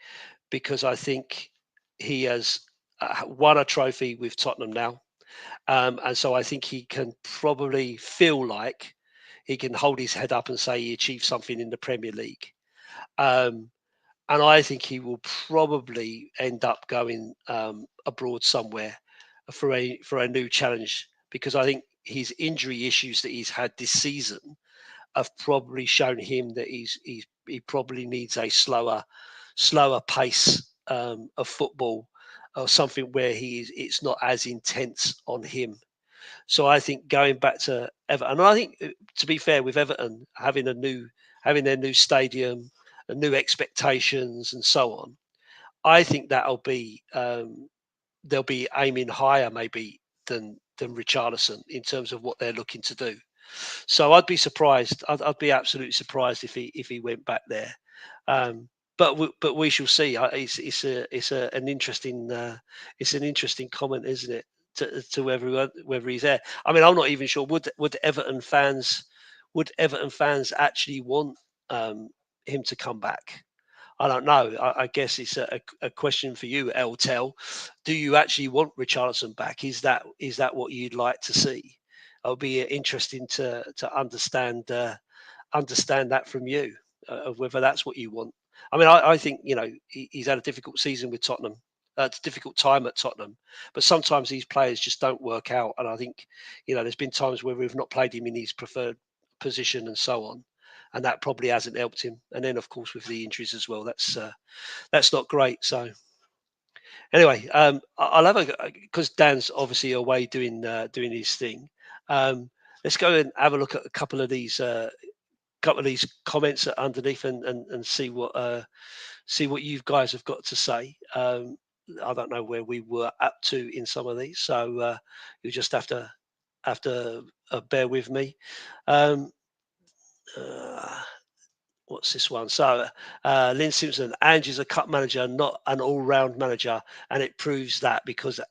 because I think he has won a trophy with Tottenham now, and so I think he can probably feel like he can hold his head up and say he achieved something in the Premier League. Um, and I think he will probably end up going abroad somewhere for a new challenge, because I think his injury issues that he's had this season have probably shown him that he probably needs a slower pace of football, or something where it's not as intense on him. So I think going back to Everton, and I think, to be fair, with Everton having their new stadium, and new expectations, and so on, I think that'll be they'll be aiming higher maybe than Richarlison in terms of what they're looking to do. So I'd be surprised. I'd be absolutely surprised if he went back there. But we shall see. An interesting comment, isn't it? To everyone, whether he's there. I mean, I'm not even sure. Would Everton fans actually want him to come back? I don't know. I guess it's a question for you, Tel. Do you actually want Richarlison back? Is that what you'd like to see? It'll be interesting to understand that from you, of whether that's what you want. I mean, I think, he's had a difficult season with Tottenham. It's a difficult time at Tottenham, but sometimes these players just don't work out. And I think, there's been times where we've not played him in his preferred position and so on, and that probably hasn't helped him. And then, of course, with the injuries as well, that's not great. So anyway, I'll have because Dan's obviously away doing his thing. Let's go and have a look at a couple of these comments underneath, and see what you guys have got to say. I don't know where we were up to in some of these, so you just have to bear with me. Um, uh, what's this one? So, Lynn Simpson, Angie's a cup manager, not an all-round manager, and it proves that, because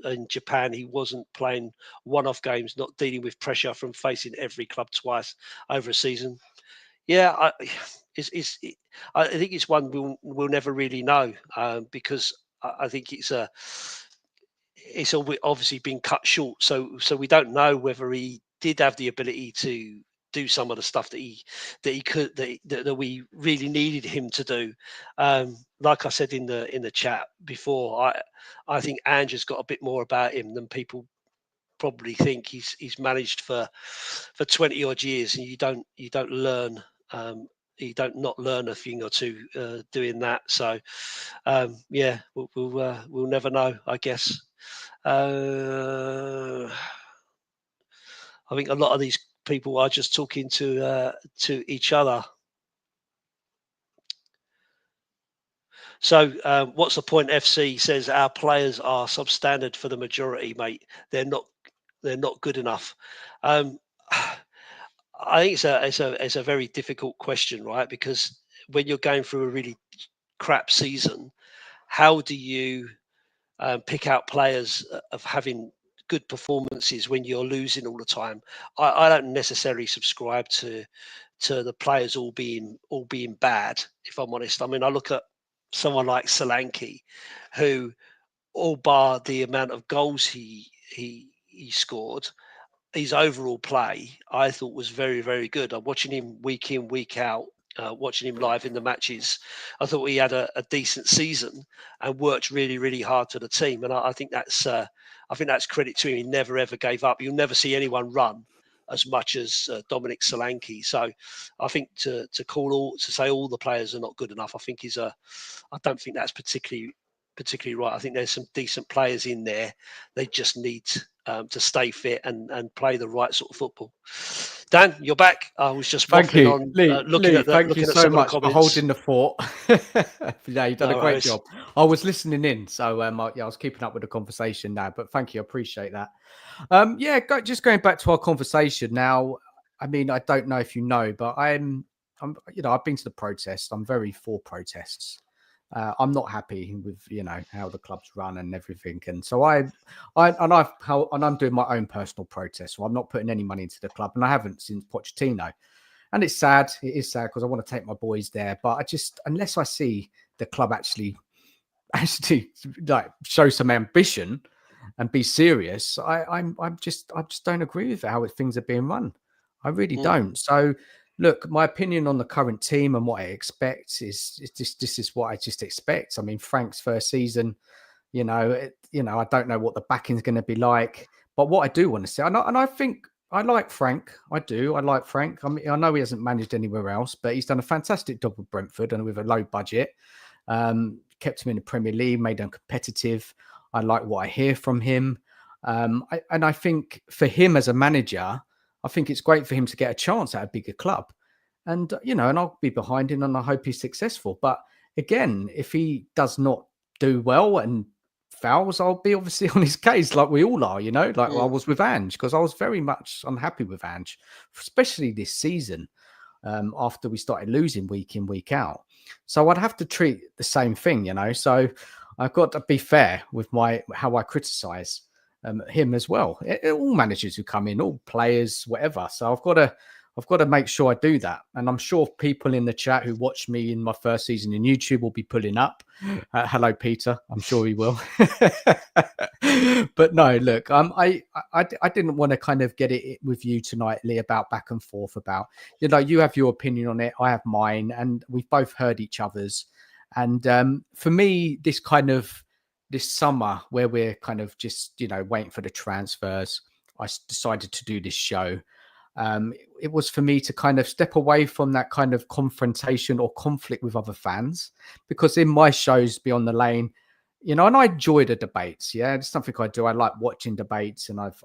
in Japan he wasn't playing one-off games, not dealing with pressure from facing every club twice over a season. Yeah, I think it's one we'll never really know, because I think it's obviously been cut short. So we don't know whether he did have the ability to do some of the stuff that he could that we really needed him to do. Like I said in the chat before, I think Andrew's got a bit more about him than people probably think. He's managed for 20 odd years, and you don't learn. You don't not learn a thing or two doing that. So yeah, we'll never know, I guess. I think a lot of these people are just talking to each other. So what's the point? FC says our players are substandard for the majority, mate. They're not good enough. I think it's a very difficult question, right? Because when you're going through a really crap season, how do you pick out players of having good performances when you're losing all the time? I don't necessarily subscribe to the players all being bad, if I'm honest. I mean, I look at someone like Solanke, who, all bar the amount of goals he scored, his overall play, I thought, was very, very good. I'm watching him week in, week out, watching him live in the matches. I thought he had a decent season and worked really, really hard to the team. And I think that's I think that's credit to him. He never ever gave up. You'll never see anyone run as much as Dominic Solanke. So I think to say all the players are not good enough, I think I don't think that's particularly right. I think there's some decent players in there. They just need to stay fit and play the right sort of football. Dan, you're back. I was just Thank waffling you, on, Lee. looking Lee, at thank you so some of the much for comments. holding the fort. Yeah, you've done No a great worries. job. I was listening in, so I was keeping up with the conversation now. But thank you, I appreciate that. Just going back to our conversation now. I mean, I don't know if you know, but I've been to the protest. I'm very for protests. I'm not happy with how the club's run and everything, and so I'm doing my own personal protest. So I'm not putting any money into the club, and I haven't since Pochettino. And it's sad. It is sad because I want to take my boys there, but unless I see the club actually like show some ambition and be serious, I just don't agree with how things are being run. I really don't. So look, my opinion on the current team and what I expect is this is what I just expect. I mean, Frank's first season, I don't know what the backing is going to be like, but what I do want to see, and I think I like Frank. I do. I like Frank. I mean, I know he hasn't managed anywhere else, but he's done a fantastic job with Brentford and with a low budget. Kept him in the Premier League, made him competitive. I like what I hear from him. I think for him as a manager, I think it's great for him to get a chance at a bigger club. And, and I'll be behind him and I hope he's successful. But again, if he does not do well and fouls, I'll be obviously on his case like we all are, like I was with Ange, because I was very much unhappy with Ange, especially this season. After we started losing week in, week out. So I'd have to treat the same thing, So I've got to be fair with how I criticize him as well. All managers who come in, all players, whatever. So I've got to make sure I do that. And I'm sure people in the chat who watched me in my first season in YouTube will be pulling up. Hello, Peter. I'm sure he will. But no, look, I didn't want to kind of get it with you tonight, Lee, about back and forth about, you have your opinion on it. I have mine, and we've both heard each other's. And for me, this summer where we're kind of just, waiting for the transfers, I decided to do this show. It was for me to kind of step away from that kind of confrontation or conflict with other fans, because in my shows Beyond the Lane, and I enjoy the debates. Yeah, it's something I do. I like watching debates, and I've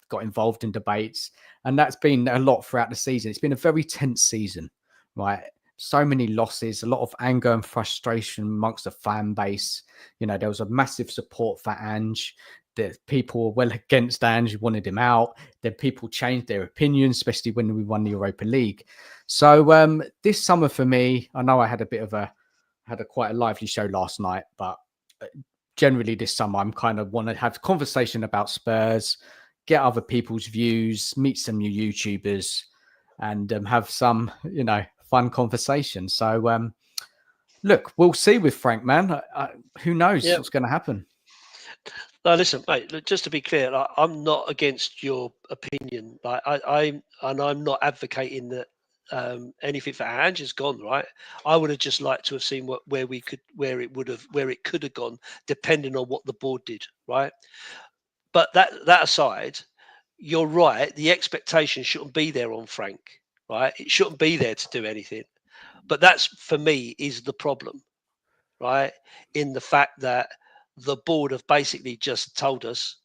got involved in debates, and that's been a lot throughout the season. It's been a very tense season, right? So many losses, a lot of anger and frustration amongst the fan base. There was a massive support for Ange. The people were well against Ange, wanted him out. Then people changed their opinions, especially when we won the Europa League. So this summer for me, I know I had quite a lively show last night, but generally this summer I'm kind of want to have conversation about Spurs, get other people's views, meet some new YouTubers, and have some, fun conversation. So look, we'll see with Frank, man. Who knows what's going to happen? No, listen, mate. Just to be clear, I'm not against your opinion. I'm not advocating that anything for Ange has gone right. I would have just liked to have seen where it could have gone, depending on what the board did, right? But that aside, you're right. The expectation shouldn't be there on Frank, right? It shouldn't be there to do anything. But that's, for me, is the problem, right? In the fact that the board have basically just told us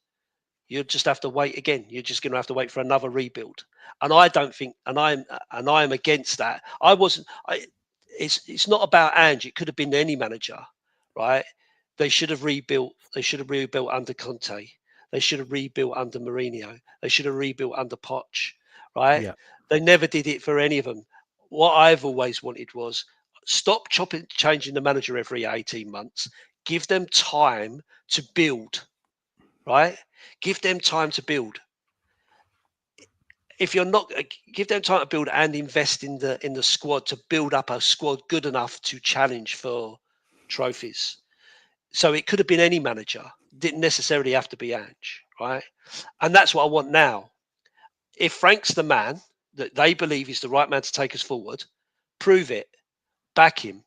you just have to wait again. You're just going to have to wait for another rebuild. And I don't think, and I'm against that. It's not about Ange. It could have been any manager, right? They should have rebuilt. They should have rebuilt under Conte. They should have rebuilt under Mourinho. They should have rebuilt under Poch, right? Yeah. They never did it for any of them. What I've always wanted was stop changing the manager every 18 months. Give them time to build, right? Give them time to build. If you're not, give them time to build and invest in the squad to build up a squad good enough to challenge for trophies. So it could have been any manager. Didn't necessarily have to be Ange, right? And that's what I want now. If Frank's the man that they believe is the right man to take us forward, prove it, back him,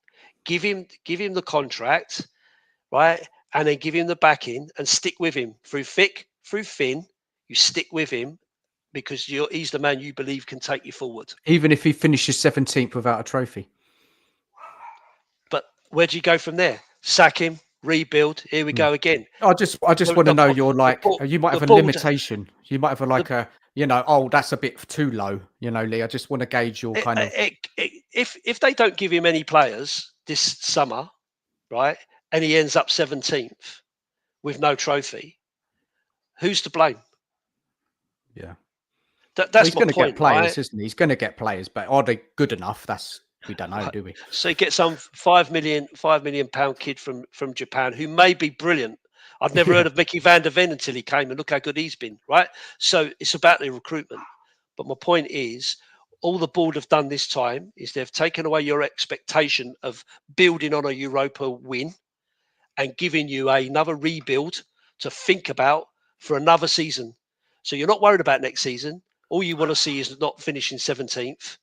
give him the contract, right? And then give him the backing and stick with him through thick through Finn. You stick with him because he's the man you believe can take you forward. Even if he finishes 17th without a trophy. But where do you go from there? Sack him, rebuild. Here we go again. I just want to know, you're like, you might have a board, limitation. You might have like a, you know, oh, that's a bit too low. You know, Lee, I just want to gauge your kind of. If they don't give him any players this summer, right, and he ends up 17th with no trophy, who's to blame? Yeah. That's my point. He's going to get players, right? isn't he? He's going to get players, but are they good enough? We don't know, do we? So you get some £5 million kid from Japan who may be brilliant. I'd never heard of Mickey van der Ven until he came, and look how good he's been, right? So it's about the recruitment. But my point is, all the board have done this time is they've taken away your expectation of building on a Europa win and giving you another rebuild to think about for another season. So you're not worried about next season. All you want to see is not finishing 17th.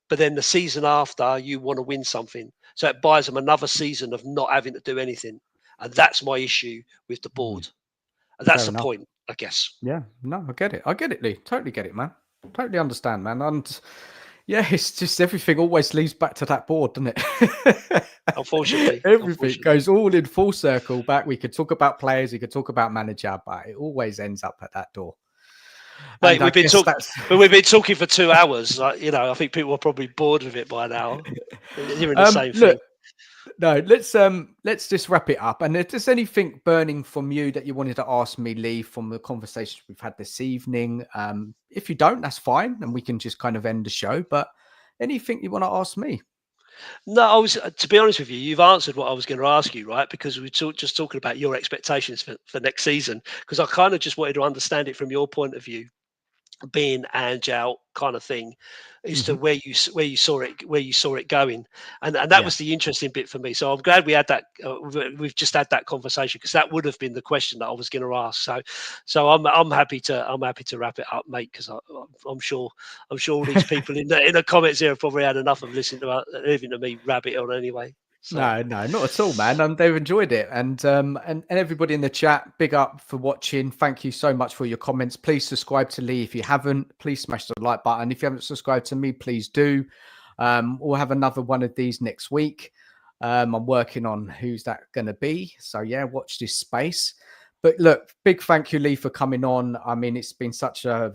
But then the season after, you want to win something. So it buys them another season of not having to do anything. And that's my issue with the board. And that's the point, I guess. Yeah, no, I get it, Lee. Totally get it, man. Totally understand, man. And yeah, it's just everything always leads back to that board, doesn't it? Unfortunately. Everything goes all in full circle back. We could talk about players, we could talk about manager, but it always ends up at that door. Mate, we've been talking for 2 hours. You know, I think people are probably bored with it by now. You're in the same thing. No, let's just wrap it up. And if there's anything burning from you that you wanted to ask me, Lee, from the conversations we've had this evening, if you don't, that's fine, and we can just kind of end the show. But anything you want to ask me? No, to be honest with you, you've answered what I was going to ask you, right? Because we were just talking about your expectations for next season. Because I kind of just wanted to understand it from your point of view, being Ange out kind of thing, as to where you saw it going, and that was the interesting bit for me. So I'm glad we had that. We've just had that conversation, because that would have been the question that I was going to ask. So I'm happy to wrap it up, mate, because I'm sure all these people in the comments here have probably had enough of listening to me rabbit on anyway. So. No, not at all, man. They've enjoyed it, and everybody in the chat, big up for watching. Thank you so much for your comments. Please subscribe to Lee if you haven't. Please smash the like button. If you haven't subscribed to me, please do. We'll have another one of these next week. I'm working on who's that going to be. So yeah, watch this space. But look, big thank you, Lee, for coming on. I mean, it's been such a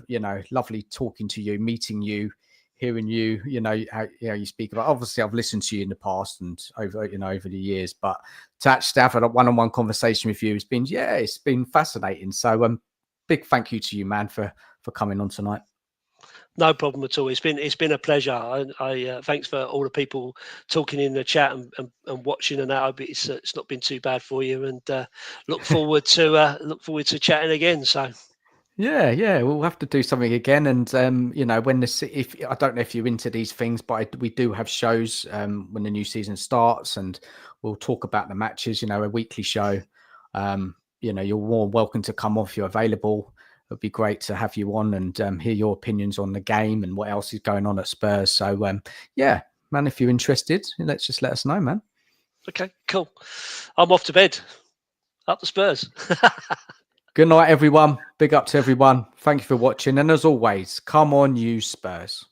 lovely talking to you, meeting you, hearing you, how you speak about. Obviously, I've listened to you in the past and over the years, but to actually have a one-on-one conversation with you, it's been fascinating. So, big thank you to you, man, for coming on tonight. No problem at all. It's been a pleasure. I thanks for all the people talking in the chat and watching, and that. I hope it's not been too bad for you, and look forward to chatting again. So. Yeah, we'll have to do something again. And when if I don't know if you're into these things, but we do have shows when the new season starts, and we'll talk about the matches. A weekly show. You're more welcome to come on if you're available. It'd be great to have you on and hear your opinions on the game and what else is going on at Spurs. So yeah, man, if you're interested, just let us know, man. Okay, cool. I'm off to bed. Up the Spurs. Good night, everyone. Big up to everyone. Thank you for watching. And as always, come on, you Spurs.